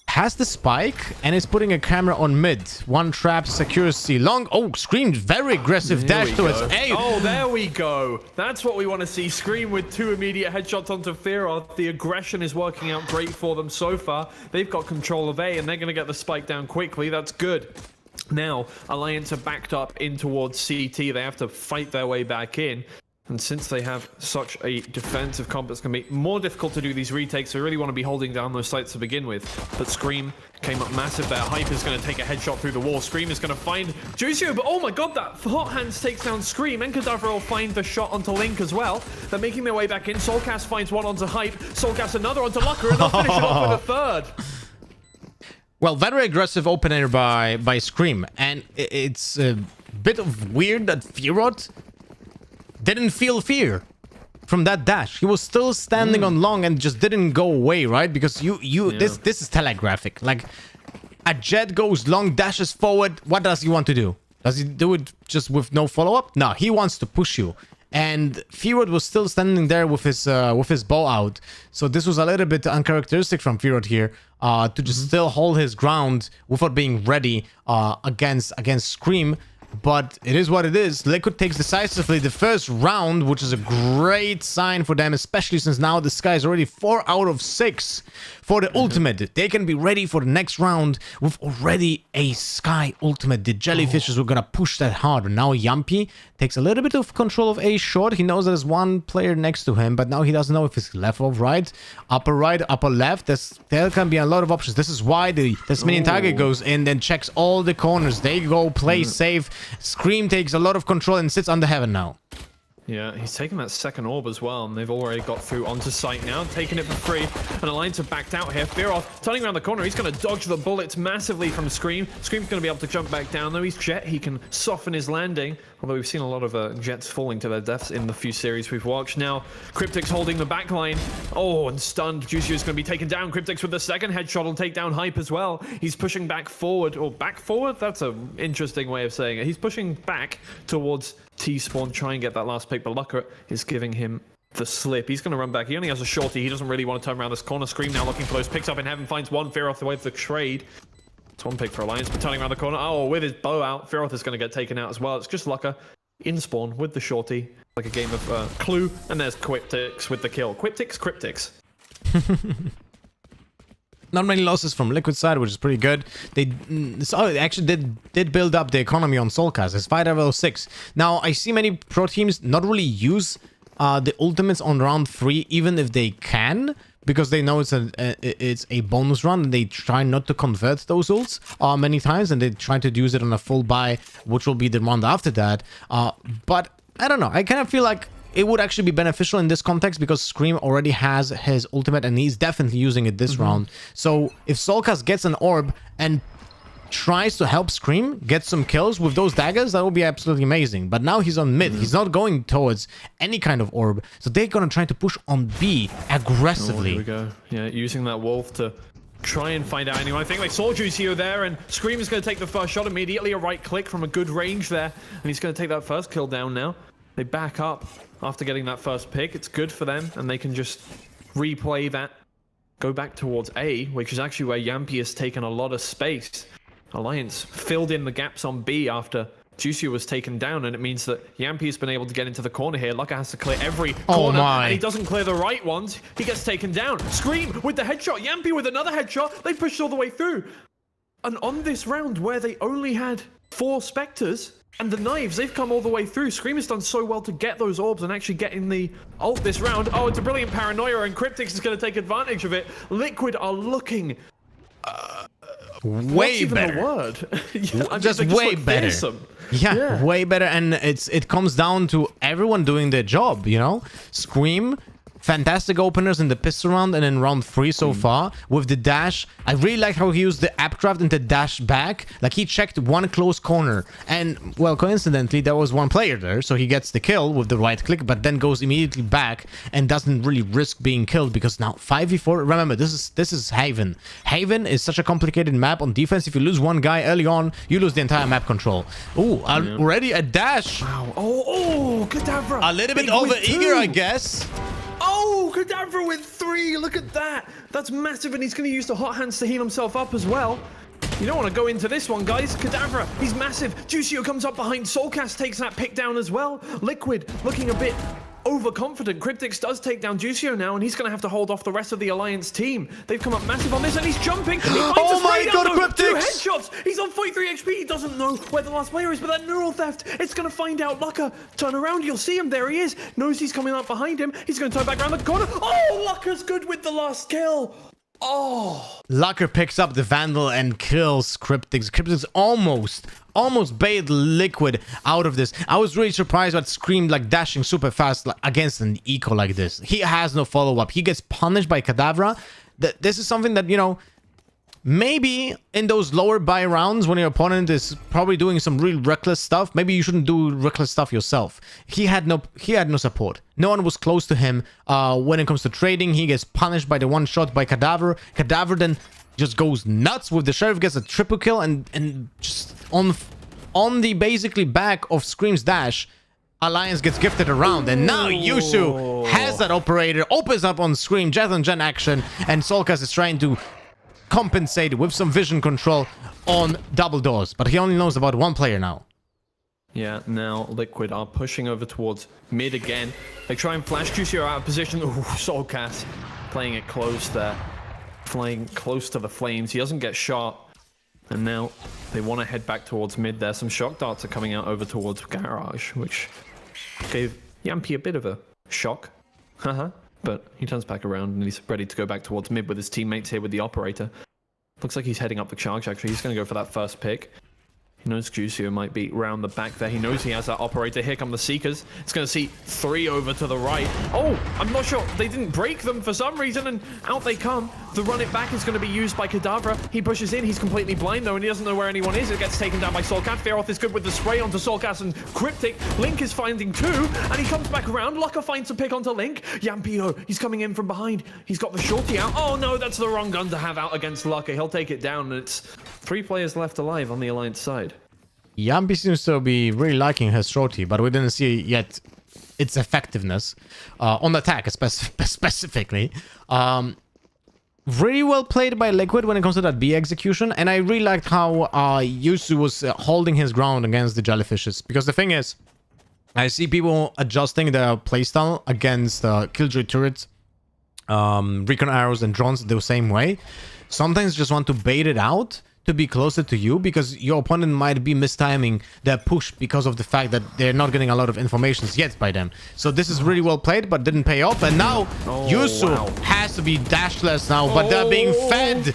has the spike and is putting a camera on mid. One trap secures C long. Oh, Scream, very aggressive dash towards A. Oh, there we go. That's what we want to see. Scream with 2 immediate headshots onto Fearoth. The aggression is working out great for them so far. They've got control of A, and they're going to get the spike down quickly. That's good. Now, Alliance are backed up in towards CT. They have to fight their way back in. And since they have such a defensive comp, it's going to be more difficult to do these retakes. They really want to be holding down those sites to begin with. But Scream came up massive there. Hype is going to take a headshot through the wall. Scream is going to find Juicio, but oh my god, that Hot Hands takes down Scream. And Kadavra will find the shot onto Link as well. They're making their way back in. Soulcast finds one onto Hype. Soulcast another onto Lucka, and they'll finish it off with a 3rd. Well, very aggressive opener by Scream, and it's a bit of weird that Fearoth didn't feel fear. from that dash. He was still standing on long and just didn't go away, right? Because this is telegraphic. Like, a Jet goes long, dashes forward. What does he want to do? Does he do it just with no follow-up? No, he wants to push you. And Firod was still standing there with his bow out. So this was a little bit uncharacteristic from Firod here, to just still hold his ground without being ready against Scream. But it is what it is. Liquid takes decisively the first round, which is a great sign for them, especially since now the Sky is already 4 out of 6 for the ultimate. They can be ready for the next round with already a Sky ultimate. The Jellyfishes were gonna push that hard. And now Yampi takes a little bit of control of A short. He knows there's one player next to him, but now he doesn't know if it's left or right, upper left. There can be a lot of options. This is why the Tasmanian Tiger goes in, then checks all the corners. They go play safe. Scream takes a lot of control and sits under heaven now. Yeah, he's taking that second orb as well, and they've already got through onto site now, taking it for free. And Alliance have backed out here. Fearoth turning around the corner. He's going to dodge the bullets massively from Scream. Scream's going to be able to jump back down, though. He's Jet. He can soften his landing. Although we've seen a lot of Jets falling to their deaths in the few series we've watched. Now, Cryptic's holding the back line. Oh, and stunned. Juicio's going to be taken down. Cryptic's with the second headshot will take down Hype as well. He's pushing back forward. Or back forward? That's an interesting way of saying it. He's pushing back towards T-Spawn, try and get that last pick, but Lucker is giving him the slip. He's going to run back. He only has a shorty. He doesn't really want to turn around this corner. Scream now looking for those picks up in heaven. Finds one. Fearoth away with the trade. It's one pick for Alliance, but turning around the corner. Oh, with his bow out. Fearoth is going to get taken out as well. It's just Lucker in spawn with the shorty. Like a game of Clue. And there's Quiptix with the kill. Quiptix. Not many losses from Liquid side, which is pretty good. They actually did build up the economy on Soulcast. It's 5 level 6. Now, I see many pro teams not really use the ultimates on round 3, even if they can, because they know it's a bonus run, and they try not to convert those ults many times, and they try to use it on a full buy, which will be the round after that. But I don't know. I kind of feel like it would actually be beneficial in this context because Scream already has his ultimate and he's definitely using it this round. So if Soulcast gets an orb and tries to help Scream get some kills with those daggers, that would be absolutely amazing. But now he's on mid. He's not going towards any kind of orb. So they're going to try to push on B aggressively. Oh, here we go. Yeah, using that wolf to try and find out anyone. I think they saw Juicio there, and Scream is going to take the first shot immediately. A right click from a good range there. And he's going to take that first kill down now. They back up after getting that first pick. It's good for them, and they can just replay that. Go back towards A, which is actually where Yampi has taken a lot of space. Alliance filled in the gaps on B after Juicio was taken down, and it means that Yampi has been able to get into the corner here. Lucker has to clear every corner, and he doesn't clear the right ones. He gets taken down. Scream with the headshot. Yampi with another headshot. They pushed all the way through. And on this round where they only had 4 Spectres, and the knives, they've come all the way through. Scream has done so well to get those orbs and actually get in the ult this round. Oh, it's a brilliant paranoia, and Cryptix is going to take advantage of it. Liquid are looking way better. The word? Yeah, just way better. Yeah, way better. And it comes down to everyone doing their job, you know? Scream, fantastic openers in the pistol round and in round 3 so far with the dash. I really like how he used the Appcraft and the dash back. Like, he checked one close corner, and well, coincidentally there was one player there, so he gets the kill with the right click, but then goes immediately back and doesn't really risk being killed because now 5v4. Remember, this is Haven. Haven is such a complicated map on defense. If you lose one guy early on, you lose the entire map control. Ooh, already a dash. Wow. Oh, Kadavra. A little bit over eager, I guess. Oh, Kadavra with 3. Look at that. That's massive, and he's going to use the hot hands to heal himself up as well. You don't want to go into this one, guys. Kadavra, he's massive. Juicio comes up behind. Soulcast takes that pick down as well. Liquid looking a bit overconfident. Cryptix does take down Juicio now, and he's going to have to hold off the rest of the Alliance team. They've come up massive on this, and he's jumping. He oh my god, Cryptix! 2 headshots. He's on 43 HP. He doesn't know where the last player is, but that neural theft, it's going to find out. Lucker, turn around. You'll see him. There he is. Knows he's coming up behind him. He's going to turn back around the corner. Oh, Lucker's good with the last kill. Oh. Lucker picks up the Vandal and kills Cryptix. Cryptix almost bailed Liquid out of this. I was really surprised at Scream like dashing super fast against an eco like this. He has no follow-up. He gets punished by Kadavra. This is something that, you know, maybe in those lower buy rounds when your opponent is probably doing some real reckless stuff, maybe you shouldn't do reckless stuff yourself. He had no support. No one was close to him. When it comes to trading, he gets punished by the one shot by Cadaver. Cadaver then just goes nuts with the Sheriff, gets a triple kill, and just on the basically back of Scream's dash, Alliance gets gifted around, and now Yusu has that operator, opens up on Scream, Jet on Gen action, and Solkas is trying to compensate with some vision control on double doors, but he only knows about one player now. Yeah, now Liquid are pushing over towards mid again. They try and flash Juicio out of position. Ooh, Solkas playing it close there. Flying close to the flames. He doesn't get shot. And now they want to head back towards mid there. Some shock darts are coming out over towards Garage, which gave Yampy a bit of a shock. Haha. But he turns back around and he's ready to go back towards mid with his teammates here with the operator. Looks like he's heading up the charge, actually. He's going to go for that first pick. He knows Juicio might be round the back there. He knows he has that operator. Here come the Seekers. It's going to see 3 over to the right. Oh, I'm not sure. They didn't break them for some reason, and out they come. The run it back is going to be used by Kadavra. He pushes in. He's completely blind, though, and he doesn't know where anyone is. It gets taken down by Solkat. Fearoth is good with the spray onto Solkas and Cryptic. Link is finding 2, and he comes back around. Lucka finds a pick onto Link. Yampio, he's coming in from behind. He's got the shorty out. Oh, no, that's the wrong gun to have out against Lucka. He'll take it down, and it's 3 players left alive on the Alliance side. Yampy seems to be really liking his shorty, but we didn't see yet its effectiveness on attack specifically. Really well played by Liquid when it comes to that B execution, and I really liked how Yusu was holding his ground against the Jellyfishes, because the thing is, I see people adjusting their playstyle against Killjoy turrets, recon arrows and drones the same way. Sometimes just want to bait it out to be closer to you, because your opponent might be mistiming their push because of the fact that they're not getting a lot of information yet by them. So this is really well played, but didn't pay off. And now Yusu has to be dashless now, but they're being fed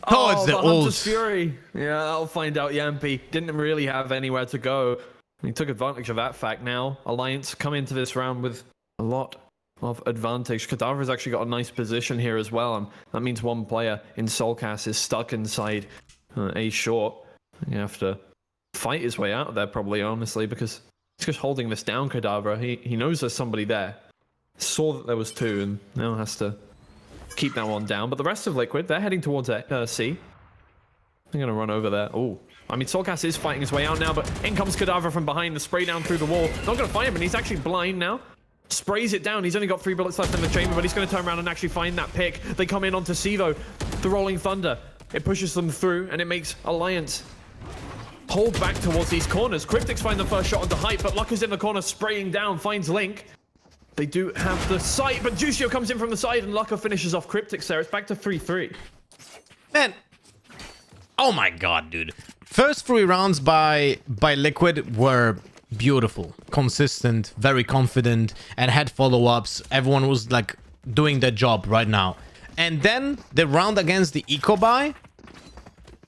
towards the Hunter's Fury. Yeah, I'll find out. Yampy didn't really have anywhere to go. He took advantage of that fact. Now Alliance come into this round with a lot of advantage. Cadaver's actually got a nice position here as well, and that means one player in Solkas is stuck inside A short. You have to fight his way out of there, probably, honestly, because he's just holding this down. Cadaver, he knows there's somebody there, saw that there was 2, and now has to keep that one down. But the rest of Liquid, they're heading towards C. They're gonna run over there. Oh, I mean, Solkas is fighting his way out now, but in comes Cadaver from behind, the spray down through the wall. Not gonna find him, and he's actually blind now. Sprays it down. He's only got 3 bullets left in the chamber, but he's going to turn around and actually find that pick. They come in onto C, though. The Rolling Thunder. It pushes them through, and it makes Alliance hold back towards these corners. Cryptics find the first shot onto Hype, but Lucka's in the corner spraying down, finds Link. They do have the sight, but Juicio comes in from the side, and Lucka finishes off Cryptics there. It's back to 3-3. Man, oh my god, dude. First 3 rounds by Liquid were beautiful, consistent, very confident, and had follow-ups. Everyone was like doing their job right now. And then the round against the Eco Buy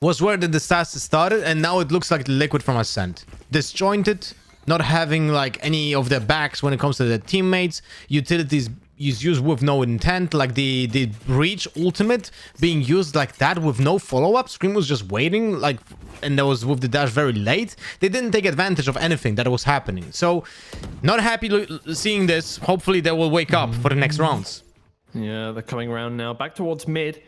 was where the disaster started, and now it looks like Liquid from Ascent. Disjointed, not having like any of their backs when it comes to their teammates, utilities is used with no intent, like the Breach ultimate being used like that with no follow-up. Scream was just waiting, like, and that was with the dash very late. They didn't take advantage of anything that was happening. So not happy seeing this. Hopefully they will wake up for the next rounds. Yeah, they're coming around now back towards mid,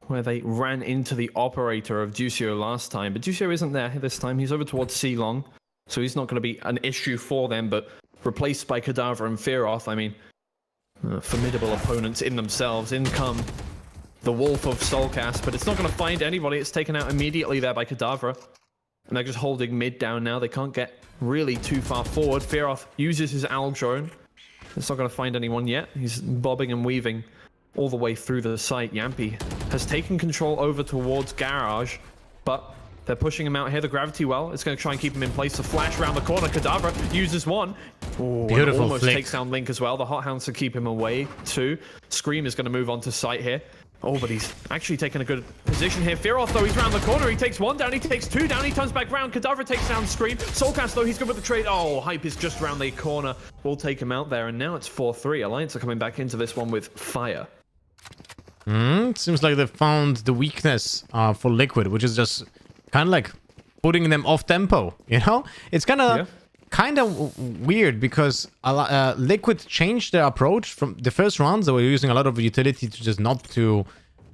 where they ran into the operator of Juicio last time, but Juicio isn't there this time. He's over towards C long, so he's not going to be an issue for them, but replaced by Cadaver and Fearoth. I mean, formidable opponents in themselves. In come the Wolf of Solkas, but it's not going to find anybody. It's taken out immediately there by Kadavra. And they're just holding mid down now. They can't get really too far forward. Fearoth uses his Owl drone. It's not going to find anyone yet. He's bobbing and weaving all the way through the site. Yampy has taken control over towards Garage, but they're pushing him out here. The gravity well, it's going to try and keep him in place. The flash around the corner. Kadavra uses one. Ooh, beautiful almost flick. Takes down Link as well. The Hot Hounds to keep him away too. Scream is going to move on to site here. Oh, but he's actually taking a good position here. Fearoth, though, he's around the corner. He takes 1 down. He takes 2 down. He turns back round. Kadavra takes down Scream. Soulcast, though, he's good with the trade. Oh, Hype is just around the corner. We'll take him out there. And now it's 4-3. Alliance are coming back into this one with fire. Seems like they found the weakness for Liquid, which is just kind of like putting them off tempo, you know? It's kind of weird because Liquid changed their approach from the first rounds. They were using a lot of utility to just not to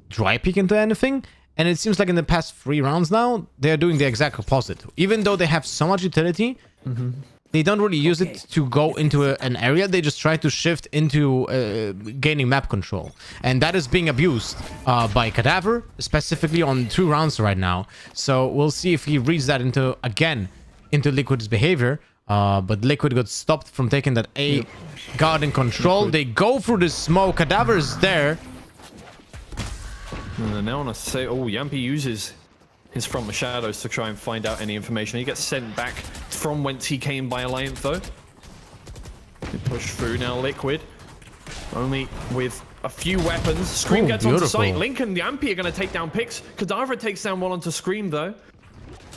dry peek into anything. And it seems like in the past 3 rounds now, they're doing the exact opposite. Even though they have so much utility, they don't really use it to go into an area. They just try to shift into gaining map control. And that is being abused by Cadaver, specifically on 2 rounds right now. So we'll see if he reads that into Liquid's behavior. But Liquid got stopped from taking that A guard in control. They go through the smoke. Cadaver is there. And now on a say, Yampi uses his From the Shadows to try and find out any information. He gets sent back from whence he came by Alliance, though. They push through now, Liquid. Only with a few weapons. Scream gets onto site. Link and Yampi are going to take down picks. Cadaver takes down one onto Scream, though.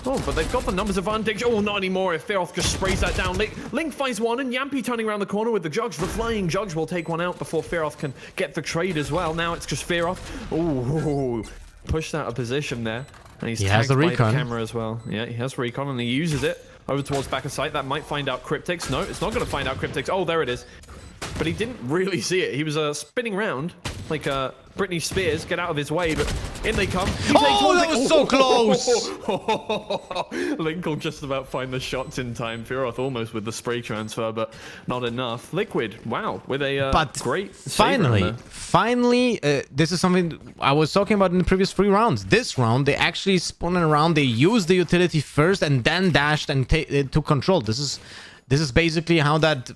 Oh, but they've got the numbers advantage. Oh, not anymore if Feroth just sprays that down. Link finds one, and Yampi turning around the corner with the Jugs. The flying Jugs will take one out before Feroth can get the trade as well. Now it's just Feroth. Oh, pushed out of position there. And he has the recon. By the camera as well. Yeah, he has recon, and he uses it over towards back of sight. That might find out Cryptix. No, it's not going to find out Cryptix. Oh, there it is. But he didn't really see it. He was spinning around like Britney Spears. Get out of his way, but in they come. Oh, that was so close! Link will just about find the shots in time. Feroth almost with the spray transfer, but not enough. Liquid, wow, with a great finally, this is something I was talking about in the previous 3 rounds. This round, they actually spun around. They used the utility first and then dashed and took control. This is basically how that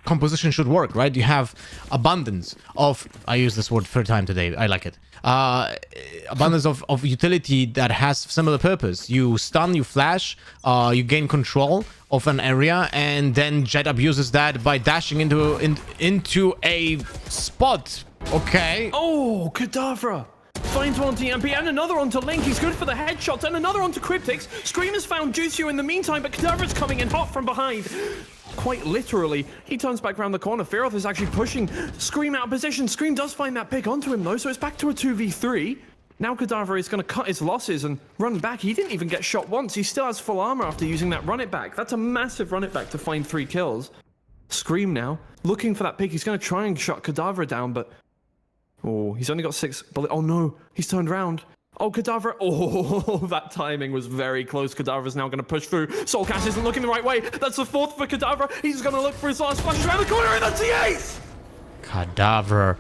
composition should work, right? You have abundance of, I use this word 3rd time today, I like it, abundance of utility that has similar purpose. You stun, you flash, you gain control of an area, and then Jet abuses that by dashing into a spot. Okay. Oh, Kadavra finds one to Yampi and another onto Link. He's good for the headshots and another onto Cryptix. Scream has found Juicio in the meantime, but Kadavra's coming in hot from behind. Quite literally, he turns back around the corner. Feroth is actually pushing Scream out of position. Scream does find that pick onto him, though, so it's back to a 2v3. Now Cadaver is going to cut his losses and run back. He didn't even get shot once. He still has full armor after using that run it back. That's a massive run it back to find 3 kills. Scream now, looking for that pick. He's going to try and shut Cadaver down, but... oh, he's only got 6 bullets. Oh, no, he's turned around. Oh, Cadaver. Oh, that timing was very close. Cadaver's now going to push through. Soulcast isn't looking the right way. That's the 4th for Cadaver. He's going to look for his last flash around the corner, and that's the ace! Cadaver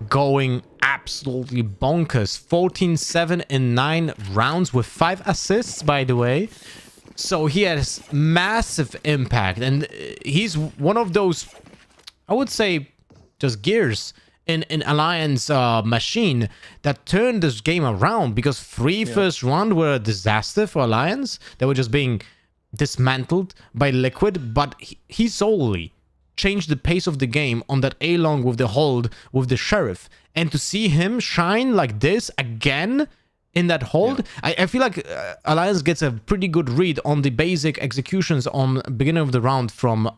going absolutely bonkers. 14, 7, and 9 rounds with 5 assists, by the way. So he has massive impact. And he's one of those, I would say, just gears in Alliance machine that turned this game around, because 3 first round were a disaster for Alliance. They were just being dismantled by Liquid, but he solely changed the pace of the game on that A-long with the hold with the Sheriff. And to see him shine like this again in that hold, I feel like Alliance gets a pretty good read on the basic executions on beginning of the round from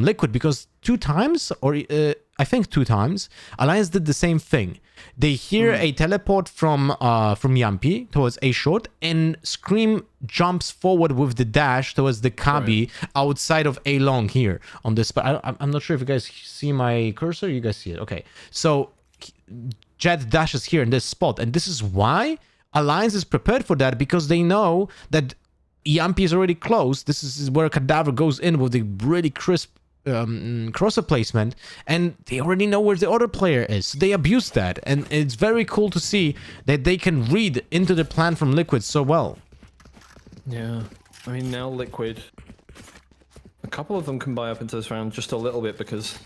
Liquid, because 2 times, or I think 2 times, Alliance did the same thing. They hear a teleport from Yampi towards A short, and Scream jumps forward with the dash towards the Kabi outside of A long here on this. But I'm not sure if you guys see my cursor. You guys see it? Okay. So Jet dashes here in this spot, and this is why Alliance is prepared for that, because they know that Yampi is already close. This is where Cadaver goes in with the really crisp crosser placement, and they already know where the other player is. So they abuse that, and it's very cool to see that they can read into the plan from Liquid so well. Yeah, I mean, now Liquid, a couple of them can buy up into this round just a little bit because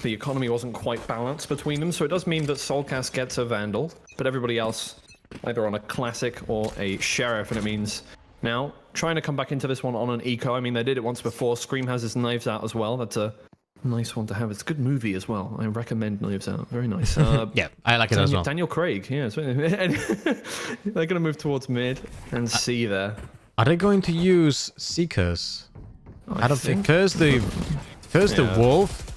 the economy wasn't quite balanced between them, so it does mean that Soulcast gets a Vandal, but everybody else either on a Classic or a Sheriff, and it means now trying to come back into this one on an eco. I mean, they did it once before. Scream has his knives out as well. That's a nice one to have. It's a good movie as well. I recommend Knives Out. Very nice. Yeah, I like it as well. Daniel Craig. Yeah, they're going to move towards mid and C there. Are they going to use Seekers? I don't think. First the Wolf.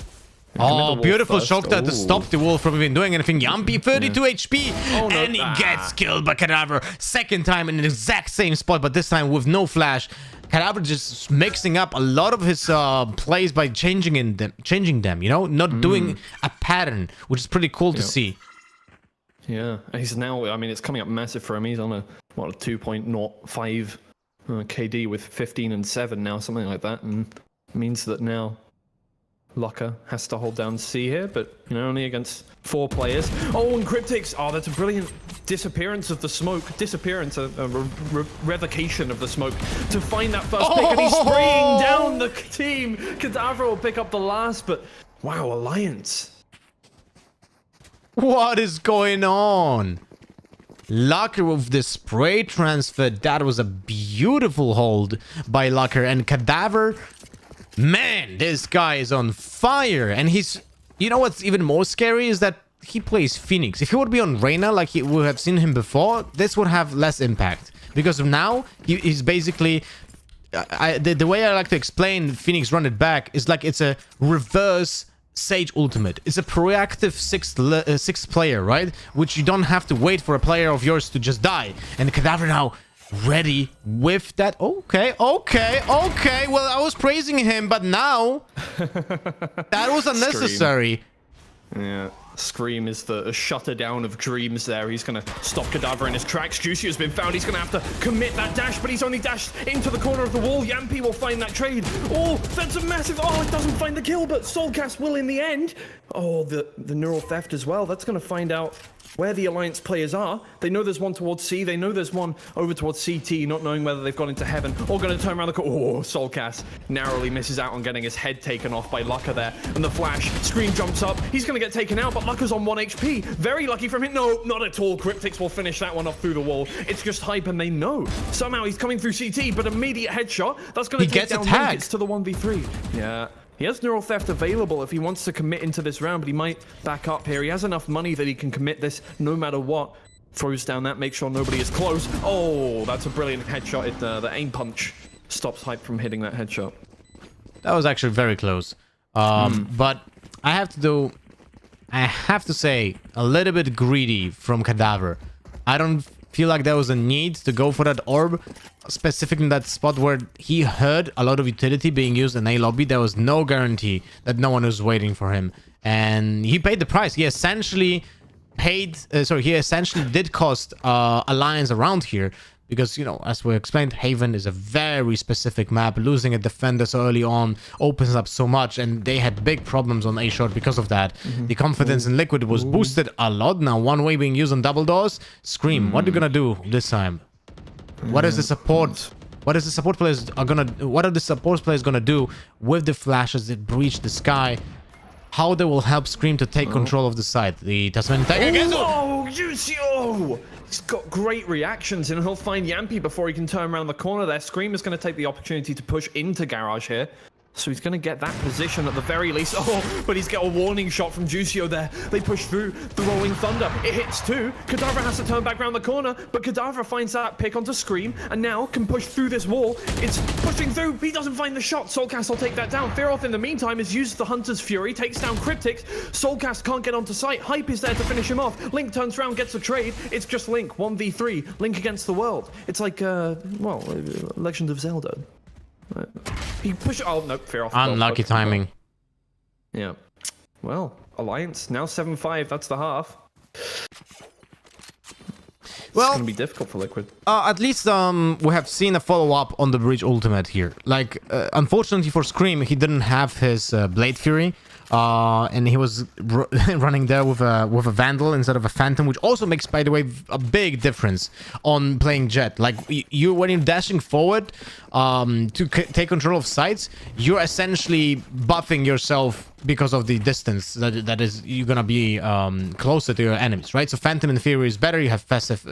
Oh, beautiful shock that to Ooh. stop the wolf from even doing anything. Yampi, 32 HP, Oh, no. and he gets killed by Cadaver. Second time in the exact same spot, but this time with no flash. Cadaver just mixing up a lot of his plays by changing them, you know, not doing a pattern, which is pretty cool to see. Yeah, he's now, I mean, it's coming up massive for him. He's on a 2.05 KD with 15 and 7 now, something like that, and means that now Lucker has to hold down C here, but you know, only against 4 players. Oh, and Cryptics! Oh, that's a brilliant disappearance of the smoke. Disappearance, a revocation of the smoke to find that first pick, and he's spraying down the team. Cadaver will pick up the last, but wow, Alliance. What is going on? Lucker with the spray transfer. That was a beautiful hold by Lucker, and Cadaver. Man, this guy is on fire, and he's... You know what's even more scary is that he plays Phoenix. If he would be on Reyna like we would have seen him before, this would have less impact. Because now, he's basically... the way I like to explain Phoenix Run It Back is like it's a reverse Sage ultimate. It's a proactive sixth player, right? Which you don't have to wait for a player of yours to just die. And Cadaver now... ready with that. Okay. Well, I was praising him, but now that was unnecessary. Yeah, Scream is the shutter down of dreams there. He's going to stop Cadaver in his tracks. Juicy has been found. He's going to have to commit that dash, but he's only dashed into the corner of the wall. Yampi will find that trade. Oh, that's a massive... Oh, it doesn't find the kill, but Soulcast will in the end. Oh, the neural theft as well. That's going to find out where the Alliance players are. They know there's one towards C. They know there's one over towards CT, not knowing whether they've gone into heaven or going to turn around the corner. Oh, Soulcast narrowly misses out on getting his head taken off by Lucker there. And the flash, Scream jumps up. He's going to get taken out, but Lucker's on 1 HP. Very lucky from him. No, not at all. Cryptics will finish that one off through the wall. It's just hype, and they know. Somehow he's coming through CT, but immediate headshot. That's going to take down Link. It's to the 1v3. Yeah. He has Neural Theft available if he wants to commit into this round, but he might back up here. He has enough money that he can commit this no matter what. Throws down that, makes sure nobody is close. Oh, that's a brilliant headshot. The aim punch stops Hype from hitting that headshot. That was actually very close. But I have to say, a little bit greedy from Cadaver. I don't feel like there was a need to go for that orb, specifically in that spot where he heard a lot of utility being used in A lobby. There was no guarantee that no one was waiting for him, and he paid the price. He essentially did cost Alliance around here, because, you know, as we explained, Haven is a very specific map. Losing a defender so early on opens up so much, and they had big problems on A short because of that. The confidence in Liquid was boosted a lot. Now one way being used on double doors. Scream, what are you gonna do this time? What is the support? What is the support players are gonna? What are the support players gonna do with the flashes that breach the sky? How they will help Scream to take control of the site? The Tasmanian Tiger again. Oh, Juicio! He's got great reactions, and he'll find Yampi before he can turn around the corner there. Scream is going to take the opportunity to push into Garage here. So he's going to get that position at the very least. Oh, but he's got a warning shot from Juicio there. They push through the Rolling Thunder. It hits too. Cadaver has to turn back around the corner, but Cadaver finds that pick onto Scream and now can push through this wall. It's pushing through. He doesn't find the shot. Soulcast will take that down. Fearoth in the meantime has used the Hunter's Fury, takes down Cryptics. Soulcast can't get onto site. Hype is there to finish him off. Link turns around, gets a trade. It's just Link, 1v3. Link against the world. It's like, Legend of Zelda. He pushed. Oh no, Fearoth. Unlucky timing. Yeah. Well, Alliance now 7-5. That's the half. Well, it's gonna be difficult for Liquid. At least we have seen a follow-up on the Bridge ultimate here. Like, unfortunately for Scream, he didn't have his Blade Fury. And he was running there with a Vandal instead of a Phantom, which also makes, by the way, a big difference on playing Jet. Like, when you're dashing forward to take control of sites, you're essentially buffing yourself because of the distance that is you're gonna be closer to your enemies, right? So Phantom in theory is better. You have passive,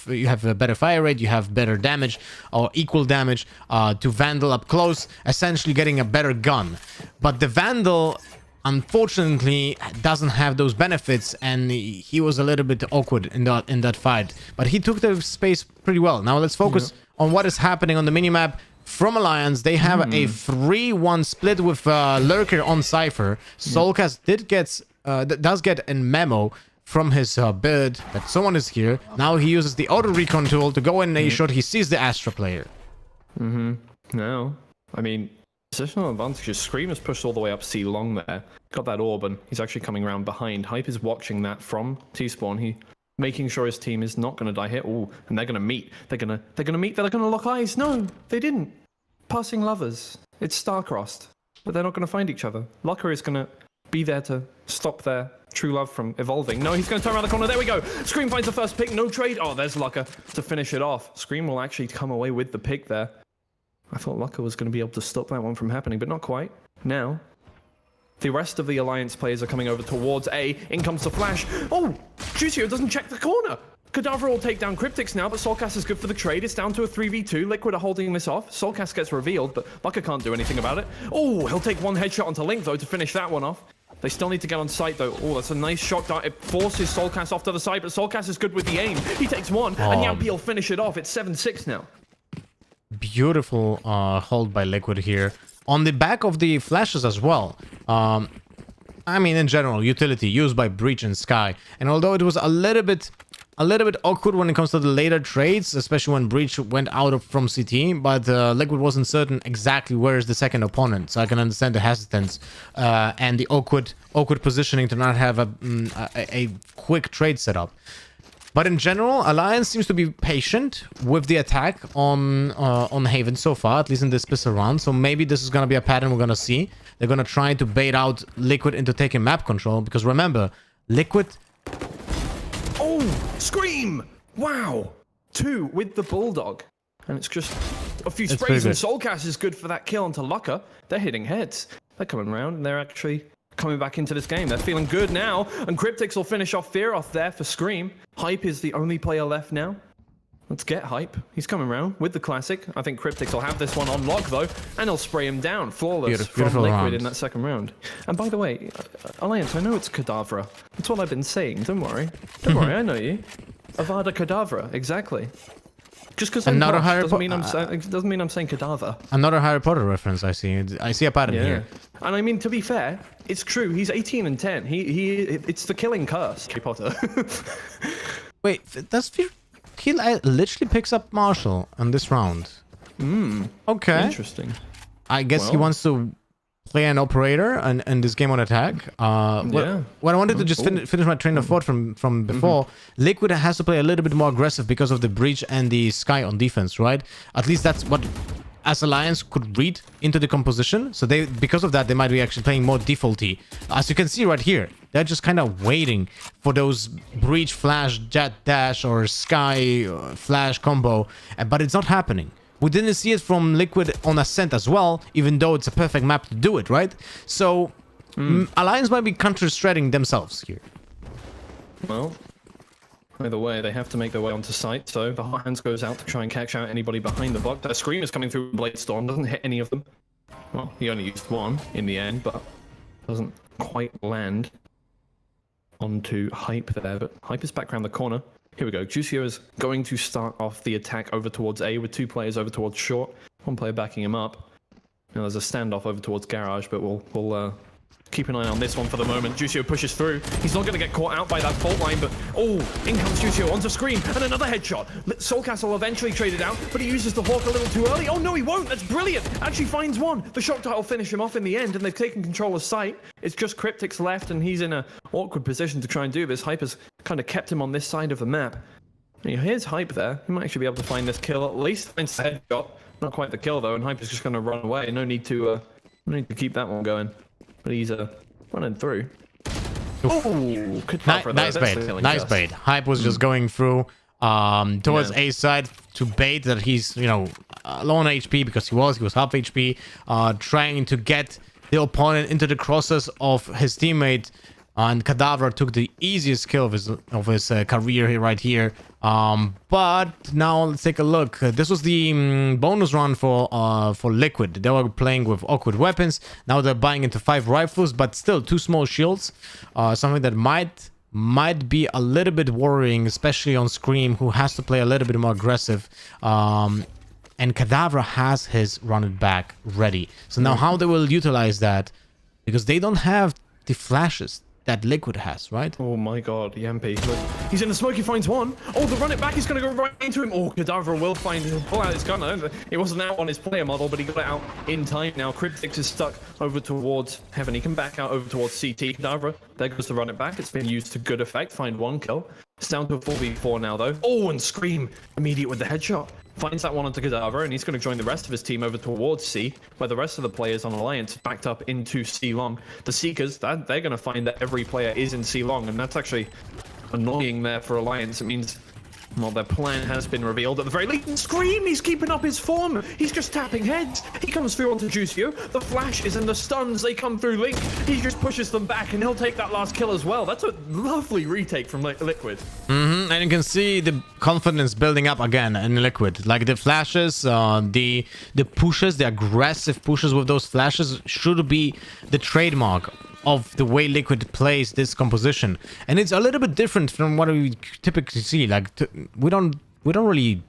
you have a better fire rate, you have better damage or equal damage to Vandal up close, essentially getting a better gun. But the Vandal, unfortunately, doesn't have those benefits, and he was a little bit awkward in that fight. But he took the space pretty well. Now let's focus on what is happening on the minimap. from Alliance. They have a 3-1 split with Lurker on Cypher. Soulcast does get a memo from his build that someone is here. Now he uses the auto recon tool to go in a shot. He sees the Astra player. No, I mean, positional advantages. Scream is pushed all the way up C long there. Got that orb, and he's actually coming around behind. Hype is watching that from T-spawn. He making sure his team is not going to die here. Oh, and they're going to meet. They're going to meet. They're going to lock eyes. No, they didn't. Passing lovers. It's star-crossed, but they're not going to find each other. Locker is going to be there to stop their true love from evolving. No, he's going to turn around the corner. There we go. Scream finds the first pick. No trade. Oh, there's Locker to finish it off. Scream will actually come away with the pick there. I thought Locker was going to be able to stop that one from happening, but not quite. Now, the rest of the Alliance players are coming over towards A. In comes the flash. Oh, Jucio doesn't check the corner. Kadavra will take down Cryptix now, but Soulcast is good for the trade. It's down to a 3v2. Liquid are holding this off. Soulcast gets revealed, but Locker can't do anything about it. Oh, he'll take one headshot onto Link, though, to finish that one off. They still need to get on site, though. Oh, that's a nice shot dart. It forces Soulcast off to the side, but Soulcast is good with the aim. He takes one, and Yampi will finish it off. It's 7-6 now. Beautiful hold by Liquid here. On the back of the flashes as well. I mean, in general, utility used by Breach and Sky. And although it was a little bit awkward when it comes to the later trades, especially when Breach went out from CT, but Liquid wasn't certain exactly where is the second opponent. So I can understand the hesitance and the awkward positioning to not have a quick trade setup. But in general, Alliance seems to be patient with the attack on Haven so far, at least in this pistol round. So maybe this is going to be a pattern we're going to see. They're going to try to bait out Liquid into taking map control. Because remember, Liquid... Oh, Scream! Wow! 2 with the Bulldog. And it's just a few sprays, and Soulcast is good for that kill onto Locker. They're hitting heads. They're coming around, and they're actually coming back into this game. They're feeling good now, and Cryptix will finish off Fear off there for Scream. Hype is the only player left now. Let's get Hype. He's coming around with the classic. I think Cryptix will have this one on lock, though, and he'll spray him down. Flawless from Liquid round in that second round. And by the way, Alliance, I know it's Kadavra. That's what I've been saying. Don't worry. Don't worry, I know you. Avada Kadavra, exactly. Just because I'm doesn't mean I'm saying cadaver. Another Harry Potter reference. I see a pattern here. And I mean, to be fair, it's true. He's 18 and 10. It's the killing curse. Harry Potter. Wait, he literally picks up Marshall in this round. Okay. Interesting. I guess he wants to play an operator and this game on attack. What I wanted to just finish my train of thought from before. Liquid has to play a little bit more aggressive because of the Breach and the Sky on defense, right? At least that's what as Alliance could read into the composition. So because of that, they might be actually playing more defaulty. As you can see right here, they're just kind of waiting for those Breach flash jet dash or Sky flash combo, but it's not happening. We didn't see it from Liquid on Ascent as well, even though it's a perfect map to do it, right? So, Alliance might be counter-stretching themselves here. Well, either way, they have to make their way onto site, so the Hot Hands goes out to try and catch out anybody behind the box. That Scream is coming through Blade Storm, doesn't hit any of them. Well, he only used one in the end, but doesn't quite land onto Hype there, but Hype is back around the corner. Here we go. Jucio is going to start off the attack over towards A with 2 players over towards short. 1 player backing him up. Now there's a standoff over towards Garage, but we'll keep an eye on this one for the moment. Jucio pushes through. He's not going to get caught out by that fault line, but oh, in comes Jucio onto Scream, and another headshot. Soulcast will eventually trade it out, but he uses the Hawk a little too early. Oh no, he won't. That's brilliant. Actually finds one. The shock dart will finish him off in the end, and they've taken control of site. It's just Cryptix left, and he's in an awkward position to try and do this. Hype has kind of kept him on this side of the map. Here's Hype there. He might actually be able to find this kill at least. Finds the headshot. Not quite the kill though, and Hype is just going to run away. No need to keep that one going. But he's running through. Oh, nice bait. Nice bait. Hype was just going through towards A side to bait that he's low on HP because he was half HP, trying to get the opponent into the crosses of his teammate. And Kadavra took the easiest kill of his career here, right here. But now let's take a look. This was the bonus run for Liquid. They were playing with awkward weapons. Now they're buying into 5 rifles, but still 2 small shields. Something that might be a little bit worrying, especially on Scream, who has to play a little bit more aggressive. and Kadavra has his run it back ready. So now how they will utilize that, because they don't have the flashes that Liquid has, right? Oh my god, Yampi. Look, he's in the smoke, he finds one. Oh, the run it back is going to go right into him. Oh, Kadavra will find him. Pull out his gun. It wasn't out on his player model, but he got it out in time now. Cryptix is stuck over towards Heaven. He can back out over towards CT. Kadavra, there goes the run it back. It's been used to good effect. Find one kill. It's down to a 4v4 now, though. Oh, and Scream immediate with the headshot. Finds that one onto Kadavra, and he's going to join the rest of his team over towards C, where the rest of the players on Alliance backed up into C long. The Seekers, they're going to find that every player is in C long, and that's actually annoying there for Alliance. It means, well, their plan has been revealed at the very least. And Scream, he's keeping up his form. He's just tapping heads. He comes through onto Juicio. The flash is in the stuns. They come through Link. He just pushes them back, and he'll take that last kill as well. That's a lovely retake from Liquid. And you can see the confidence building up again in Liquid. Like the flashes, the pushes, the aggressive pushes with those flashes should be the trademark of the way Liquid plays this composition. And it's a little bit different from what we typically see. Like we don't really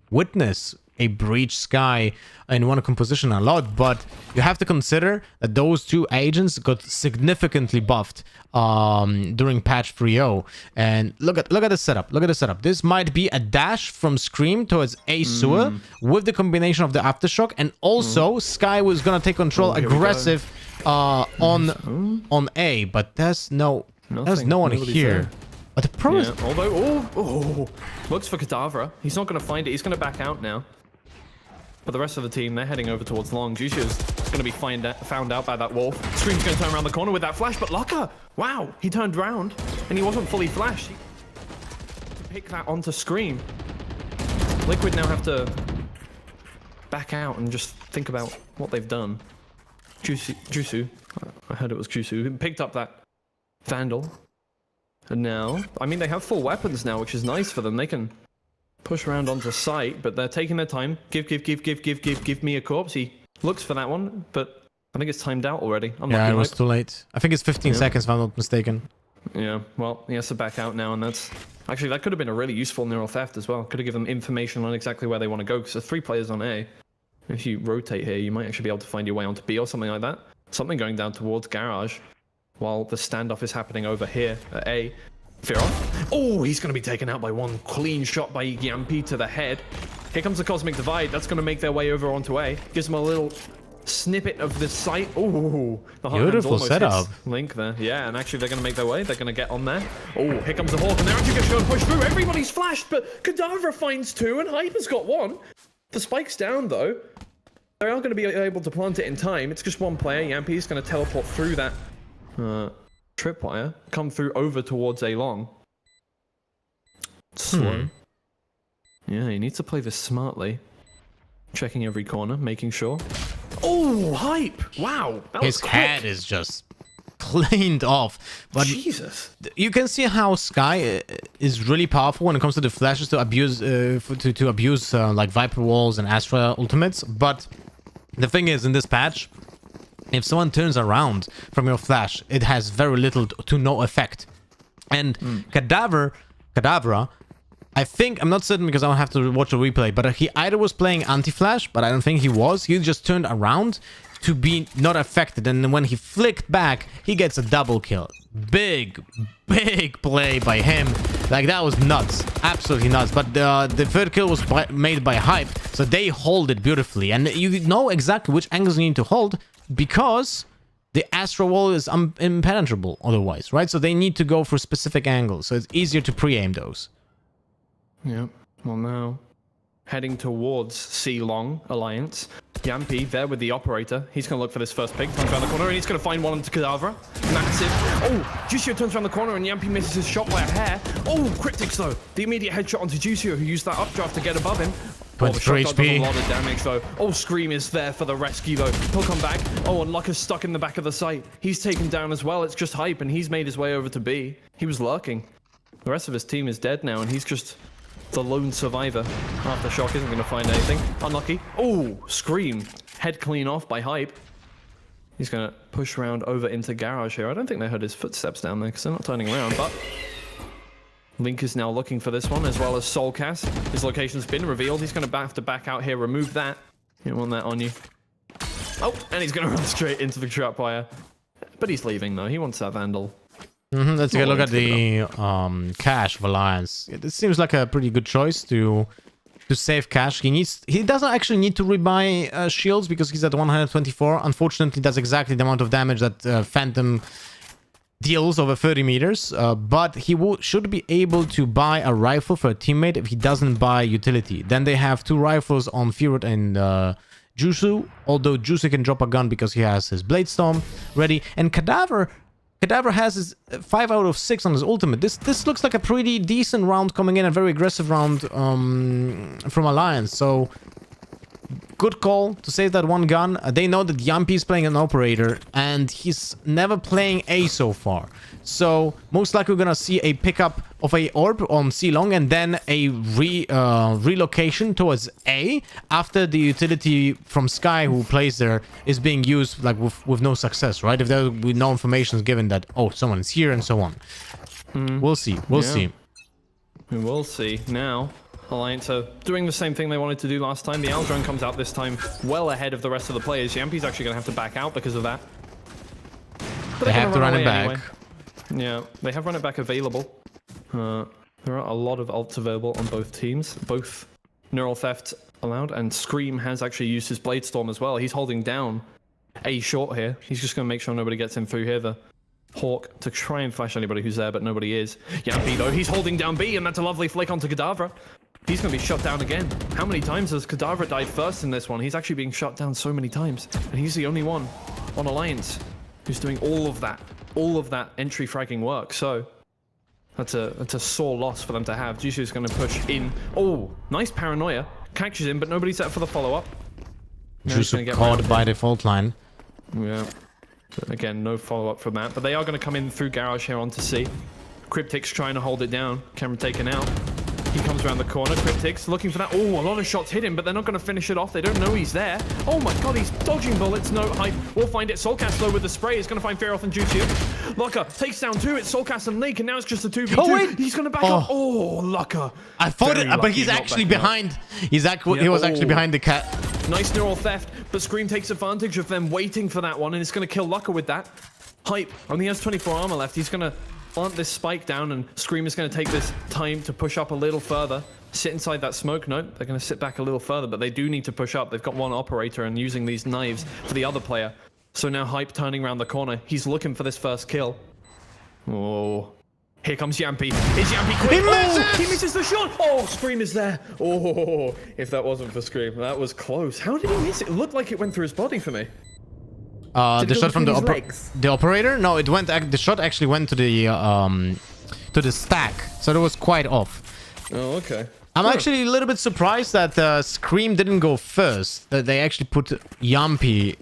witness a Breach Sky in one composition a lot, but you have to consider that those two agents got significantly buffed during patch 3.0. And look at the setup. Look at the setup. This might be a dash from Scream towards A sewer with the combination of the aftershock, and also Sky was gonna take control aggressive on A, but there's no one here. There. But the problem is, although looks for Kadavra. He's not going to find it. He's going to back out now. But the rest of the team, they're heading over towards long. Juicio's going to be found out by that wolf. Scream's going to turn around the corner with that flash, but Laka, wow, he turned around and he wasn't fully flashed. He pick that onto Scream. Liquid now have to back out and just think about what they've done. Juicu, I heard it was Juicu, picked up that Vandal. And now, I mean, they have full weapons now, which is nice for them. They can push around onto site, but they're taking their time. Give me a corpse. He looks for that one, but I think it's timed out already. Yeah, it was too late. I think it's 15 seconds if I'm not mistaken. Yeah, well, he has to back out now, and that's... Actually, that could have been a really useful neural theft as well. Could have given them information on exactly where they want to go, because there's 3 players on A. If you rotate here, you might actually be able to find your way onto B or something like that. Something going down towards Garage, while the standoff is happening over here at A. Fear off. Oh, he's going to be taken out by one clean shot by Yampi to the head. Here comes the Cosmic Divide. That's going to make their way over onto A. Gives them a little snippet of the site. Oh, the beautiful setup. Link there. Yeah, and actually they're going to make their way. They're going to get on there. Oh, here comes the Hawk, and they're actually going to push through. Everybody's flashed, but Kadavra finds 2, and Hyper's got 1. The spike's down, though. They are going to be able to plant it in time. It's just one player. Yampi's going to teleport through that tripwire, come through over towards A long. Slow. Yeah, he needs to play this smartly. Checking every corner, making sure. Oh, Hype! Wow, that was his quick. head is just cleaned off. But Jesus, you can see how Sky is really powerful when it comes to the flashes to abuse like Viper Walls and Astra ultimates. But the thing is, in this patch, if someone turns around from your flash, it has very little to no effect. And Kadavra, I think, I'm not certain because I don't have to watch a replay, but he either was playing anti-flash, but I don't think he was. He just turned around to be not affected, and then when he flicked back, he gets a double kill. Big play by him. Like, that was nuts. Absolutely nuts. But the third kill was made by Hype, so they hold it beautifully. And you know exactly which angles you need to hold, because the Astra Wall is impenetrable otherwise, right? So they need to go for specific angles, so it's easier to pre-aim those. Yeah, well now, heading towards C long Alliance. Yampi there with the operator. He's going to look for this first pick, turns around the corner, and he's going to find one into Kadavra. Massive. Oh, Juicio turns around the corner, and Yampi misses his shot by a hair. Oh, Cryptix though. The immediate headshot onto Juicio, who used that updraft to get above him. Oh, the shotgun does a lot of damage though. Oh, Scream is there for the rescue though. He'll come back. Oh, and Luck is stuck in the back of the site. He's taken down as well. It's just Hype, and he's made his way over to B. He was lurking. The rest of his team is dead now, and he's just the lone survivor. Aftershock isn't going to find anything. Unlucky. Oh, Scream. Head clean off by Hype. He's going to push around over into Garage here. I don't think they heard his footsteps down there because they're not turning around, but Link is now looking for this one, as well as Soulcast. His location's been revealed. He's going to have to back out here, remove that. You don't want that on you. Oh, and he's going to run straight into the trapwire. But he's leaving, though. He wants that Vandal. Let's take a look at the cash of Alliance. This seems like a pretty good choice to save cash. He doesn't actually need to rebuy shields because he's at 124. Unfortunately, that's exactly the amount of damage that Phantom deals over 30 meters, but he should be able to buy a rifle for a teammate if he doesn't buy utility. Then they have 2 rifles on Firot and Jusu, although Jusu can drop a gun because he has his Blade Storm ready, and Cadaver has his 5 out of 6 on his ultimate. This looks like a pretty decent round coming in, a very aggressive round from Alliance, so good call to save that one gun. They know that Yampi is playing an operator and he's never playing A so far. So most likely we're gonna see a pickup of a orb on C long and then a relocation towards A after the utility from Sky who plays there is being used like with no success, right? If there will be no information given that, oh, someone is here and so on. We'll see. We'll see. We will see. Now Alliance are doing the same thing they wanted to do last time. The Aldrone comes out this time well ahead of the rest of the players. Yampi's actually going to have to back out because of that. But they have to run it back. Anyway. Yeah, they have run it back available. There are a lot of ults available on both teams. Both Neural Theft allowed, and Scream has actually used his Blade Storm as well. He's holding down A short here. He's just going to make sure nobody gets him through here. The Hawk to try and flash anybody who's there, but nobody is. Yampi, though, he's holding down B, and that's a lovely flick onto Kadavra. He's going to be shut down again. How many times has Kadavra died first in this one? He's actually being shut down so many times. And he's the only one on Alliance who's doing all of that entry fragging work. So that's a sore loss for them to have. Jisoo's going to push in. Oh, nice paranoia. Catches him, but nobody's set for the follow-up. Jisoo caught by the fault line. Yeah. But again, no follow-up from that. But they are going to come in through Garage here onto C. Cryptic's trying to hold it down. Camera taken out. He comes around the corner. Cryptic's looking for that. Oh, a lot of shots hit him, but they're not going to finish it off. They don't know he's there. Oh my god, he's dodging bullets. No hype. We'll find it. Soulcast low with the spray. He's going to find Fearoth and Jutsu. Lucka takes down 2. It's Soulcast and Leak, and now it's just a 2v2. Oh, wait. He's going to back up. Oh, Lucka. I thought it, but he's actually behind. He was actually behind the cat. Nice Neural Theft, but Scream takes advantage of them waiting for that one, and it's going to kill Lucka with that. Hype only has 24 armor left. He's going to plant this spike down, and Scream is going to take this time to push up a little further. Sit inside that smoke. No, they're going to sit back a little further, but they do need to push up. They've got one operator and using these knives for the other player. So now Hype turning around the corner. He's looking for this first kill. Oh, here comes Yampi. Is Yampi quick? He misses the shot. Oh, Scream is there. Oh, if that wasn't for Scream, that was close. How did he miss it? It looked like it went through his body for me. The shot from the operator? No, it went. The shot actually went to the stack, so it was quite off. Oh, okay. I'm actually a little bit surprised that Scream didn't go first. That they actually put Yampi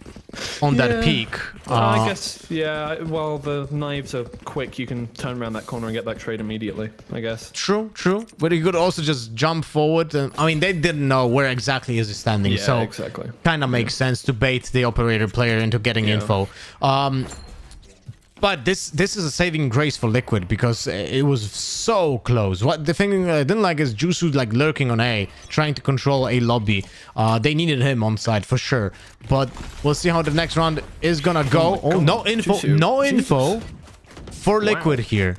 on that peak. I guess, yeah. Well, the knives are quick. You can turn around that corner and get that trade immediately, I guess. True. But you could also just jump forward. I mean, they didn't know where exactly is he standing. Yeah, so exactly. Kind of makes sense to bait the operator player into getting info. But this is a saving grace for Liquid because it was so close. What the thing I didn't like is Jusu like lurking on A, trying to control a lobby. They needed him on side for sure. But we'll see how the next round is gonna go. Oh, no info, no info for Liquid here.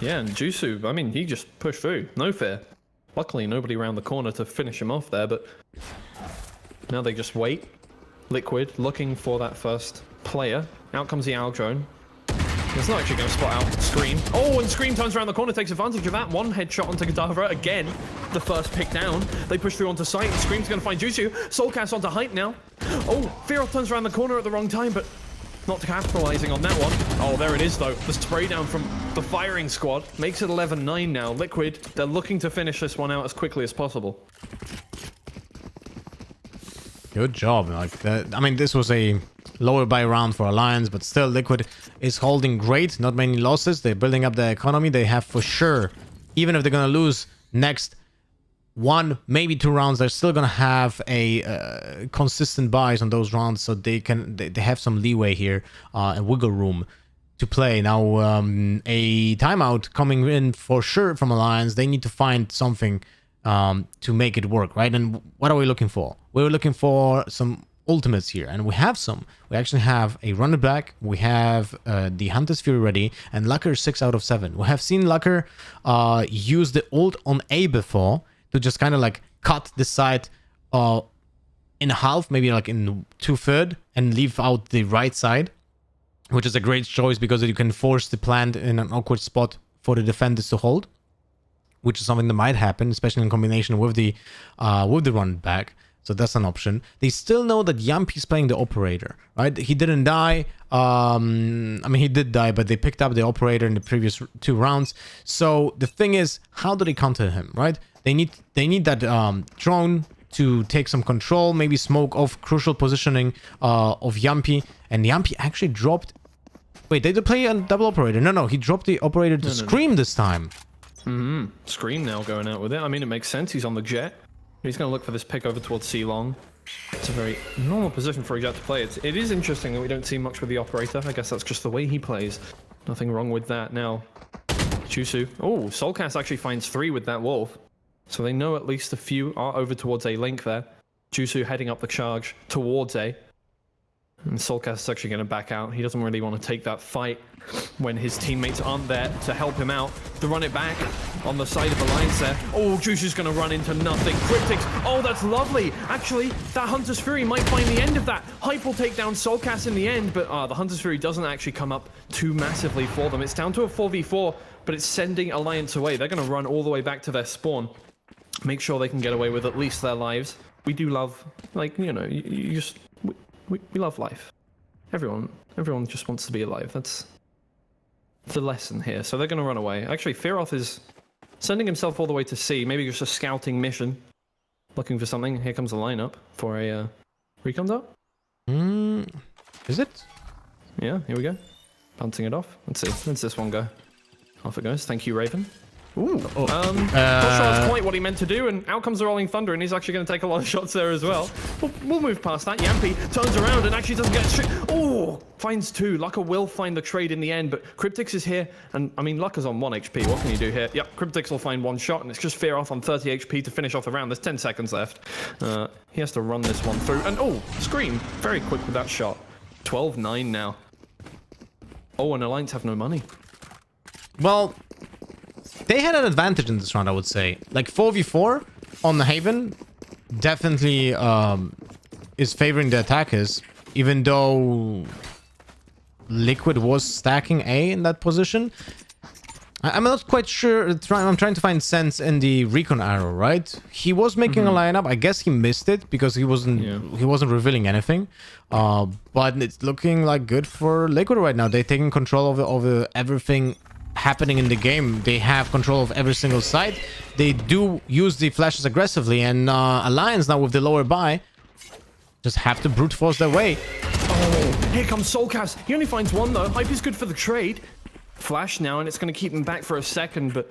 Yeah, and Jusu, I mean, he just pushed through, no fear. Luckily, nobody around the corner to finish him off there, but now they just wait. Liquid looking for that first player. Out comes the Aldrone. It's not actually going to spot out Scream. Oh, and Scream turns around the corner, takes advantage of that. One headshot onto Kadavra. Again, the first pick down. They push through onto site. Scream's going to find Jusu. Soulcast onto Hype now. Oh, Fearoth turns around the corner at the wrong time, but not capitalizing on that one. Oh, there it is, though. The spray down from the firing squad makes it 11-9 now. Liquid, they're looking to finish this one out as quickly as possible. Good job. Like that. I mean, this was a lower buy round for Alliance, but still Liquid is holding great. Not many losses. They're building up their economy. They have for sure, even if they're gonna lose next 1, maybe 2 rounds, they're still gonna have a consistent buys on those rounds, so they have some leeway here and wiggle room to play. Now, a timeout coming in for sure from Alliance. They need to find something to make it work, right? And what are we looking for? We're looking for some ultimates here, and we have some. We actually have a runner back, we have the Hunter's Fury ready, and Lucker 6 out of 7. We have seen Lucker use the ult on A before to just kind of like cut the side in half, maybe like in 2/3, and leave out the right side, which is a great choice because you can force the plant in an awkward spot for the defenders to hold, which is something that might happen, especially in combination with the run back. So that's an option. They still know that Yampi's playing the operator, right? He didn't die. I mean, he did die, but they picked up the operator in the previous 2 rounds. So the thing is, how do they counter him, right? They need that drone to take some control, maybe smoke off crucial positioning of Yampi. And Yampi actually dropped... Wait, did they play a double operator? No, he dropped the operator to Scream this time. Scream now going out with it. I mean, it makes sense. He's on the jet. He's going to look for this pick over towards C-Long. It's a very normal position for a jet to play. It is interesting that we don't see much with the operator. I guess that's just the way he plays. Nothing wrong with that. Now, Chusu. Oh, Soulcast actually finds 3 with that wolf. So they know at least a few are over towards A link there. Chusu heading up the charge towards A. And Soulcast is actually going to back out. He doesn't really want to take that fight when his teammates aren't there to help him out. To run it back on the side of Alliance there. Oh, Chusu's going to run into nothing. Cryptics. Oh, that's lovely. Actually, that Hunter's Fury might find the end of that. Hype will take down Soulcast in the end, but the Hunter's Fury doesn't actually come up too massively for them. It's down to a 4v4, but it's sending Alliance away. They're going to run all the way back to their spawn. Make sure they can get away with at least their lives. We do love, like, you know, you just... We love life. Everyone just wants to be alive. That's the lesson here. So they're going to run away. Actually, Fearoth is sending himself all the way to C. Maybe just a scouting mission. Looking for something. Here comes the lineup for a recon dart. Is it? Yeah, here we go. Bouncing it off. Let's see. Where's this one go? Off it goes. Thank you, Raven. Ooh. Not sure that's quite what he meant to do, and out comes the Rolling Thunder, and he's actually going to take a lot of shots there as well. We'll move past that. Yampi turns around and actually doesn't get straight. Oh, finds 2. Lucker will find the trade in the end, but Cryptix is here, and I mean, Lucker's on 1 HP. What can you do here? Yep, Cryptix will find 1 shot, and it's just Fearoth on 30 HP to finish off the round. There's 10 seconds left. He has to run this one through, and oh, Scream, very quick with that shot. 12-9 now. Oh, and Alliance have no money. Well, they had an advantage in this round, I would say. Like 4v4 on the Haven definitely is favoring the attackers, even though Liquid was stacking A in that position. I'm not quite sure. I'm trying to find sense in the recon arrow, right? He was making a lineup. I guess he missed it because he wasn't revealing anything. But it's looking like good for Liquid right now. They're taking control of everything happening in the game. They have control of every single side. They do use the flashes aggressively, and Alliance now with the lower buy just have to brute force their way. Oh, here comes Soulcast. He only finds 1 though. Hype is good for the trade. Flash now, and it's going to keep him back for a second, but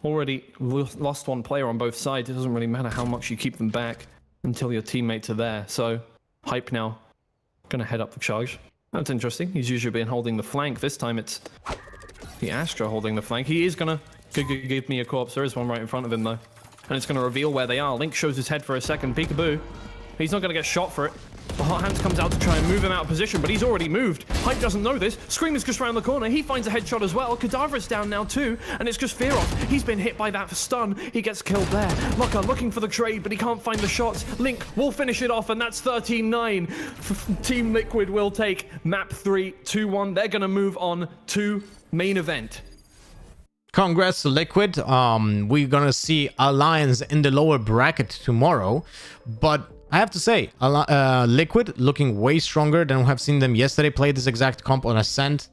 already lost 1 player on both sides. It doesn't really matter how much you keep them back until your teammates are there. So Hype now going to head up the charge. That's interesting. He's usually been holding the flank. This time it's the Astra holding the flank. He is going to give me a corpse. There is one right in front of him, though. And it's going to reveal where they are. Link shows his head for a second. Peekaboo. He's not going to get shot for it. The Hot Hands comes out to try and move him out of position, but he's already moved. Hype doesn't know this. Scream is just around the corner. He finds a headshot as well. Cadaver is down now too, and it's just Fearoth. He's been hit by that stun. He gets killed there. Lucker looking for the trade, but he can't find the shots. Link will finish it off, and that's 13-9. Team Liquid will take map 3, 2-1. They're going to move on to main event. Congrats to Liquid. We're gonna see Alliance in the lower bracket tomorrow, but I have to say, Liquid looking way stronger than we have seen them yesterday. Played this exact comp on Ascent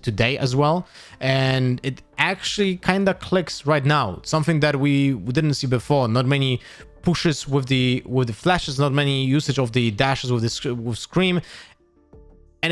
today as well, and it actually kind of clicks right now. Something that we didn't see before. Not many pushes with the flashes, not many usage of the dashes with Scream,